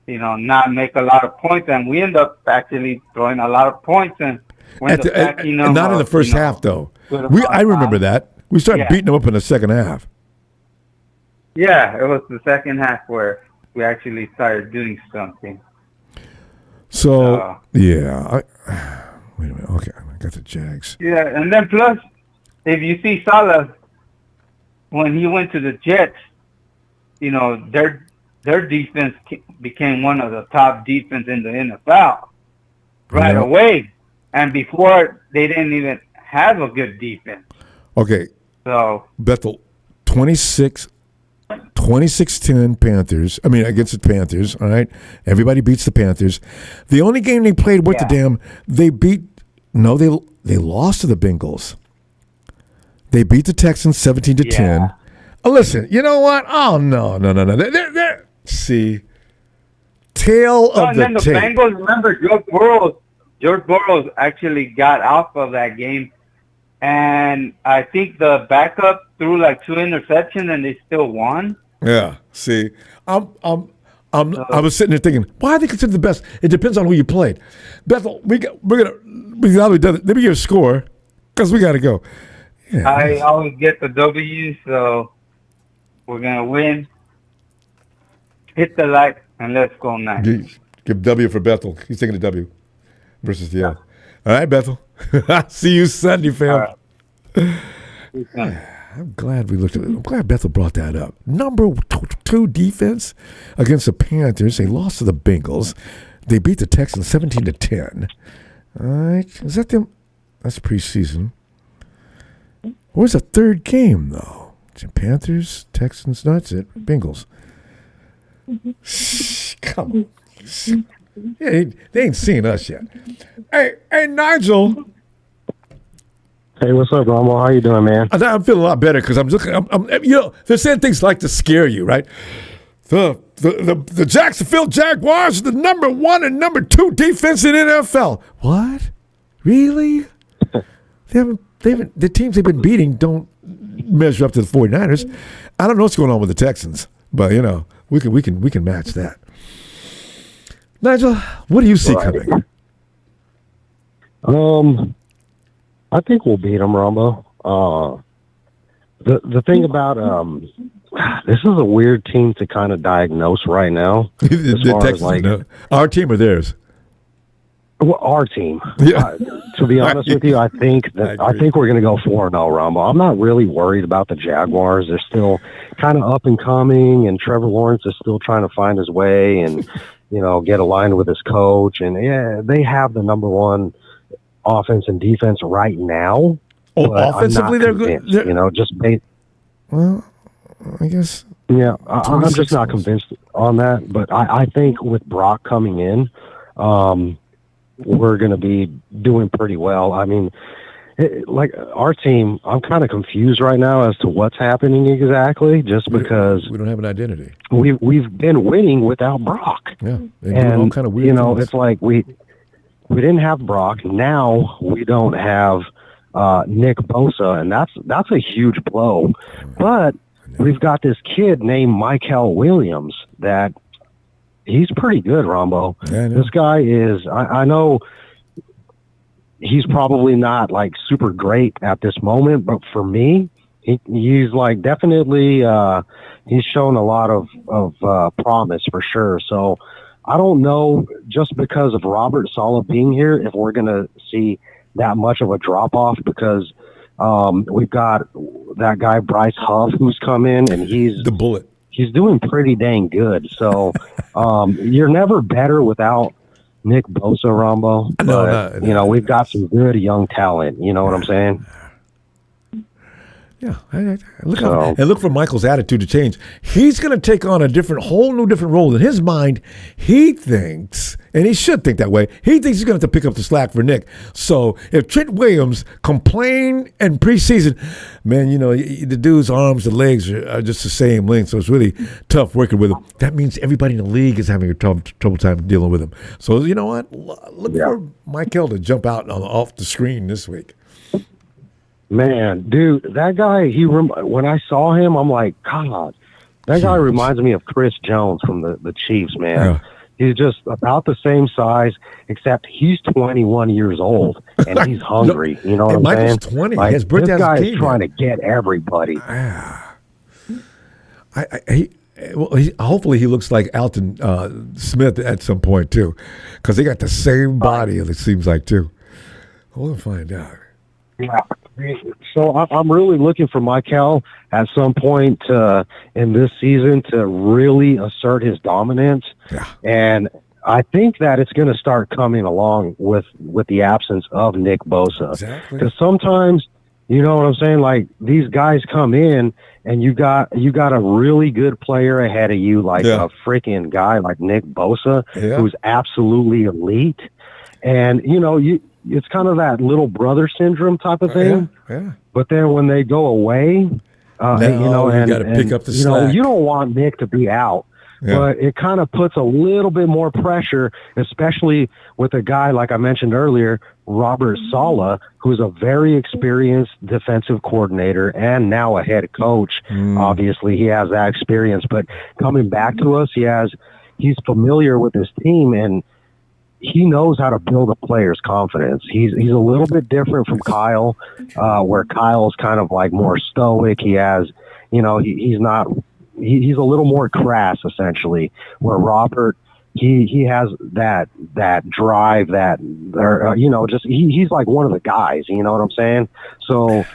not make a lot of points, and we end up actually throwing a lot of points and. Not in the first half, though. I remember that. We started beating them up in the second half. Yeah, it was the second half where we actually started doing something. So, yeah. Wait a minute. Okay, I got the Jags. Yeah, and then plus, if you see Saleh, when he went to the Jets, their defense became one of the top defense in the NFL right away. And before, they didn't even have a good defense. Okay. So Bethel, 26-10 Panthers. I mean, against the Panthers, all right? Everybody beats the Panthers. The only game they played worth a damn, they lost to the Bengals. They beat the Texans 17-10. Oh, listen, you know what? Oh, no. See, tail of and then the tape. Bengals, remember, George Burrows actually got off of that game, and I think the backup threw like 2 interceptions, and they still won. Yeah. See, I was sitting there thinking, why are they considered the best? It depends on who you played. Bethel, let me give you a score because we got to go. Yeah, I always get the W, so we're gonna win. Hit the like and let's go nice. Give W for Bethel. He's taking a W. Versus the other. All right, Bethel. See you Sunday, fam. I'm glad I'm glad Bethel brought that up. Number 2 defense against the Panthers. They lost to the Bengals. They beat the Texans 17-10. All right. Is that them? That's preseason. Where's the third game, though? Panthers, Texans, no, that's it. Bengals. Come on. Yeah, they ain't seen us yet. Hey, Nigel. Hey, what's up, Ronbo? How you doing, man? I'm feeling a lot better because I'm they're saying things like to scare you, right? The Jacksonville Jaguars are the number 1 and number 2 defense in NFL. What? Really? The teams they've been beating don't measure up to the 49ers. I don't know what's going on with the Texans, but we can match that. Nigel, what do you see coming? I think we'll beat them, Ronbo. The thing about this is a weird team to kind of diagnose right now. The Texans, our team or theirs? Well, our team. Yeah. To be honest with you, I think we're going to go 4-0, Ronbo. I'm not really worried about the Jaguars. They're still kind of up and coming, and Trevor Lawrence is still trying to find his way and get aligned with his coach. And yeah, they have the number 1 offense and defense right now. Oh, offensively they're good. Just based. Well, I guess. Yeah, I'm just not convinced on that. But I think with Brock coming in, we're going to be doing pretty well. I mean, like our team, I'm kind of confused right now as to what's happening exactly, just because we don't have an identity. We've been winning without Brock. Yeah, and all kind of weird things. It's like we didn't have Brock. Now we don't have Nick Bosa, and that's a huge blow. But we've got this kid named Michael Williams that he's pretty good, Ronbo. Yeah, this guy is, I know he's probably not like super great at this moment, but for me, he's like definitely, he's shown a lot of promise for sure. So I don't know, just because of Robert Saleh being here, if we're going to see that much of a drop off, because we've got that guy Bryce Huff who's come in, and he's the bullet. He's doing pretty dang good. So you're never better without Nick Bosa, Ronbo. But, we've got some good young talent. You know what I'm saying? Yeah, look for Michael's attitude to change. He's going to take on a whole new different role. In his mind, he thinks, and he should think that way, he thinks he's going to have to pick up the slack for Nick. So if Trent Williams complained in preseason, man, the dude's arms and legs are just the same length, so it's really tough working with him. That means everybody in the league is having a trouble time dealing with him. So you know what? Look for Michael to jump out off the screen this week. Man, dude, that guy, when I saw him, I'm like, God, that guy reminds me of Chris Jones from the Chiefs, man. Yeah. He's just about the same size, except he's 21 years old, and he's hungry. You know what I'm Michael's saying? 20. Like, His birthday this guy has is trying to get everybody. Hopefully he looks like Alton Smith at some point, too, because they got the same body, it seems like, too. We'll find out. Yeah. So I'm really looking for Michael at some point in this season to really assert his dominance. Yeah. And I think that it's going to start coming along with the absence of Nick Bosa. Exactly. Because sometimes, you know what I'm saying, like these guys come in and you got a really good player ahead of you, like a freaking guy like Nick Bosa, who's absolutely elite. And, it's kind of that little brother syndrome type of thing. Yeah. But then when they go away, you got to pick up the slack. You don't want Nick to be out, but it kind of puts a little bit more pressure, especially with a guy, like I mentioned earlier, Robert Saleh, who's a very experienced defensive coordinator and now a head coach. Obviously, he has that experience, but coming back to us, he's familiar with his team, and he knows how to build a player's confidence. He's a little bit different from Kyle, where Kyle's kind of like more stoic. He has, he's a little more crass essentially, where Robert he has that drive, just he's like one of the guys. You know what I'm saying? So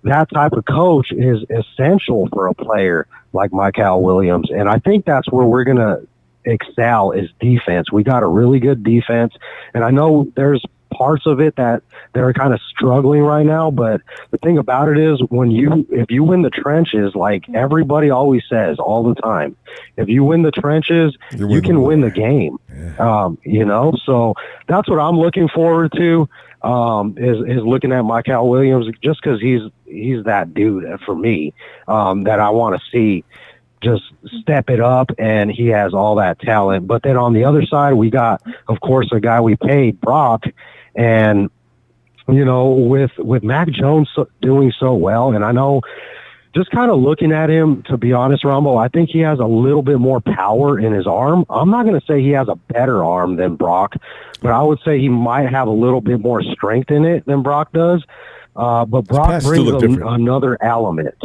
that type of coach is essential for a player like Kyle Williams, and I think that's where we're gonna excel is defense. We got a really good defense, and I know there's parts of it that they're kind of struggling right now, but the thing about it is if you win the trenches, like everybody always says all the time, if you win the trenches, you can win the game. Yeah. So that's what I'm looking forward to, is looking at Kyle Williams, just because he's that dude for me, that I want to see just step it up, and he has all that talent. But then on the other side, we got, of course, a guy we paid, Brock, and with Mac Jones doing so well, and I know just kind of looking at him, to be honest, Ronbo, I think he has a little bit more power in his arm. I'm not going to say he has a better arm than Brock, but I would say he might have a little bit more strength in it than Brock does. But Brock brings another element,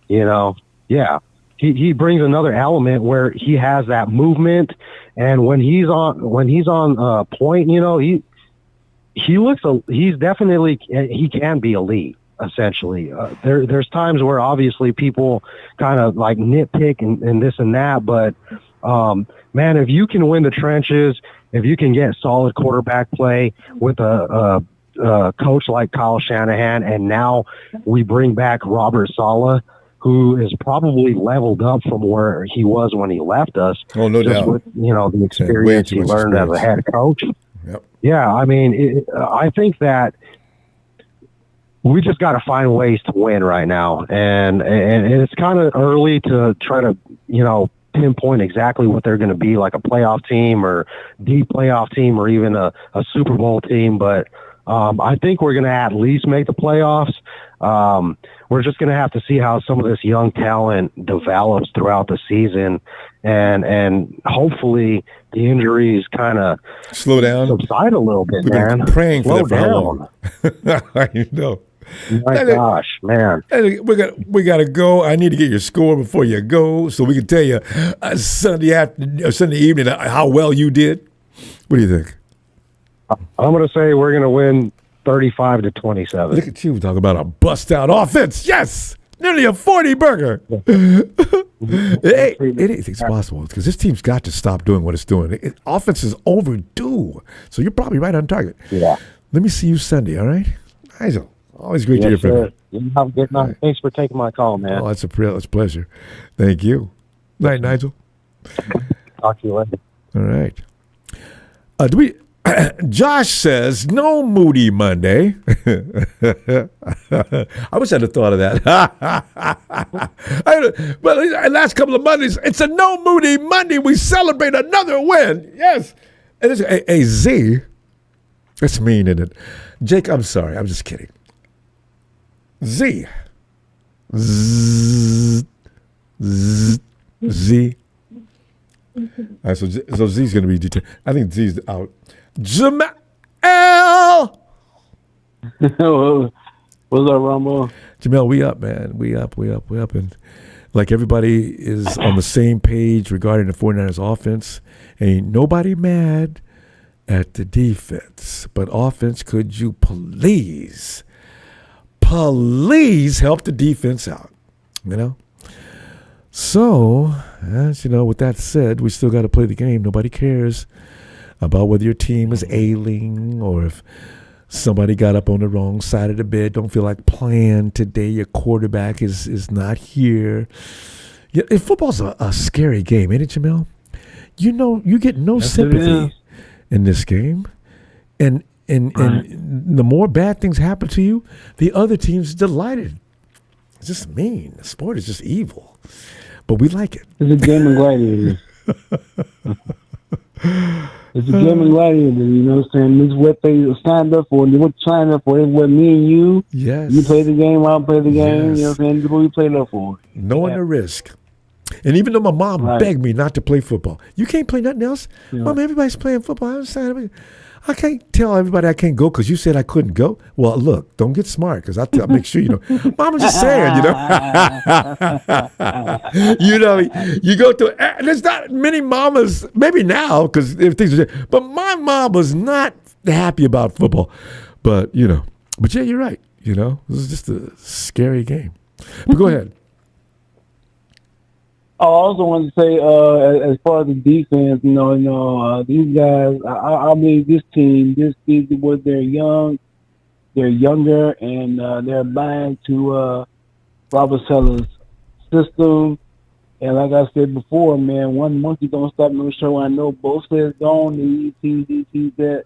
Yeah. He brings another element where he has that movement, and when he's on point, he's definitely, he can be elite. Essentially, there's times where obviously people kind of like nitpick and this and that, but man, if you can win the trenches, if you can get solid quarterback play with a coach like Kyle Shanahan, and now we bring back Robert Saleh, who is probably leveled up from where he was when he left us. Oh, no doubt. With, the experience he learned as a head coach. Yep. Yeah, I mean, I think that we just got to find ways to win right now. And it's kind of early to try to, pinpoint exactly what they're going to be, like a playoff team or deep playoff team or even a Super Bowl team. But I think we're going to at least make the playoffs. We're just going to have to see how some of this young talent develops throughout the season, and hopefully the injuries kind of subside a little bit. We've been praying for that for how long? I know. My gosh, man! We got to go. I need to get your score before you go, so we can tell you Sunday evening how well you did. What do you think? I'm going to say we're going to win 35-27. Look at you talking about a bust-out offense. Yes! Nearly a 40-burger. Hey, anything's possible because this team's got to stop doing what it's doing. Offense is overdue. So you're probably right on target. Yeah. Let me see you Sunday, all right? Nigel, always great to hear from you. Have a good night. Thanks for taking my call, man. Oh, that's a pleasure. Thank you. Night, Nigel. Talk to you later. All right. Josh says, no Moody Monday. I wish I'd have thought of that. Well, the last couple of Mondays, it's a no Moody Monday. We celebrate another win. Yes. And it's a Z. That's mean, isn't it? Jake, I'm sorry. I'm just kidding. Z. Z. Z. Z. All right, so Z's going to be detained. I think Z's out. Jamal! What's up, Ronbo? Jamel, we up, man. We up. And like everybody is on the same page regarding the 49ers offense. Ain't nobody mad at the defense. But offense, could you please help the defense out? So, as with that said, we still got to play the game. Nobody cares about whether your team is ailing or if somebody got up on the wrong side of the bed, don't feel like playing today, your quarterback is not here. Yeah, football's a scary game, ain't it, Jamel? You get no sympathy in this game. And the more bad things happen to you, the other team's delighted. It's just mean. The sport is just evil. But we like it. It's a game of gladiators. It's a game of gladiators, you know what I'm saying? This is what they signed up for. What you signed up for is what me and you. Yes. You play the game, I'll play the game. Yes. You know what I'm saying? This is what we played up for. Knowing the risk. And even though my mom begged me not to play football, you can't play nothing else. Yeah. Mom, everybody's playing football. I can't tell everybody I can't go because you said I couldn't go. Well, look, don't get smart because I'll make sure you know. Mama's just saying, you know. You go to, there's not many mamas, maybe now because if things are, but my mom was not happy about football. But, but yeah, you're right. This is just a scary game. But go ahead. I also want to say, as far as the defense, these guys. I mean, this team, they're young, they're younger, and they're buying to Robert Saleh's system. And like I said before, man, one monkey don't stop no show. I know Bosa is gone. These teams that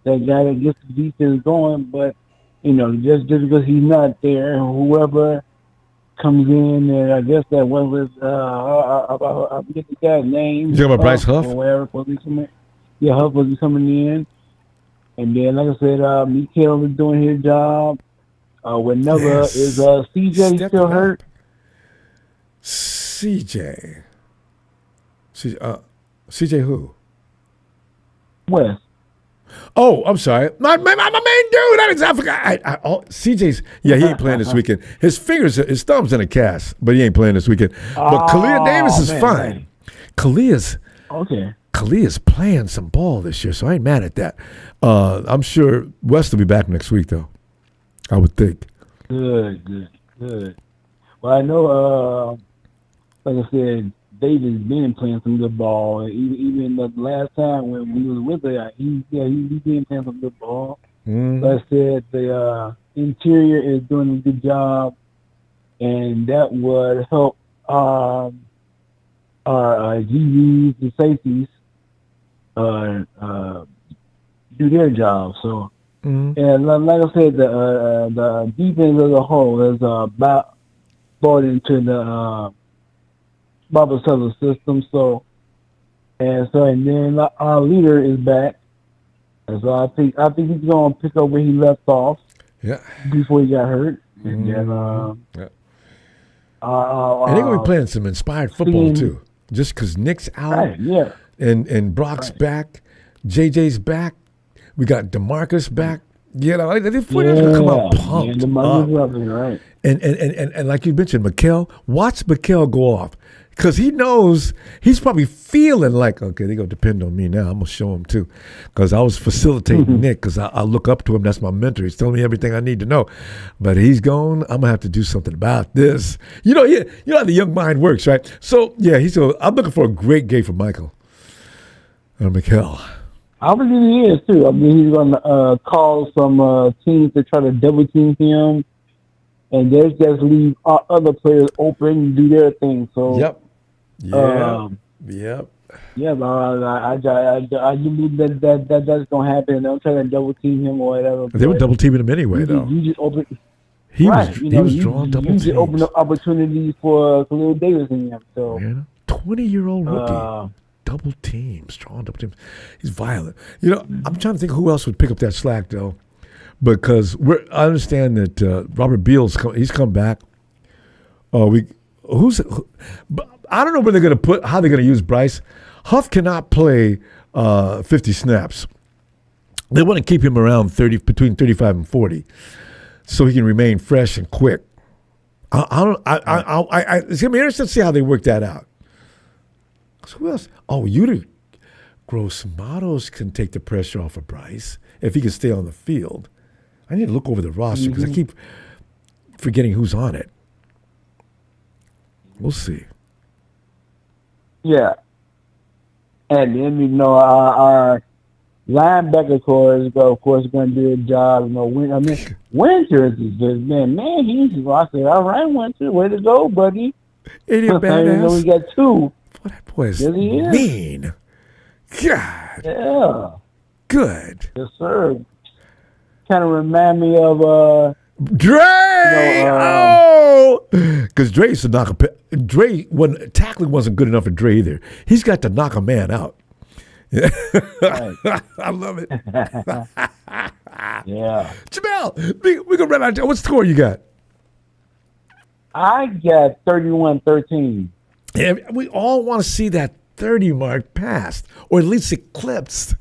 guy that gets the defense going, but just because he's not there, whoever comes in, and I guess that was I forget the guy's name. You talking about Bryce Huff? Or whatever, yeah, Huff was coming in, and then like I said, Mikael was doing his job. Whenever is CJ still hurt? CJ who? West. Oh, I'm sorry. My main dude. I forgot. CJ's, he ain't playing this weekend. His thumb's in a cast, but he ain't playing this weekend. But Kalia Davis is fine. Kalia's playing some ball this year, so I ain't mad at that. I'm sure West will be back next week, though. I would think. Good. Well, I know, like I said, David's been playing some good ball. Even the last time when we was with her, he's been playing some good ball. Like I said, the interior is doing a good job, and that would help our GVs, the safeties, do their job. So, and like I said, the defense as a whole is about bought into the Robert Saleh system. And then our leader is back. And so I think he's going to pick up where he left off. Yeah. Before he got hurt. And then and they're going to be playing some inspired football too. Just because Nick's out. Right, yeah. And Brock's back. JJ's back. We got DeMarcus back. They're going to come out pumped up. Right. And like you mentioned, Mikael, watch Mikael go off. Because he knows, he's probably feeling like, okay, they're going to depend on me now. I'm going to show him too. Because I was facilitating Nick because I look up to him. That's my mentor. He's telling me everything I need to know. But he's gone. I'm going to have to do something about this. You know how the young mind works, right? So, yeah, I'm looking for a great game for Mikael. Mikael. I believe he is too. I mean, he's going to call some teams to try to double team him. And they just leave other players open, do their thing. So, yep. Yeah, but I do believe that's gonna happen. Don't try to double team him or whatever. They were double teaming him anyway, though. You just open. He was drawing double teams. You just open up opportunities for Khalil Davis in him. So 20-year-old rookie, double teams, drawing double teams. He's violent. I'm trying to think who else would pick up that slack though. Because I understand that Robert Beal's he's come back. I don't know where they're going to how they're going to use Bryce. Huff cannot play 50 snaps. They want to keep him around between 35 and 40, so he can remain fresh and quick. It's going to be interesting to see how they work that out. Who else? Oh, Gross Matos can take the pressure off of Bryce if he can stay on the field. I need to look over the roster because I keep forgetting who's on it. We'll see. Yeah. And then, our linebacker core is, of course, going to do a job. Winters is just, man, he's, I said, all right, Winters, way to go, buddy. Ain't he a badass? We got two. Boy, that boy is mean. God. Yeah. Good. Yes, sir. Kind of remind me of Dre. Because Dre used to knock tackling wasn't good enough for Dre either. He's got to knock a man out. I love it. Yeah. Jamel, we can run out. What score you got? I got 31-13. Yeah, we all want to see that 30 mark passed, or at least eclipsed.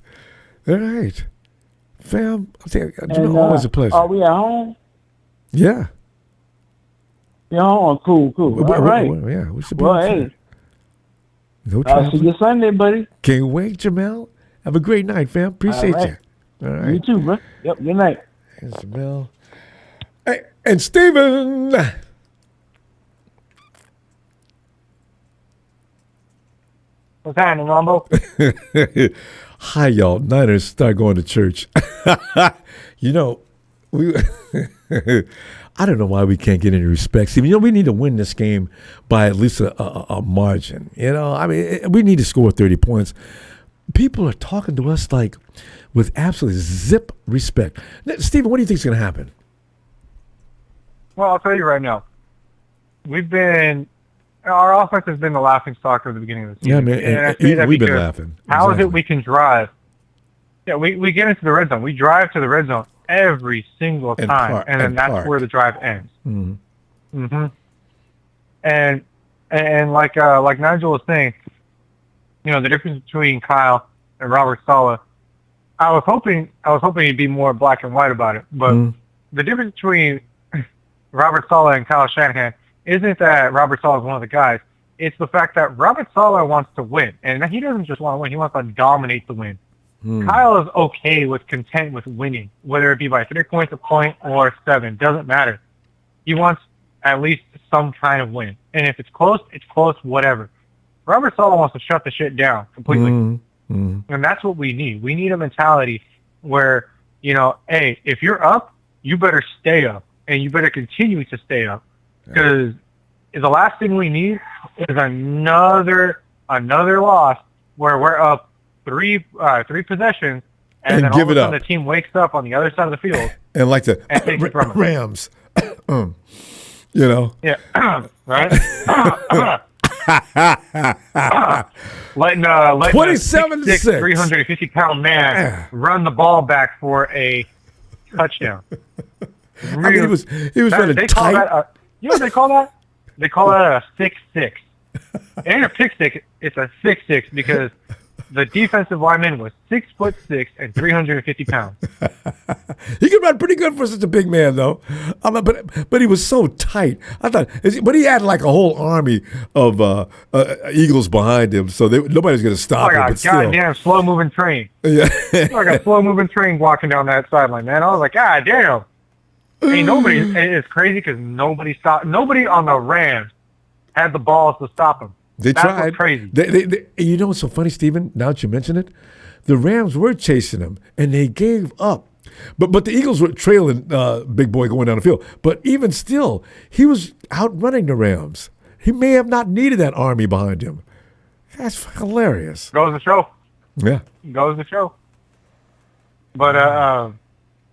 All right. Fam, always a pleasure. Are we at home? Yeah. Yeah, cool. All right. Yeah, we should be. Well, hey. No I'll see you Sunday, buddy. Can't wait, Jamel. Have a great night, fam. Appreciate you. All right. You too, bro. Yep, good night. Here's Jamel. Hey, and Steven. What's happening, Ronbo? Hi, y'all. Niners start going to church. We I don't know why we can't get any respect. See, we need to win this game by at least a margin. We need to score 30 points. People are talking to us like with absolutely zip respect. Now, Steven, what do you think is going to happen? Well, I'll tell you right now. Our offense has been the laughing stock of the beginning of the season. Yeah, man, and we've been laughing. How is it we can drive? Yeah, we get into the red zone. We drive to the red zone every single time, and then that's where the drive ends. Mm-hmm. And like Nigel was saying, the difference between Kyle and Robert Saleh, I was hoping he'd be more black and white about it, but the difference between Robert Saleh and Kyle Shanahan isn't that Robert Saleh is one of the guys. It's the fact that Robert Saleh wants to win, and he doesn't just want to win. He wants to dominate the win. Kyle is okay with content with winning, whether it be by 3 points, a point, or 7. Doesn't matter. He wants at least some kind of win. And if it's close, whatever. Robert Saleh wants to shut the shit down completely. And that's what we need. We need a mentality where, hey, if you're up, you better stay up. And you better continue to stay up. Because the last thing we need is another loss where we're up three possessions, and then all of a sudden the team wakes up on the other side of the field and like the takes it from us. Rams, Yeah, right. letting 27-6, 350-pound man run the ball back for a touchdown. He was running tight. You know what they call that? They call that a 6-6. It ain't a pick six. It's a 6-6 because the defensive lineman was 6'6" and 350 pounds. He could run pretty good for such a big man, though. But he was so tight. I thought, but he had like a whole army of Eagles behind him, so nobody's going to stop him. Like a goddamn slow moving train. Yeah, like a slow moving train walking down that sideline, man. I was like, God damn. Ain't nobody. It's crazy because nobody stopped. Nobody on the Rams had the balls to stop him. They That's tried. What's crazy. They, you know what's so funny, Steven? Now that you mention it, the Rams were chasing him, and they gave up. But the Eagles were trailing Big Boy going down the field. But even still, he was outrunning the Rams. He may have not needed that army behind him. That's hilarious. Goes to show. Yeah. Goes to show. But,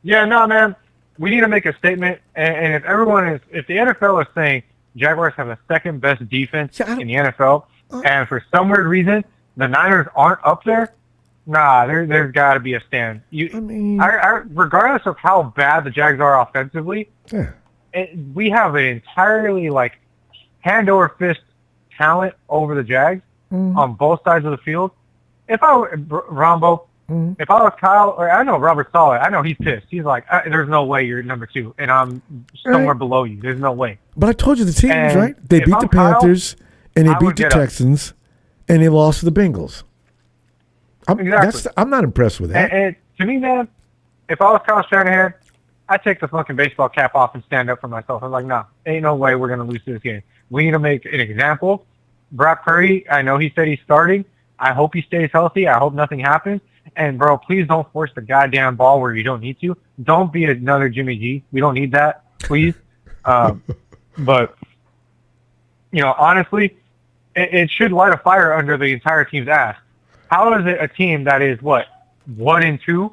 yeah, no, man. We need to make a statement. And if if the NFL is saying Jaguars have the second best defense in the NFL, and for some weird reason the Niners aren't up there, there's got to be a stand. Regardless of how bad the Jags are offensively, we have an entirely hand over fist talent over the Jags on both sides of the field. If I were Ronbo, if I was Kyle, or I know Robert Saleh, I know he's pissed. He's like, there's no way you're number 2, and I'm somewhere below you. There's no way. But I told you the teams, right? They beat the Panthers, and they beat the Texans, and they lost to the Bengals. I'm not impressed with that. And to me, man, if I was Kyle Shanahan, I'd take the fucking baseball cap off and stand up for myself. I'm like, ain't no way we're going to lose this game. We need to make an example. Brock Purdy, I know he said he's starting. I hope he stays healthy. I hope nothing happens. And, bro, please don't force the goddamn ball where you don't need to. Don't be another Jimmy G. We don't need that, please. But, honestly, it should light a fire under the entire team's ass. How is it a team that is, 1-2,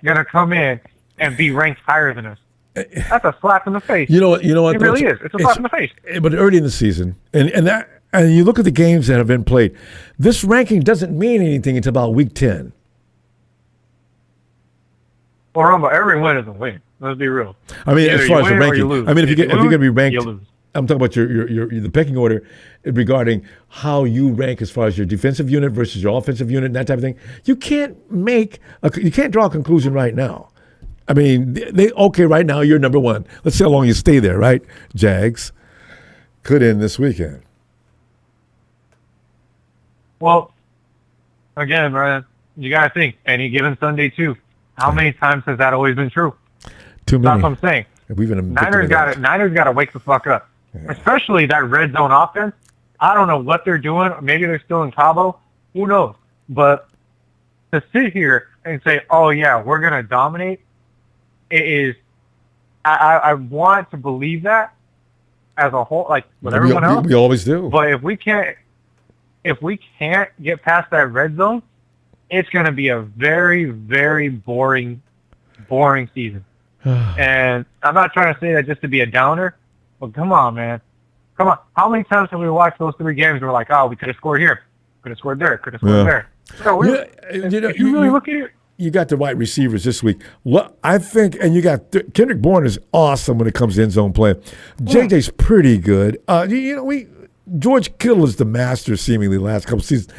going to come in and be ranked higher than us? That's a slap in the face. You know what? It really is. It's a slap in the face. But early in the season, and you look at the games that have been played, this ranking doesn't mean anything until about week 10. Well, Ronbo, every win is a win. Let's be real. I mean, as far as the ranking, I mean, if you're going to be ranked, I'm talking about your the pecking order regarding how you rank as far as your defensive unit versus your offensive unit and that type of thing. You can't draw a conclusion right now. I mean, okay, right now you're number one. Let's see how long you stay there, right? Jags could end this weekend. Well, again, Brian, you got to think, any given Sunday, too. How many times has that always been true? Too many. That's what I'm saying. Niners got to wake the fuck up. Yeah. Especially that red zone offense. I don't know what they're doing. Maybe they're still in Cabo. Who knows? But to sit here and say, oh, yeah, we're going to dominate, it is – I want to believe that as a whole, like with everyone else. We always do. But if we can't get past that red zone, it's going to be a very, very boring season. And I'm not trying to say that just to be a downer, but come on, man. Come on. How many times have we watched those 3 games and we're like, oh, we could have scored here, could have scored there, could have scored there. So you really look at it. You got the wide receivers this week. I think, and you got Kendrick Bourne is awesome when it comes to end zone play. JJ's pretty good. George Kittle is the master seemingly last couple seasons.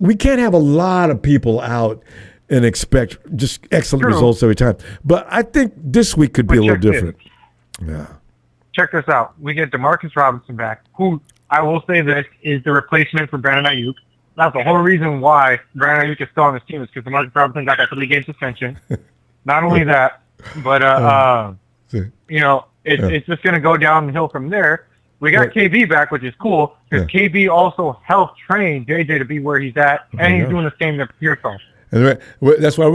We can't have a lot of people out and expect just excellent results every time. But I think this week could be a little different. Yeah. Check this out. We get Demarcus Robinson back, who I will say this is the replacement for Brandon Ayuk. That's the whole reason why Brandon Ayuk is still on this team is because Demarcus Robinson got that 3-game suspension. Not only that, but it's just going to go downhill from there. We got KB back, which is cool because KB also helped train JJ to be where he's at, and he's doing the same to Pearson. And that's why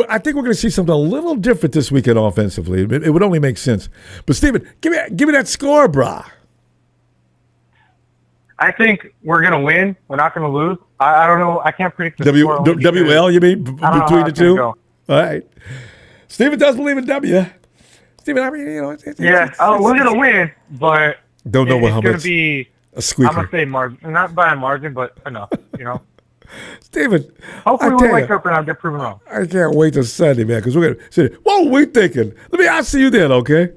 I think we're gonna see something a little different this weekend offensively. It would only make sense. But Steven, give me that score, brah. I think we're gonna win. We're not gonna lose. I don't know. I can't predict the score. WL, you mean between the two? All right. Steven does believe in W. Steven, I mean, we're gonna win, but don't know how much. It's gonna be a squeaker. I'm gonna say margin, not by a margin, but enough. Steven, hopefully we'll wake up and I'll get proven wrong. I can't wait till Sunday, man, because we're going to say, what were we thinking? I'll see you then, okay?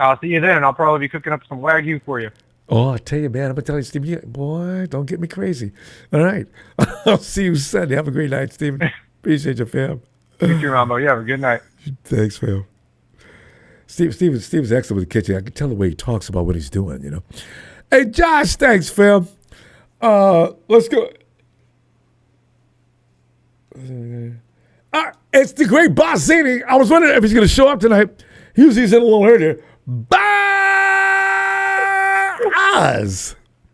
I'll see you then, and I'll probably be cooking up some Wagyu for you. Oh, I tell you, man, I'm going to tell you, Steven, boy, don't get me crazy. All right. I'll see you Sunday. Have a great night, Steven. Appreciate you, fam. You too, Ronbo. Yeah, have a good night. Thanks, fam. Steven's excellent with the kitchen. I can tell the way he talks about what he's doing, Hey, Josh, thanks, fam. Let's go. It's the great Bozzini. I was wondering if he's going to show up tonight. Usually he's in a little earlier. Boz.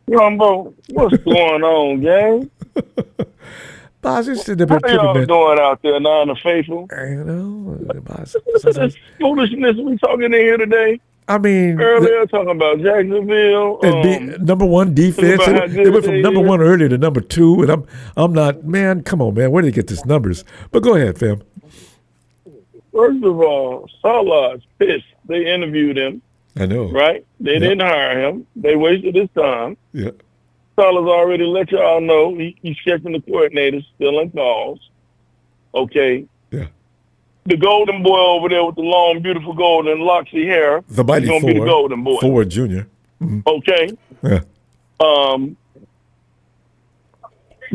Ronbo, what's going on, gang? Boz, you're sitting there. How y'all doing out there now in the faithful? I know. Boz. This foolishness we talking in here today. I mean, earlier talking about Jacksonville, number one defense. They went from number one earlier to number 2, and I'm not. Man, come on, man. Where did they get these numbers? But go ahead, fam. First of all, Saleh's pissed. They interviewed him. I know, right? They didn't hire him. They wasted his time. Yeah. Saleh's already let y'all know he's checking the coordinators, still in calls. Okay. Yeah. The golden boy over there with the long, beautiful golden loxy hair. The mighty He's gonna be the golden boy. Ford Jr. Mm-hmm. Okay. Yeah.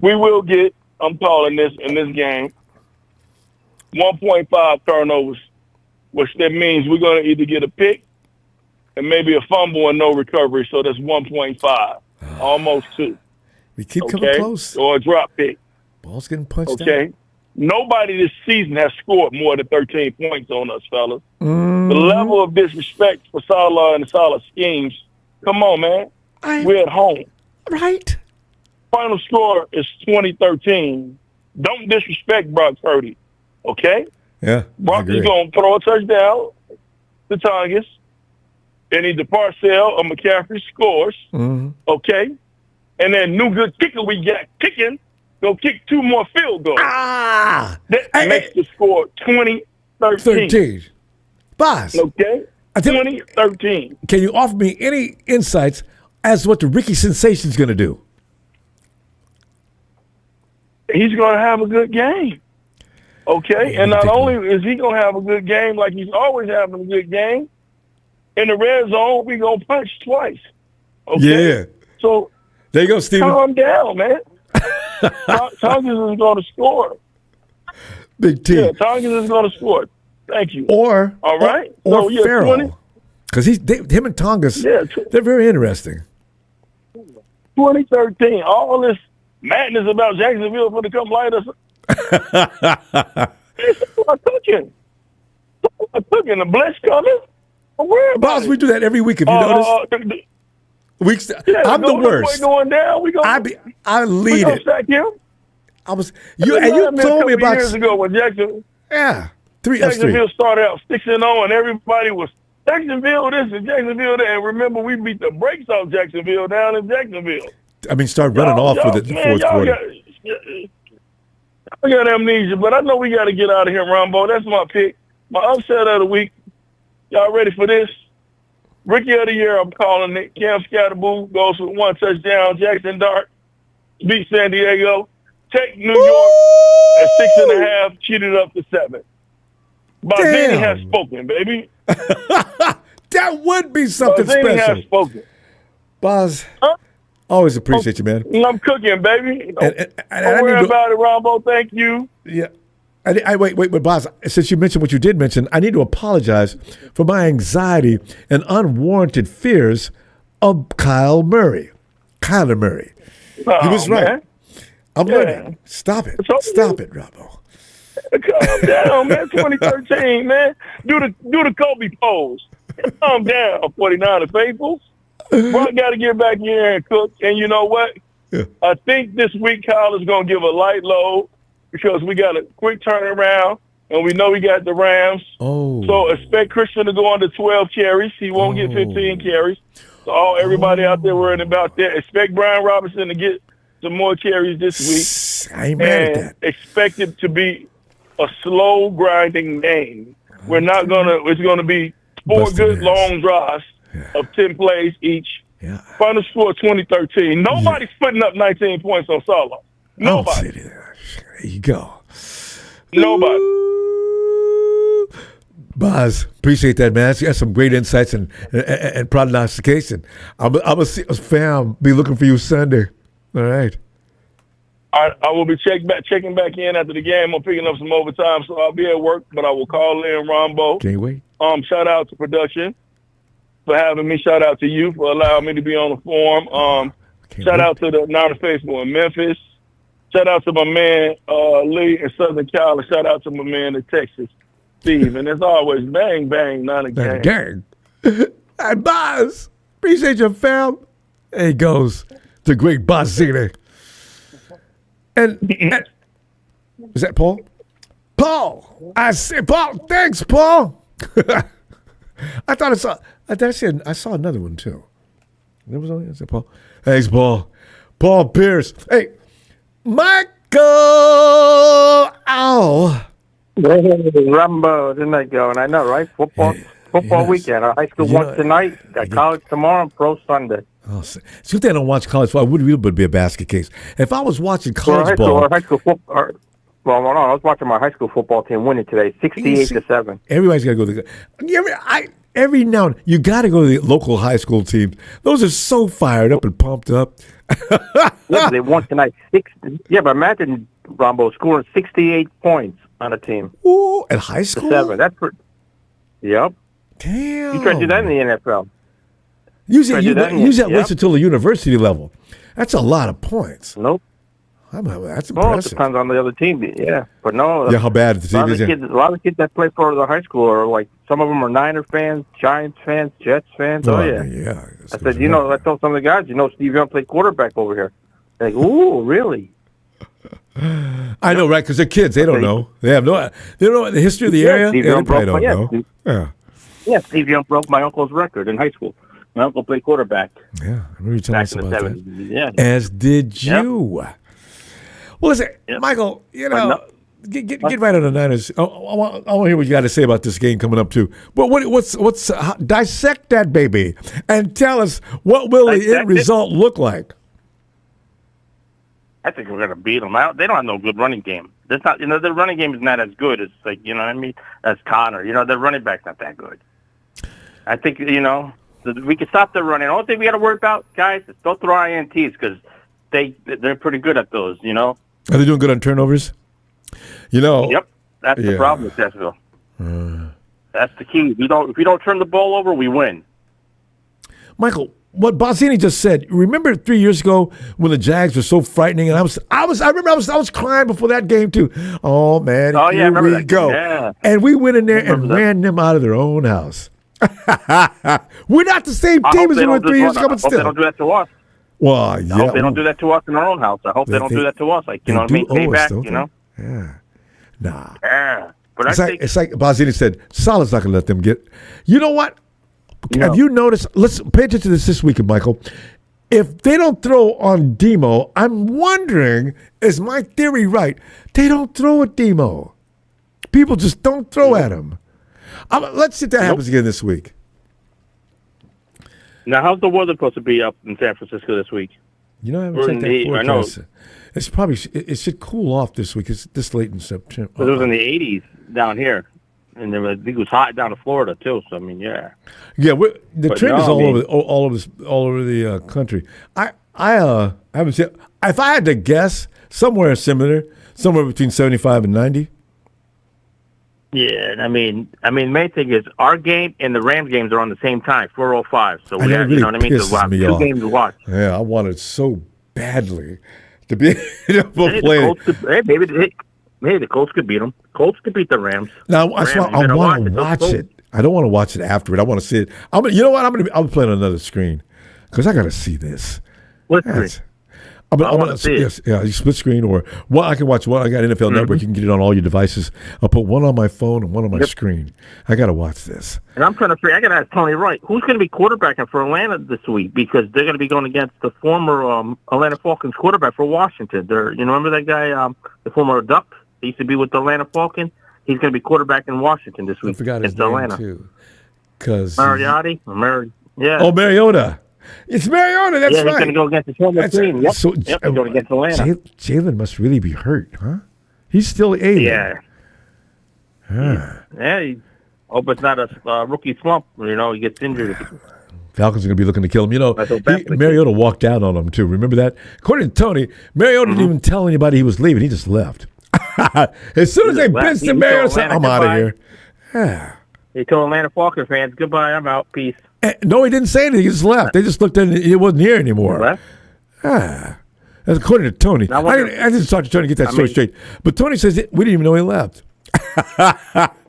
We will get, I'm calling this in this game, 1.5 turnovers, which that means we're going to either get a pick and maybe a fumble and no recovery, so that's 1.5, almost 2. We keep coming close. Or a drop pick. Ball's getting punched out. Nobody this season has scored more than 13 points on us, fellas. Mm-hmm. The level of disrespect for Saleh and the Saleh schemes, come on, man. We're at home. Right. Final score is 2013. Don't disrespect Brock Purdy, okay? Yeah, Brock is going to throw a touchdown to Tongas, and either Parcell or McCaffrey scores, okay? And then new good kicker we got kicking, go kick 2 more field goals. That makes the score 2013. Boss. Okay? 2013. Can you offer me any insights as to what the Ricky Sensation's going to do? He's going to have a good game. Okay? And not only is he going to have a good game like he's always having a good game, in the red zone, we gonna punch twice. Okay? Yeah. So there you go, Steven. Calm down, man. Tongas is going to score. Big T. Yeah, Tongas is going to score. Thank you. Or all right. Or so, Farrell. Because him and Tongas, they're very interesting. 2013, all this madness about Jacksonville for to come light us up. I'm cooking. The blitz coming. Boss, we do that every week. Have you noticed? I'm the worst. Going down. I lead it. Sack him. You told me about years ago when Jacksonville. Yeah, Jacksonville started out 6-0, and everybody was Jacksonville this and Jacksonville that. And remember, we beat the brakes off Jacksonville down in Jacksonville. I mean, start running off with the fourth quarter. I got amnesia, but I know we got to get out of here, Ronbo. That's my pick. My upset of the week. Y'all ready for this? Rookie of the year, I'm calling it. Cam Scatterboo goes with 1 touchdown. Jackson Dart beat San Diego. Take New York at 6.5, cheated up to 7. Bazzini has spoken, baby. That would be something Bazzini special. has spoken. Buzz, always appreciate you, man. I'm cooking, baby. And Don't worry about it, Ronbo. Thank you. Yeah. Wait, but Boz, since you mentioned what you did mention, I need to apologize for my anxiety and unwarranted fears of Kyler Murray. He was right. Man. I'm learning. Stop it. Stop it, Robbo. Calm down, man. 2013, man. Do the Kobe pose. Calm down, 49er faithfuls. Brock got to get back in here and cook. And you know what? Yeah. I think this week Kyle is going to give a light load because we got a quick turnaround, and we know we got the Rams. Oh. So expect Christian to go under 12 carries. He won't get 15 carries. So everybody out there worrying about that. Expect Brian Robinson to get some more carries this week. I ain't mad at that. Expect it to be a slow grinding game. We're not gonna. It's gonna be 4 good long drives of 10 plays each. Yeah. Final score 2013. Nobody's putting up 19 points on Solo. Nobody. There you go. Nobody. Buzz, appreciate that, man. You got some great insights and prognostication. I'm gonna see fam. Be looking for you Sunday. All right. I will be checking back in after the game. I'm picking up some overtime, so I'll be at work, but I will call in Ronbo. Can't wait. Shout out to production for having me. Shout out to you for allowing me to be on the forum. Shout out to the Niner faithful in Memphis. Shout out to my man Lee in Southern Cal. Shout out to my man in Texas, Steve. And as always, bang, bang, not a gang. Gang. Hey, Buzz. Appreciate your fam. There he goes. The great Bazzini. And is that Paul? Paul! I say Paul. Thanks, Paul. I saw another one too. There was only Paul. Thanks, Paul. Paul Pierce. Hey, Michael. Oh. Ronbo, didn't I go? And I know, right? Football weekend. Our high school won tonight. Got college tomorrow. Pro Sunday. Oh, see if they don't watch college football, I wouldn't really be a basket case. If I was watching college ball, I was watching my high school football team winning today, 68-7. Everybody's got to go to the. Every now and then, you got to go to the local high school teams. Those are so fired up and pumped up. Yeah, they won tonight. Yeah, but imagine Ronbo scoring 68 points on a team. Ooh, at high school? 7. That's pretty. Yep. Damn. You try to do that in the NFL. Usually that waits until the university level. That's a lot of points. Nope. That's impressive. Well, it depends on the other team. Yeah, but no. Yeah, how bad the team is. A lot of kids that play for the high school are like, some of them are Niner fans, Giants fans, Jets fans. Oh, yeah. Yeah. I said, I told some of the guys, Steve Young played quarterback over here. They're like, ooh, really? I know, right? Because they're kids. They don't know. They have no. They don't know the history of the area. Steve They Young probably don't know. Yeah, Steve Young broke my uncle's record in high school. My uncle played quarterback. Yeah, I remember you telling us about that. Yeah. As did you. Well, listen, Michael, get right on the Niners. I want to hear what you got to say about this game coming up too. But what's dissect that baby and tell us what will the end result look like. I think we're going to beat them out. They don't have no good running game. That's not, their running game is not as good as as Connor. Their running back's not that good. I think, we can stop the running. The only thing we got to worry about, guys, is don't throw INTs because they're pretty good at those, Are they doing good on turnovers? Yep. That's the problem with Jacksonville. That's the key. If we don't turn the ball over, we win. Michael, what Bozzini just said. Remember 3 years ago when the Jags were so frightening, and I was crying before that game too. Oh man, here we go. Yeah. And we went in there and ran them out of their own house. We're not the same team as we were 3 years ago, but I hope they still. don't do that to us. Well, yeah. I hope they don't do that to us in our own house. I hope they don't do that to us. Like, you know what I mean? Payback, Yeah. Nah. Yeah. But It's like Bozzini said, Saleh's not going to let them get. You know what? Have you noticed? Let's pay attention to this weekend, Michael. If they don't throw on Demo, I'm wondering, is my theory right? They don't throw at Demo. People just don't throw at him. Let's see if that happens again this week. Now, how's the weather supposed to be up in San Francisco this week? I haven't checked that forecast. It's probably it should cool off this week. It's this late in September. It was in the 80s down here, and I think it was hot down in Florida too. So I mean, yeah. Yeah, the trend is all over the country. I haven't seen. If I had to guess, somewhere similar, somewhere between 75 and 90. Yeah, I mean, main thing is our game and the Rams games are on the same time, 4:05. So we have, really you know what I mean? So we'll have two games to watch. Yeah, I wanted so badly to be able to play. Maybe the Colts could beat them. Colts could beat the Rams. Now, I want to watch it. I don't want to watch it afterward. I want to see it. You know what? I'm playing on another screen because I got to see this. What screen? I'm gonna see it. Yes, yeah, you split screen or I can watch one. I got NFL Network. You can get it on all your devices. I'll put one on my phone and one on my screen. I got to watch this. And I'm trying to figure. I got to ask Tony Wright, who's going to be quarterbacking for Atlanta this week because they're going to be going against the former Atlanta Falcons quarterback for Washington. Remember that guy, the former Duck? He used to be with the Atlanta Falcons. He's going to be quarterback in Washington this week. I forgot his name Atlanta. Too. Because Mariotti, yeah. Oh, Mariota. It's Mariota. That's right. He's going to go against the former team. Yep. He's going against Atlanta. Jalen must really be hurt, huh? He's still able. Yeah. Yeah. Hope it's not a rookie slump. He gets injured. Falcons are going to be looking to kill him. Mariota walked out on him, too. Remember that? According to Tony, Mariota didn't even tell anybody he was leaving. He just left. As soon as they benched him, Mariota said, I'm out of here. Yeah. He told Atlanta Falcons fans, goodbye, I'm out, peace. No, he didn't say anything. He just left. They just looked at it. He wasn't here anymore. That's according to Tony. I didn't talk to Tony to get that story straight. But Tony says we didn't even know he left.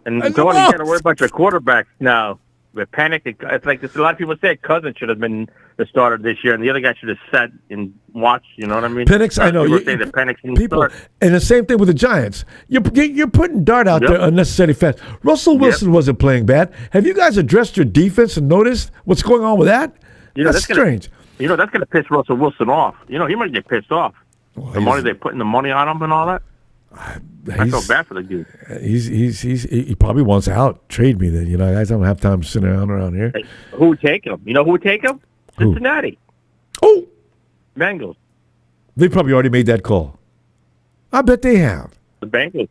And Tony, you got to worry about your quarterbacks now. With panic, it's like a lot of people said Cousins should have been the starter this year, and the other guy should have sat and watched. You know what I mean? Penix, I know. People say that Penix didn't start. And the same thing with the Giants. You're putting Dart out there unnecessarily fast. Russell Wilson wasn't playing bad. Have you guys addressed your defense and noticed what's going on with that? That's strange. That's going to piss Russell Wilson off. He might get pissed off. The money they're putting the money on him and all that. I feel bad for the dude. He probably wants out. Trade me then. I don't have time sitting around here. Hey, who would take him? You know who would take him? Cincinnati. Oh, Bengals. They probably already made that call. I bet they have. The Bengals.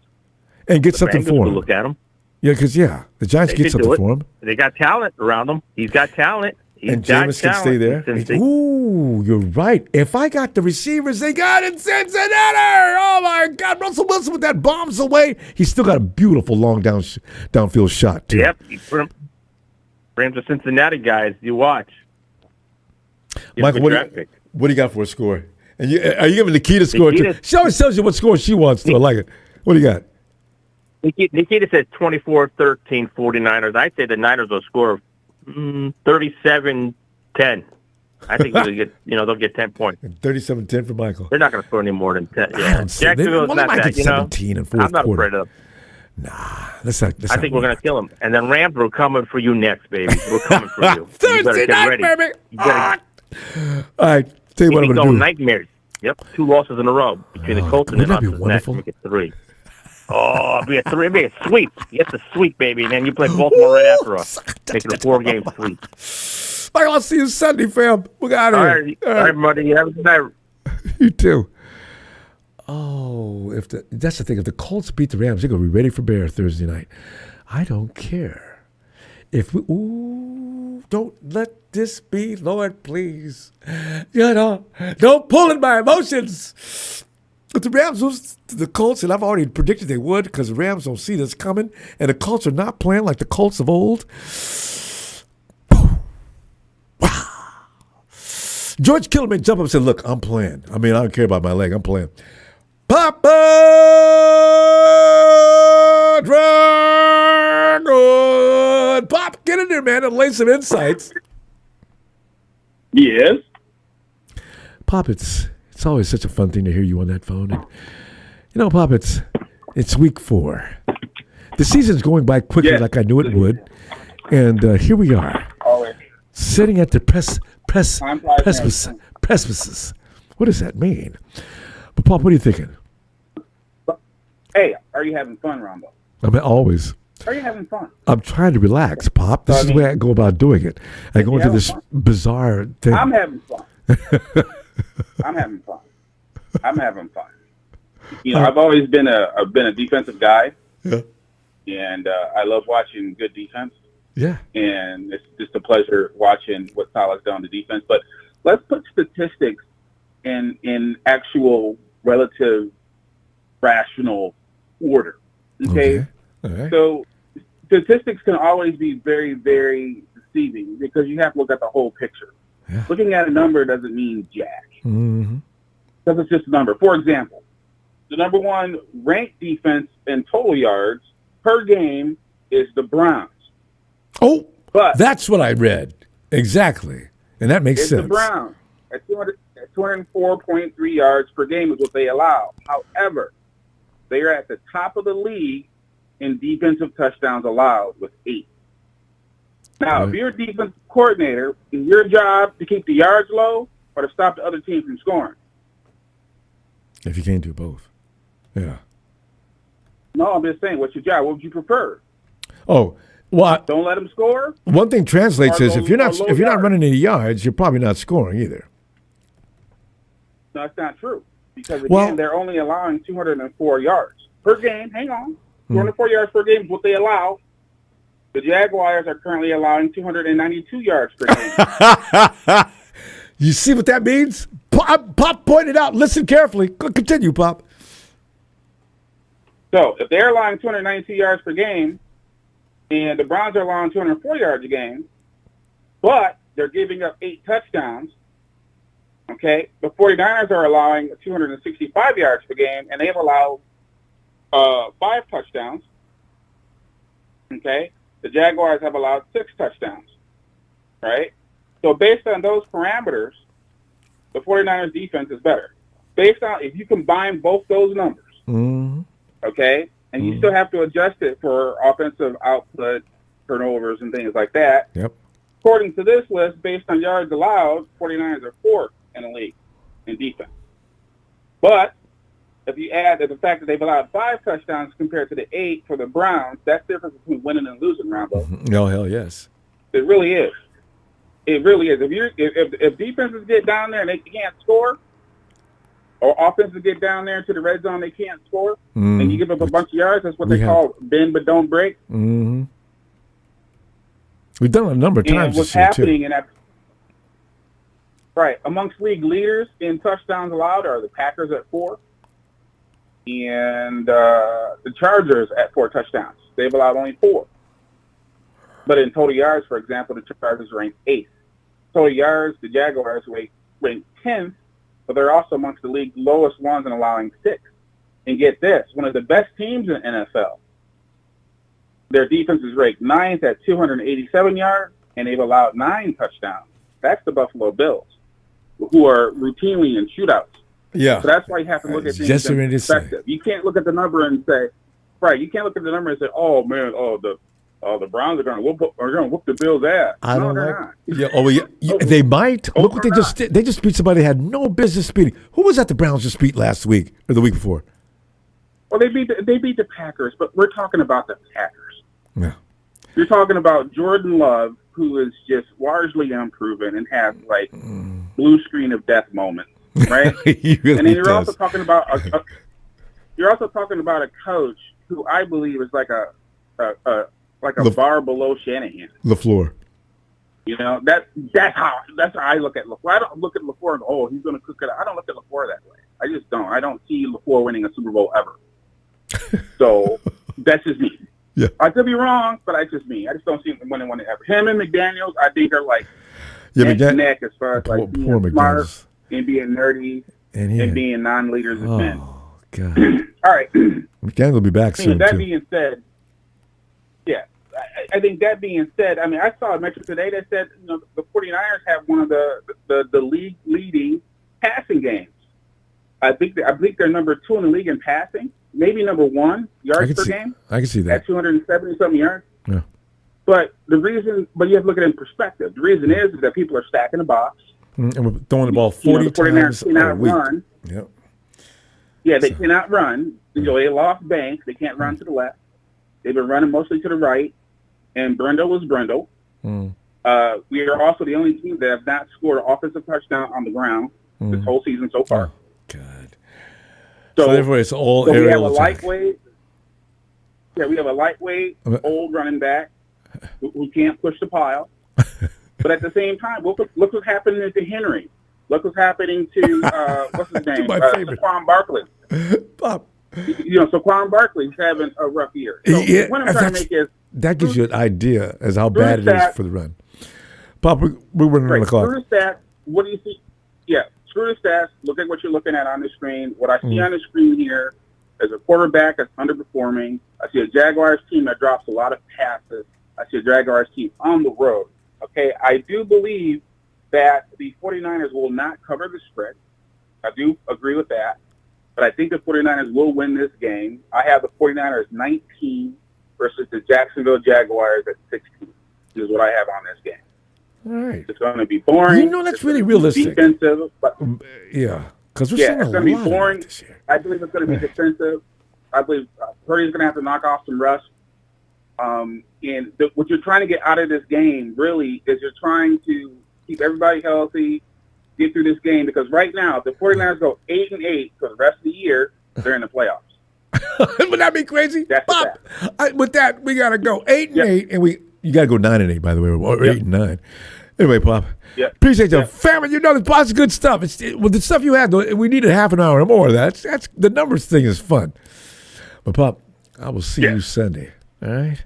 And get something for him. Look at him. Yeah, because the Giants get something for him. They got talent around him. He's got talent. And Jameis can stay there. Ooh, you're right. If I got the receivers they got in Cincinnati, oh my God, Russell Wilson with that bombs away. He's still got a beautiful long downfield shot too. Yep. Rams are Cincinnati guys. You watch. Michael, what do you got for a score? And are you giving Nikita a score too? She always tells you what score she wants to. I like it. What do you got? Nikita said 24-13 49ers. I'd say the Niners will score 37-10. I think they'll get 10 points. 37-10 for Michael. They're not going to score any more than 10. Yeah. Jacksonville's not that. 17 and fourth I'm not afraid of them. Nah, that's not. I think we're going to kill them. And then Rams, we're coming for you next, baby. We're coming for you. Thursday night, baby. All right, tell you what I'm going to do. Nightmares. Yep, 2 losses in a row between the Colts and the Wouldn't that be wonderful? Make it 3. Oh, it'll be a 3. It'll be a sweep. Get the sweep, baby, and then you play Baltimore right after us. Make it a 4-game sweep. Michael, I'll see you Sunday, fam. We got it. All right, buddy. Have a good night. You too. Oh, that's the thing. If the Colts beat the Rams, they're going to be ready for Bear Thursday night. I don't care. If we don't let this be, Lord, please. Don't pull in my emotions. But the Rams lose to the Colts, and I've already predicted they would because the Rams don't see this coming, and the Colts are not playing like the Colts of old. Wow. George Kittle may jump up and say, look, I'm playing. I don't care about my leg. I'm playing. Papa Dragon! Pop, get in there, man, and lay some insights. Yes. Pop, it's always such a fun thing to hear you on that phone. And, Pop, it's week 4. The season's going by quickly like I knew it would. And here we are, sitting at the precipices. What does that mean? But, Pop, what are you thinking? Hey, are you having fun, Ronbo? Always. Are you having fun? I'm trying to relax, Pop. This is the way I go about doing it. I go into this bizarre thing. I'm having fun. I'm having fun. I've always been a defensive guy. Yeah. And I love watching good defense. Yeah. And it's just a pleasure watching what Saleh's done to defense. But let's put statistics in actual relative rational order. Okay? All right. So statistics can always be very, very deceiving because you have to look at the whole picture. Yeah. Looking at a number doesn't mean jack. Mm-hmm. Because it's just a number. For example, the number 1 ranked defense in total yards per game is the Browns. Oh, but that's what I read. Exactly. And that makes sense. The Browns at 204.3 yards per game is what they allow. However, they are at the top of the league in defensive touchdowns allowed with 8. Now, if you're a defensive coordinator, is your job to keep the yards low or to stop the other team from scoring? If you can't do both. Yeah. No, I'm just saying, what's your job? What would you prefer? Oh, well, don't let them score? One thing translates is if you're not yards. running any yards, you're probably not scoring either. No, that's not true. Because, again, they're only allowing 204 yards per game. Hang on. 204 yards per game is what they allow. The Jaguars are currently allowing 292 yards per game. You see what that means? Pop pointed out. Listen carefully. Continue, Pop. So, if they're allowing 292 yards per game, and the Browns are allowing 204 yards a game, but they're giving up 8 touchdowns, okay? The 49ers are allowing 265 yards per game, and they've allowed 5 touchdowns, okay? The Jaguars have allowed 6 touchdowns, right? So based on those parameters, the 49ers defense is better. Based on, if you combine both those numbers, okay, and you still have to adjust it for offensive output, turnovers, and things like that. Yep. According to this list, based on yards allowed, 49ers are 4th in the league in defense. But if you add the fact that they've allowed 5 touchdowns compared to the 8 for the Browns, that's the difference between winning and losing, Ronbo. Oh, hell yes. It really is. It really is. If defenses get down there and they can't score, or offenses get down there into the red zone, they can't score, and you give up a bunch of yards, that's what they call bend but don't break. Mm-hmm. We've done it a number of times what's this year, happening too. in that, right, amongst league leaders in touchdowns allowed are the Packers at 4 and the Chargers at 4 touchdowns. They've allowed only 4. But in total yards, for example, the Chargers ranked 8th. Total yards, the Jaguars ranked 10th, but they're also amongst the league's lowest ones in allowing 6. And get this, one of the best teams in the NFL, their defense is ranked 9th at 287 yards, and they've allowed 9 touchdowns. That's the Buffalo Bills, who are routinely in shootouts. Yeah. So that's why you have to look at things in perspective. You can't look at the number and say, you can't look at the number and say, oh, man, the Browns are going to whoop the Bills' ass. No, they're not. Yeah, they might. Look what they just did. They just beat somebody they had no business beating. Who was that the Browns just beat last week or the week before? Well, they beat the Packers, but we're talking about the Packers. Yeah. You're talking about Jordan Love, who is just largely unproven and has blue screen of death moments, right? He really and then you're does. also talking about a coach who I believe is like a bar below Shanahan. LaFleur. You know, that's how I look at LaFleur. I don't look at LaFleur and go, oh, he's going to cook it. I don't look at LaFleur that way. I just don't. I don't see LaFleur winning a Super Bowl ever. So that's just me. Yeah. I could be wrong, but that's just me. I just don't see him winning one ever. Him and McDaniels, I think are like neck to neck as far as like being smart and being nerdy and being non-leaders of men. Oh, God. All right. McDaniel will be back soon, that too. being said, yeah, I think that being said, I mean, I saw a metric today that said, you know, the 49ers have one of the league leading passing games. I think they're number 2 in the league in passing, maybe number 1 yards per game. I can see that. At 270-something yards. Yeah. But you have to look at it in perspective. The reason is that people are stacking the box. And we're throwing the ball 40 times a week. Run. Yep. Yeah, they cannot run. You know, they lost Banks. They can't run to the left. They've been running mostly to the right. And Brendo was Brendo. We are also the only team that have not scored an offensive touchdown on the ground this whole season so far. God. So therefore, it's all we have aerial a attack. lightweight. Yeah, we have a lightweight, old running back who can't push the pile. But at the same time, look what's happening to Henry. Look what's happening to what's his name? My favorite. Saquon Barkley. You know, Saquon Barkley's having a rough year. So what I'm trying to make is that gives you an idea as how bad it is for the run. Pop, we're running on the clock. Screw the stats. What do you see? Yeah, screw the stats. Look at what you're looking at on the screen. What I see on the screen here is a quarterback that's underperforming. I see a Jaguars team that drops a lot of passes. I see a Jaguars team on the road. Okay, I do believe that the 49ers will not cover the spread. I do agree with that. But I think the 49ers will win this game. I have the 49ers 19 versus the Jacksonville Jaguars at 16. This is what I have on this game. All right. It's going to be boring. You know, that's really realistic. Defensive. But yeah, because we're seeing it's a going to be lot of boring. it this year. I believe it's going to be defensive. I believe Purdy's going to have to knock off some rust. And what you're trying to get out of this game, really, is you're trying to keep everybody healthy, get through this game, because right now, if the 49ers go 8-8 for the rest of the year, they're in the playoffs. Would that be crazy? That's Pop, with that, we got to go 8-8, and you got to go 9-8, by the way, or 8-9. Anyway, Pop, appreciate you. Family, you know, this is good stuff. With the stuff you had, we needed half an hour or more of that. That's the numbers thing is fun. But, Pop, I will see you Sunday, all right?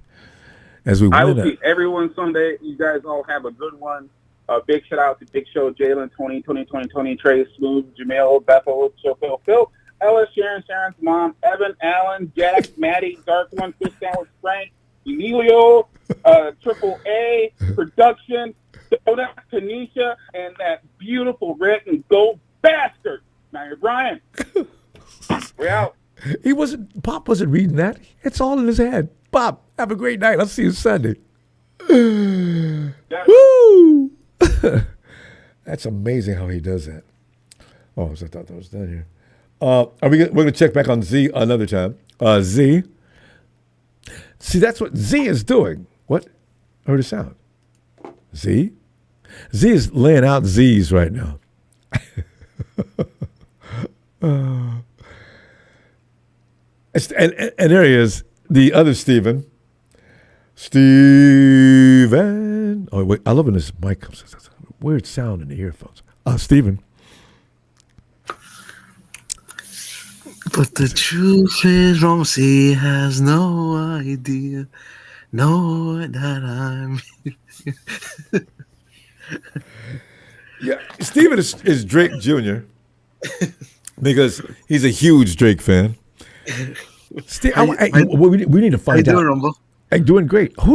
As we I win will see everyone Sunday. You guys all have a good one. Big shout out to Big Show, Jalen, Tony, Trey, Smooth, Jamil, Bethel, Phil, Ellis, Sharon's mom, Evan, Allen, Jack, Maddie, Dark One, Fish Sandwich, Frank, Emilio, Triple A, Production, Soda, Tanisha, and that beautiful red and gold bastard. Now you're Brian. We're out. Pop wasn't reading that. It's all in his head. Pop, have a great night. I'll see you Sunday. Woo! That's amazing how he does that. Oh, I thought that was done here. We're going to check back on Z another time. Z. See, that's what Z is doing. What? I heard a sound. Z? Z is laying out Z's right now. And there he is, the other Steven. Steven. Oh, wait, I love when this mic comes. Weird sound in the earphones. Steven. But the truth is, Ramsey has no idea. Know that I'm. Yeah, Steven is Drake Jr. because he's a huge Drake fan. We need to find out. How you doing, Rumble? Hey, doing great. I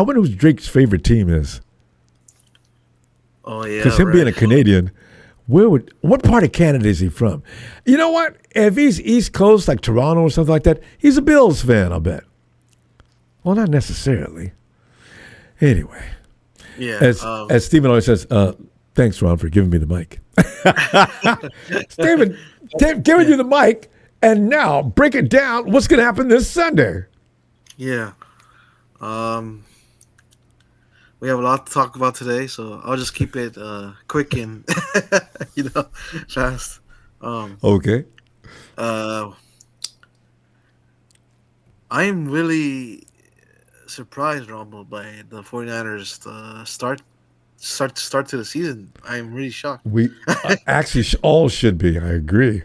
wonder who Drake's favorite team is. Oh yeah, because him being a Canadian, what part of Canada is he from? You know what? If he's East Coast, like Toronto or something like that, he's a Bills fan, I'll bet. Well, not necessarily. Anyway, yeah. As Stephen always says, thanks, Ron, for giving me the mic. Stephen, giving you the mic, and now break it down. What's going to happen this Sunday? Yeah. We have a lot to talk about today, so I'll just keep it quick and fast. Okay. I'm really surprised, Ronbo, by the 49ers start to the season. I'm really shocked. We actually all should be. I agree.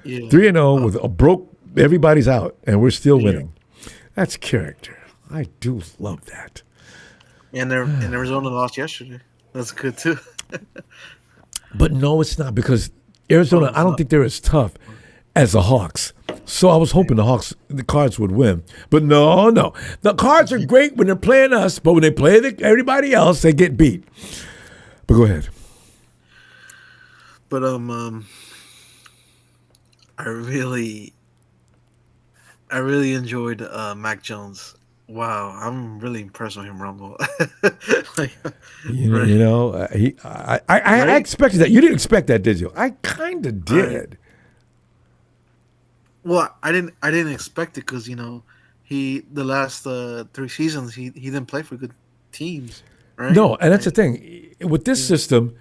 Yeah. 3-0 with a broke. Everybody's out, and we're still winning. That's character. I do love that. And Arizona lost yesterday. That's good too. But no, it's not, because Arizona, I don't think they're as tough as the Hawks. So I was hoping the Cards would win. But no. The Cards are great when they're playing us, but when they play everybody else, they get beat. But go ahead. But I really enjoyed Mac Jones. Wow, I'm really impressed with him, Rumble. I expected that. You didn't expect that, did you? I kind of did. Well, I didn't expect it because the last 3 seasons he didn't play for good teams, right? No, and that's the thing with this system.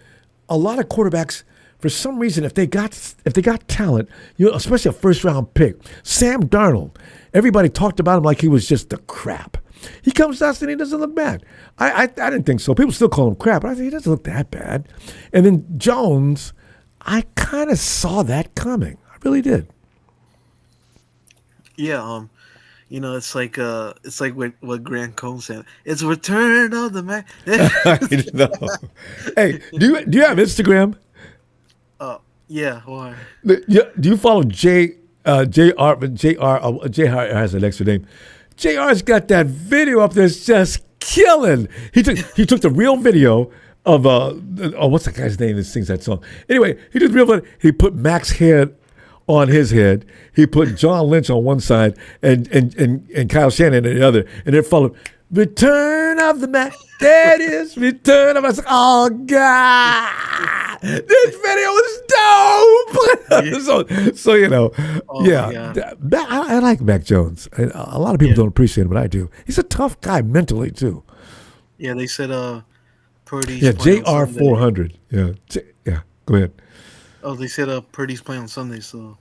A lot of quarterbacks, for some reason, if they got talent, especially a first round pick, Sam Darnold. Everybody talked about him like he was just the crap. He comes to us and he doesn't look bad. I didn't think so. People still call him crap, but I think he doesn't look that bad. And then Jones, I kind of saw that coming. I really did. Yeah, it's like what Grant Cohn said. It's return of the man. I know. Hey, do you have Instagram? Yeah. Why? Do you follow JR has an extra name. JR's got that video up there. It's just killing. He took the real video of what's the guy's name that sings that song? Anyway, he took the real video. He put Mac's head on his head. He put John Lynch on one side and Kyle Shanahan on the other, and it followed Return of the Mac. There it is. Return of us. Oh God, this video is dope. so I like Mac Jones. A lot of people don't appreciate him, but I do. He's a tough guy mentally too. Yeah, they said Purdy's JR 400. Yeah. Go ahead. Oh, they said Purdy's playing on Sunday, so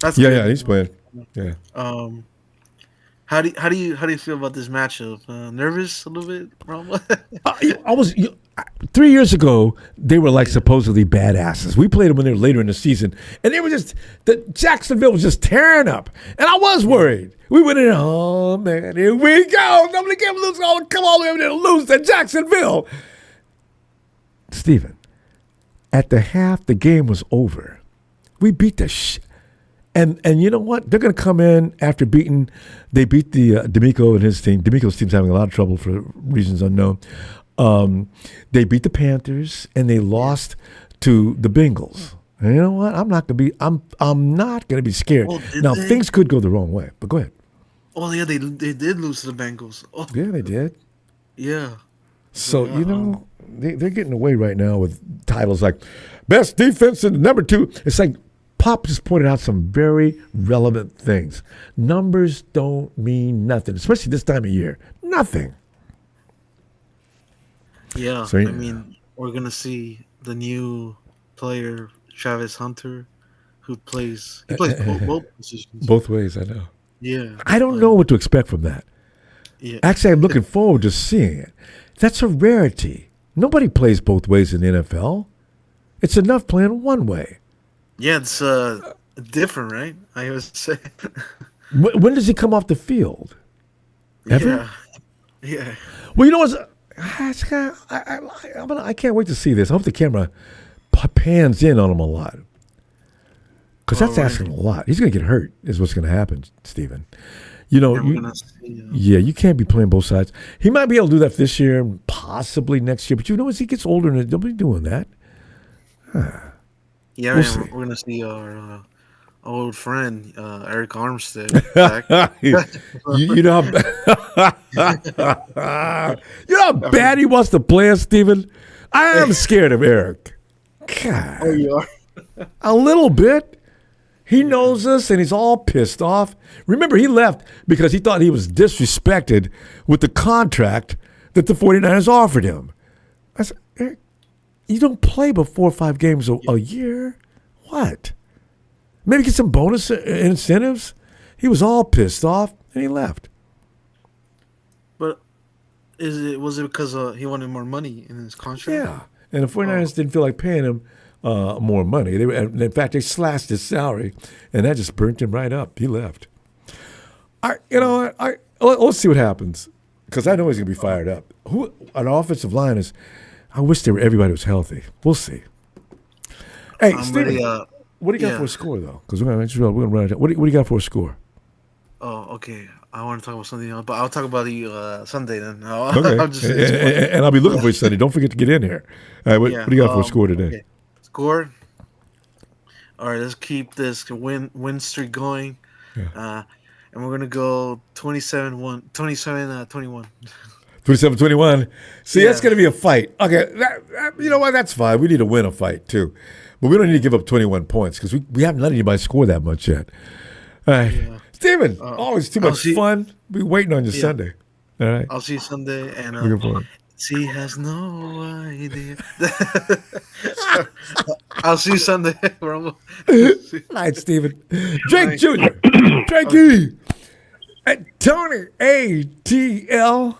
that's good. Yeah, he's playing. Yeah. How do you feel about this matchup? Nervous a little bit, Ron? I was 3 years ago. They were like supposedly badasses. We played them when they were later in the season, and they were Jacksonville was just tearing up, and I was worried. We went in. Oh man, here we go. Nobody can lose. Come all the way over there to lose to Jacksonville. Steven, at the half, the game was over. We beat the shit. And you know what? They're going to come in after they beat the D'Amico and his team. D'Amico's team's having a lot of trouble for reasons unknown. They beat the Panthers and they lost to the Bengals. And you know what? I'm not going to be scared. Well, now things could go the wrong way, but go ahead. Oh yeah, they did lose to the Bengals. Oh. Yeah, they did. Yeah. So they're getting away right now with titles like best defense and number 2. It's like Pop just pointed out some very relevant things. Numbers don't mean nothing, especially this time of year. Nothing. Yeah, so, I mean, we're going to see the new player, Travis Hunter, who plays both positions. Both ways, I know. Yeah. I don't know what to expect from that. Yeah. Actually, I'm looking forward to seeing it. That's a rarity. Nobody plays both ways in the NFL. It's enough playing one way. Yeah, it's different, right? I always say. When does he come off the field? Ever? Yeah. Well, you know what? I can't wait to see this. I hope the camera pans in on him a lot. Because that's asking a lot. He's going to get hurt is what's going to happen, Steven. You can't be playing both sides. He might be able to do that this year and possibly next year. But as he gets older, they'll be doing that. Yeah, we're going to see our old friend, Eric Armstead, back. you know how bad he wants to play us, Steven? I am scared of Eric. God. Oh, you are? A little bit. He knows us, and he's all pissed off. Remember, he left because he thought he was disrespected with the contract that the 49ers offered him. I said, Eric, you don't play but 4 or 5 games a year? What? Maybe get some bonus incentives? He was all pissed off, and he left. But Was it because he wanted more money in his contract? Yeah, and the 49ers didn't feel like paying him more money. In fact, they slashed his salary, and that just burnt him right up. He left. Let's see what happens, because I know he's going to be fired up. Who an offensive line is? I wish everybody was healthy. We'll see. Hey, Steven, what do you got for a score though? Because we're going to run it. What do you got for a score? Oh, okay. I want to talk about something else, but I'll talk about the Sunday then. Okay. And I'll be looking for you Sunday. Don't forget to get in here. All right, what do you got for a score today? Okay. Score. All right, let's keep this win streak going. Yeah. And we're going to go 27-21. 27-21. See, that's going to be a fight. Okay, you know what? That's fine. We need to win a fight, too. But we don't need to give up 21 points because we haven't let anybody score that much yet. All right. Yeah. Steven, always too much fun. Be waiting on you Sunday. All right. I'll see you Sunday. And she has no idea. I'll see you Sunday. All right, Steven. Drake Jr. Drakey. And Tony ATL.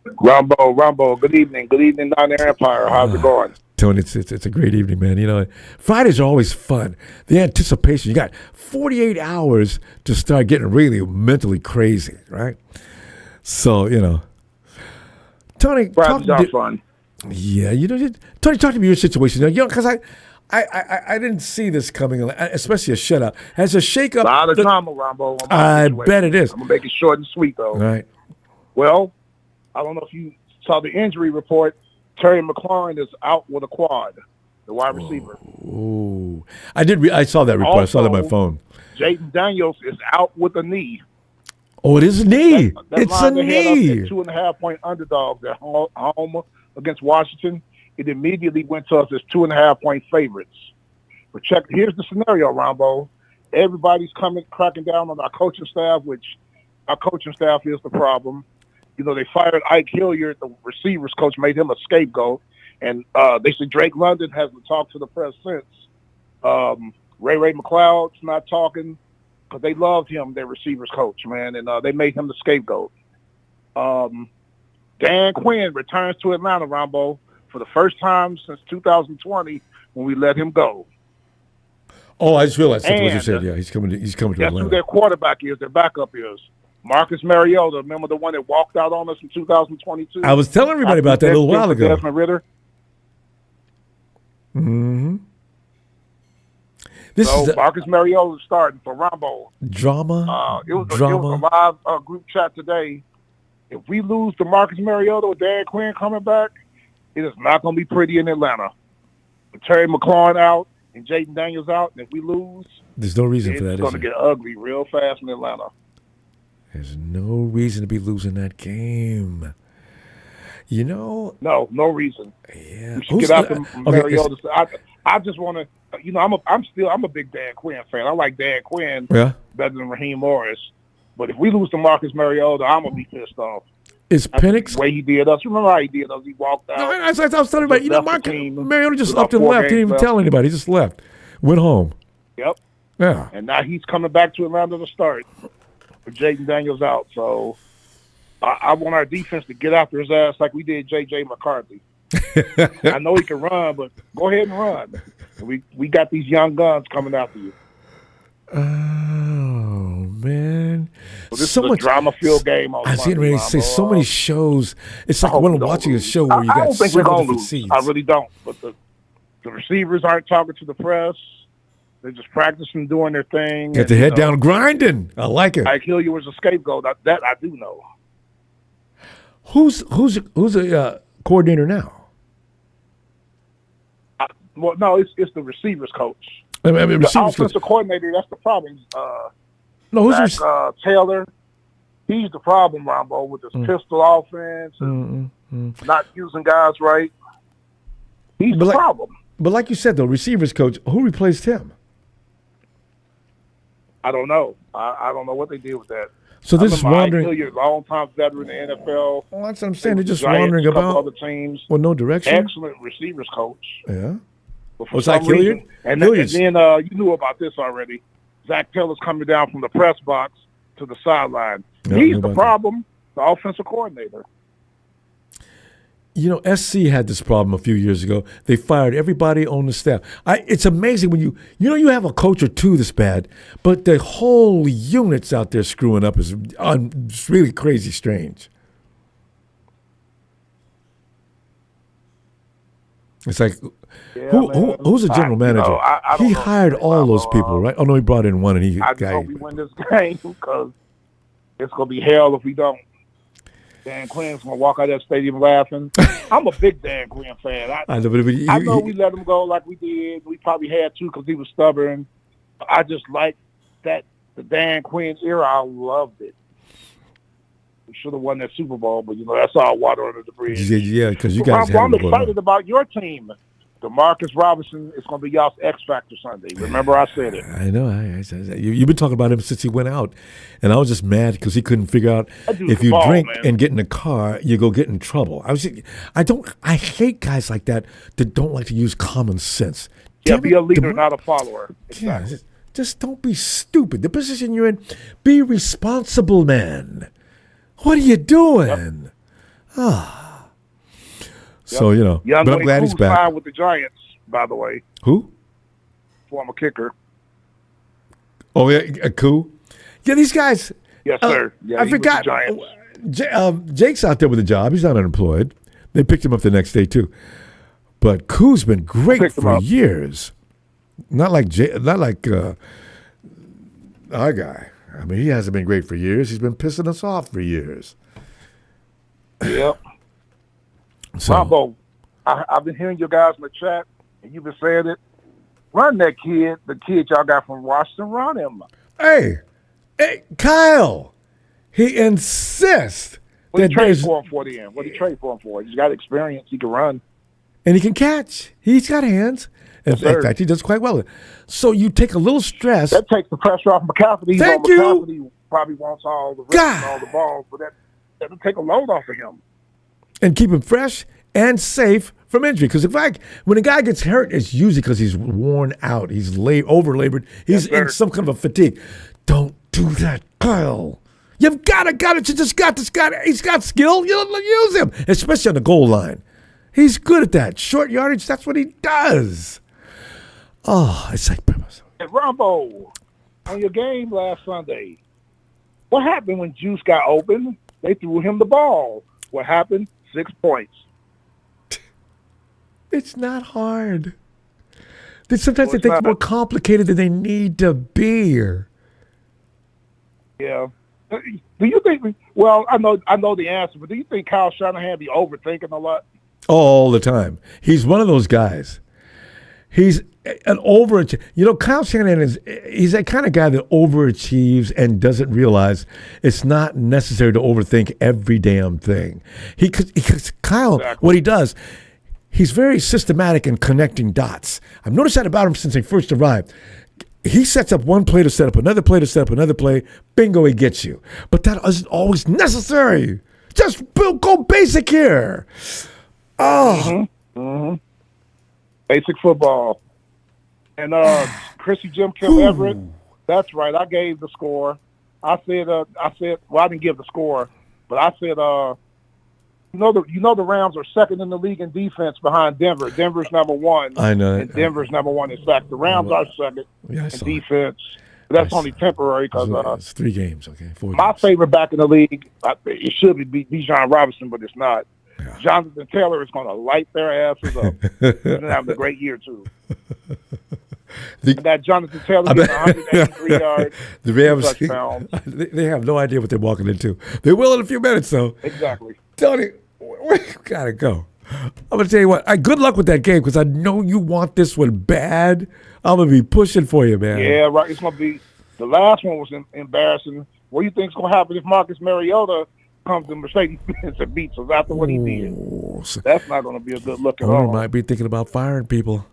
Ronbo. Good evening down there, Empire. How's it going? Tony, it's a great evening, man. You know, Fridays are always fun. The anticipation. You got 48 hours to start getting really mentally crazy, right? So, Tony, Fridays are fun. Yeah, Tony, talk to me your situation. Because I didn't see this coming, especially a shutout. Has a shakeup. A lot of drama, Ronbo. I bet it is. I'm gonna make it short and sweet, though. All right. Well, I don't know if you saw the injury report. Terry McLaurin is out with a quad, the wide receiver. Oh, I saw that report. I saw that on my phone. Jaden Daniels is out with a knee. Oh, it is a knee. It's a knee. 2.5-point underdogs at home against Washington. It immediately went to us as 2.5-point favorites. But here's the scenario, Ronbo. Everybody's cracking down on our coaching staff, which our coaching staff is the problem. They fired Ike Hilliard, the receivers coach, made him a scapegoat. And they said Drake London hasn't talked to the press since. Ray McLeod's not talking because they loved him, their receivers coach, man, and they made him the scapegoat. Dan Quinn returns to Atlanta, Ronbo, for the first time since 2020 when we let him go. Oh, I just realized that's what you said. Yeah, he's coming to Atlanta. That's who their quarterback is, their backup is. Marcus Mariota, remember the one that walked out on us in 2022? I was telling everybody about that a little while ago. Desmond Ritter. Mm-hmm. Marcus Mariota starting for Ronbo. Drama. It was a live group chat today. If we lose to Marcus Mariota with Dan Quinn coming back, it is not going to be pretty in Atlanta. With Terry McLaurin out and Jaden Daniels out, and if we lose, there's no reason for that. It's going to get ugly real fast in Atlanta. There's no reason to be losing that game. No reason. Yeah. We should get out to Mariota. I just want to, I'm a big Dan Quinn fan. I like Dan Quinn better than Raheem Morris. But if we lose to Marcus Mariota, I'm gonna be pissed off. Is Penix the way he did us? Remember how he did us? He walked out. No, I was telling you about. Mariota just up and left. Didn't even tell anybody. He just left. Went home. Yep. Yeah. And now he's coming back to Atlanta to start. With Jaden Daniels out, so I want our defense to get after his ass like we did J.J. McCarthy. I know he can run, but go ahead and run. We got these young guns coming after you. Oh man! So this is a drama-filled game. I was getting ready to say so many shows. It's like when I'm watching a show where you got I don't think we're several gonna different lose. scenes. I really don't. But the receivers aren't talking to the press. They're just practicing, doing their thing. Get the head down, grinding. I like it. Ike Hilliard was a scapegoat. That I do know. Who's a coordinator now? Well, no, it's the receivers coach. The offensive coordinator. That's the problem. Who's Taylor? He's the problem, Ronbo, with this pistol offense and not using guys right. He's the problem. But like you said, though, receivers coach, who replaced him? I don't know. I don't know what they did with that. So this is wandering. Ike long-time veteran in the NFL. Well, that's what I'm saying. They're just wandering about. Other teams. Well, no direction. Excellent receivers coach. Yeah. Was Ike Hilliard? And then you knew about this already. Zach Taylor's coming down from the press box to the sideline. He's the problem. the offensive coordinator. You know, SC had this problem a few years ago. They fired everybody on the staff. It's amazing when you have a coach or two this bad, but the whole unit's out there screwing up is it's really crazy strange. It's like, who's the general manager? He hired all those people, right? Oh, no, he brought in one, and I just hope we win this game because it's going to be hell if we don't. Dan Quinn's going to walk out of that stadium laughing. I'm a big Dan Quinn fan. I know we let him go like we did. We probably had to because he was stubborn. I just like the Dan Quinn era. I loved it. We should have won that Super Bowl, but, that's all water under the bridge. Yeah, because you guys I'm excited about your team. DeMarcus Robinson is going to be y'all's X Factor Sunday. Remember I said it. I know. You've been talking about him since he went out, and I was just mad because he couldn't figure out if you drink and get in a car, you go get in trouble. I hate guys like that don't like to use common sense. Yeah, be a leader, not a follower. Exactly. Yeah, just don't be stupid. The position you're in, be responsible, man. What are you doing? Yep. So, but I'm glad he's back. Signed with the Giants, by the way. Who? Former kicker. Oh, yeah, Koo? Yeah, these guys. Yes, sir. Yeah, I forgot. Jake's out there with a job. He's not unemployed. They picked him up the next day, too. But Koo's been great for years. Not like our guy. I mean, he hasn't been great for years. He's been pissing us off for years. Yep. So, Ronbo, I've been hearing you guys in the chat, and you've been saying it. Run that kid, the kid y'all got from Washington, run him. Hey, Kyle, he insists What did he trade for him for the end? What did he trade for him for? He's got experience. He can run. And he can catch. He's got hands. In fact, he does quite well. So you take a little stress. That takes the pressure off McCaffrey. Thank you. McCaffrey probably wants all the rest and all the balls, but that'll take a load off of him. And keep him fresh and safe from injury. Because when a guy gets hurt, it's usually because he's worn out. He's over-labored. He's in some kind of a fatigue. Don't do that, Kyle. You've got it. You just got this guy. He's got skill. You use him, especially on the goal line. He's good at that. Short yardage, that's what he does. Oh, it's like... And Ronbo, on your game last Sunday, what happened when Juice got open? They threw him the ball. What happened? 6 points. It's not hard. Sometimes they think it's more complicated than they need to be. Yeah. Do you think? Well, I know the answer, but do you think Kyle Shanahan be overthinking a lot? All the time. He's one of those guys. He's an overachiever. Kyle Shanahan he's that kind of guy that overachieves and doesn't realize it's not necessary to overthink every damn thing. Kyle, what he does, he's very systematic in connecting dots. I've noticed that about him since he first arrived. He sets up one play to set up another play to set up another play. Bingo, he gets you. But that isn't always necessary. Just go basic here. Oh. Mm-hmm. Basic football. And Chrissy Jim Kim Everett, that's right. I gave the score. I said, well, I didn't give the score, but I said, the Rams are second in the league in defense behind Denver. Denver's number one. I know. And Denver's number one in sack. The Rams are second in defense. But that's only temporary because it's 3 games, okay? 4 games. My favorite back in the league, it should be Bijan Robinson, but it's not. Yeah. Jonathan Taylor is going to light their asses up. He's going to have a great year, too. That Jonathan Taylor gets 183 yards. The Rams, they have no idea what they're walking into. They will in a few minutes, though. Exactly. Tony, we got to go. I'm going to tell you what. Good luck with that game because I know you want this one bad. I'm going to be pushing for you, man. Yeah, right. It's going to be – the last one was embarrassing. What do you think is going to happen if Marcus Mariota comes to Mercedes-Benz and beats us after what he did? That's not going to be a good look at all. Tony might be thinking about firing people.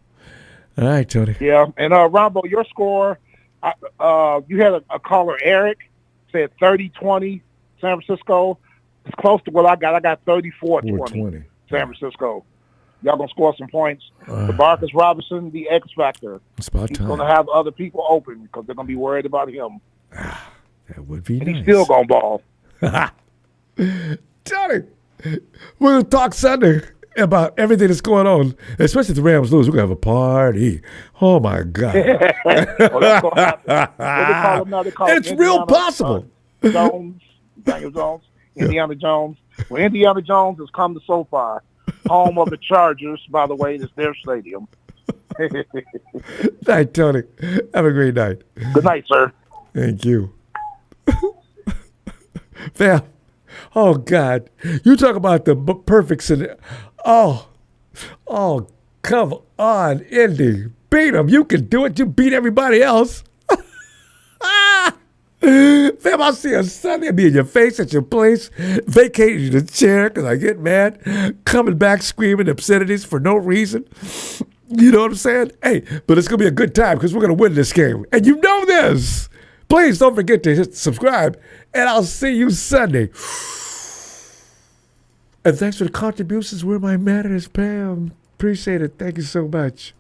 All right, Tony. Yeah, and Ronbo, your score, you had a caller, Eric, said 30-20 San Francisco. It's close to what I got. I got 34-20 San Francisco. Y'all going to score some points. DeMarcus Robinson, the X Factor. It's about He's time. going to have other people open because they're going to be worried about him. That would be and nice. He's still going to ball. Johnny, we're going to talk Sunday about everything that's going on, especially if the Rams lose. We're going to have a party. Oh, my God. That's gonna happen. What they call them now? They call It's them real possible. Jones, Daniel Jones, Indiana Jones. Well, Indiana Jones has come to SoFi, home of the Chargers. By the way, it's their stadium. Night, Tony. Have a great night. Good night, sir. Thank you. Fam, oh, God. You talk about the perfect scenario. Oh, come on, Indy. Beat them. You can do it. You beat everybody else. Fam, I'll see you Sunday. I'll be in your face at your place, vacating the chair because I get mad, coming back screaming obscenities for no reason. You know what I'm saying? Hey, but it's going to be a good time because we're going to win this game. And you know this. Please don't forget to hit subscribe, and I'll see you Sunday. And thanks for the contributions. Where my manners, Pam. Appreciate it. Thank you so much.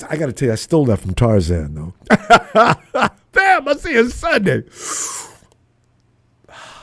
I got to tell you, I stole that from Tarzan, though. Bam, I'll see you Sunday.